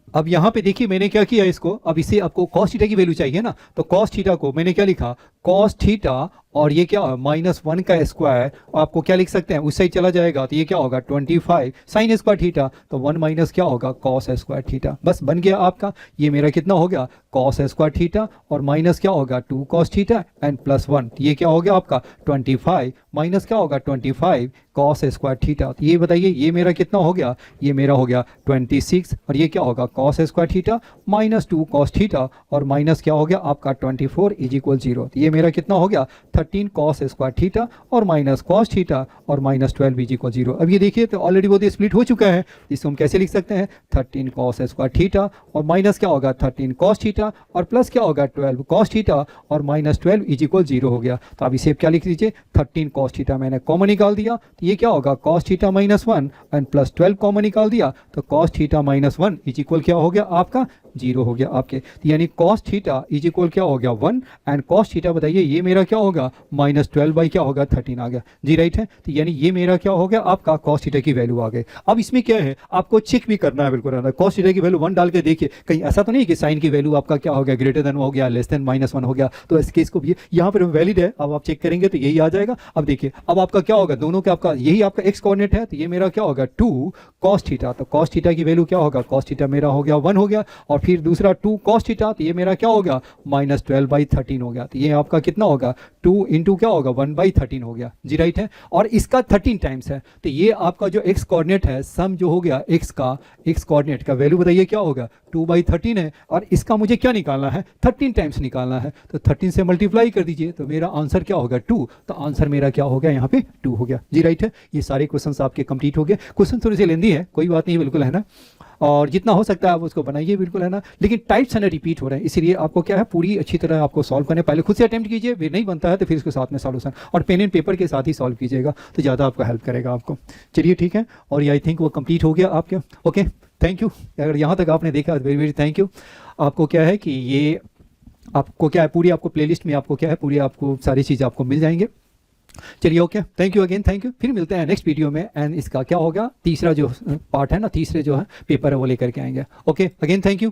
अब यहाँ पे देखिए मैंने क्या किया इसको, अब इसे आपको cos थीटा की वैल्यू चाहिए ना, तो cos थीटा को मैंने क्या लिखा cos थीटा और ये क्या -1 का स्क्वायर, आपको क्या लिख सकते हैं उस साइड चला जाएगा तो ये क्या होगा 25 साइन स्क्वायर थीटा, तो 1 माइनस क्या होगा cos स्क्वायर थीटा, बस बन गया आपका। ये मेरा कितना हो गया cos स्क्वायर थीटा और माइनस क्या होगा 2 cos थीटा एंड +1, ये क्या हो गया आपका 25 माइनस क्या होगा 25 cos स्क्वायर थीटा, तो ये बताइए ये मेरा कितना हो गया, ये मेरा हो गया 26 और ये क्या होगा cos square theta -2 cos theta और माइनस क्या हो गया आपका 24 इज इक्वल 0, तो ये मेरा कितना हो गया 13 cos स्क्वायर थीटा और माइनस cos थीटा और -12 इज इक्वल 0। अब ये देखिए तो ऑलरेडी वो स्प्लिट हो चुका है, इसको हम कैसे लिख सकते हैं 13 cos स्क्वायर थीटा और माइनस क्या होगा 13 cos थीटा और प्लस क्या होगा 12 cos थीटा और -12 इज इक्वल 0 हो गया। तो अब इसे क्या लिख लीजिए 13 cos थीटा मैंने कॉमन निकाल दिया, तो ये क्या होगा cos थीटा -1 एंड +12 कॉमन निकाल दिया, तो cos थीटा -1 इज इक्वल क्या हो गया आपका 0 हो गया आपके, तो यानी cos थीटा इज इक्वल क्या हो गया 1 एंड cos थीटा बताइए ये मेरा क्या होगा -12 बाई क्या होगा 13 आ गया जी, राइट है। तो यानी ये मेरा क्या हो गया आपका cos थीटा की वैल्यू आ गई। अब इसमें क्या है आपको चेक भी करना है, बिल्कुल है cos थीटा की वैल्यू 1 डाल के देखिए, कहीं ऐसा तो नहीं कि साइन की वैल्यू आपका क्या हो गया ग्रेटर देन हो गया लेस देन -1 हो गया, तो इस केस को भी यहाँ पर वैलिड है। अब आप चेक करेंगे तो यही आ जाएगा। अब देखिए अब आपका क्या होगा, दोनों के आपका यही आपका x कोऑर्डिनेट है, तो ये मेरा क्या होगा 2 cos थीटा, तो cos थीटा की वैल्यू क्या होगा, cos थीटा मेरा हो गया 1 हो गया, और फिर दूसरा 2 cos थीटा, तो ये मेरा क्या होगा -12 बाई 13 हो गया। तो ये आपका कितना होगा 2 इंटू क्या होगा 1 बाई 13 हो गया जी, राइट है। और इसका 13 टाइम्स है, तो ये आपका जो x कोऑर्डिनेट है सम जो हो गया x का, x कोऑर्डिनेट का वैल्यू बताइए क्या होगा 2 बाई 13 है, और इसका मुझे क्या निकालना है 13 टाइम्स निकालना है, तो 13 से मल्टीप्लाई कर दीजिए, तो मेरा आंसर क्या होगा 2, तो आंसर मेरा क्या हो गया यहाँ पे 2 हो गया जी, राइट है। ये सारे क्वेश्चंस आपके कंप्लीट हो गए। क्वेश्चन थोड़े से लेंदी है, कोई बात नहीं, बिल्कुल है ना, और जितना हो सकता है आप उसको बनाइए, बिल्कुल है ना, लेकिन टाइप्स है ना रिपीट हो रहे हैं, इसलिए आपको क्या है पूरी अच्छी तरह आपको सॉल्व करने, पहले खुद से अटेम्प्ट कीजिए, फिर नहीं बनता है तो फिर इसके साथ में सॉल्यूशन, और पेन एंड पेपर के साथ ही सॉल्व कीजिएगा तो ज़्यादा आपको हेल्प करेगा आपको। चलिए ठीक है, और ये आई थिंक वो कंप्लीट हो गया आपके। Okay, thank you. अगर यहाँ तक आपने देखा वेरी वेरी थैंक यू। आपको क्या है कि ये आपको क्या है पूरी आपको प्लेलिस्ट में आपको क्या है पूरी आपको सारी चीज़ आपको मिल जाएंगे। चलिए okay, thank you again, thank you. फिर मिलते हैं नेक्स्ट वीडियो में, एंड इसका क्या होगा तीसरा जो पार्ट है ना, तीसरे जो है पेपर है वो लेकर के आएंगे। Okay again thank you.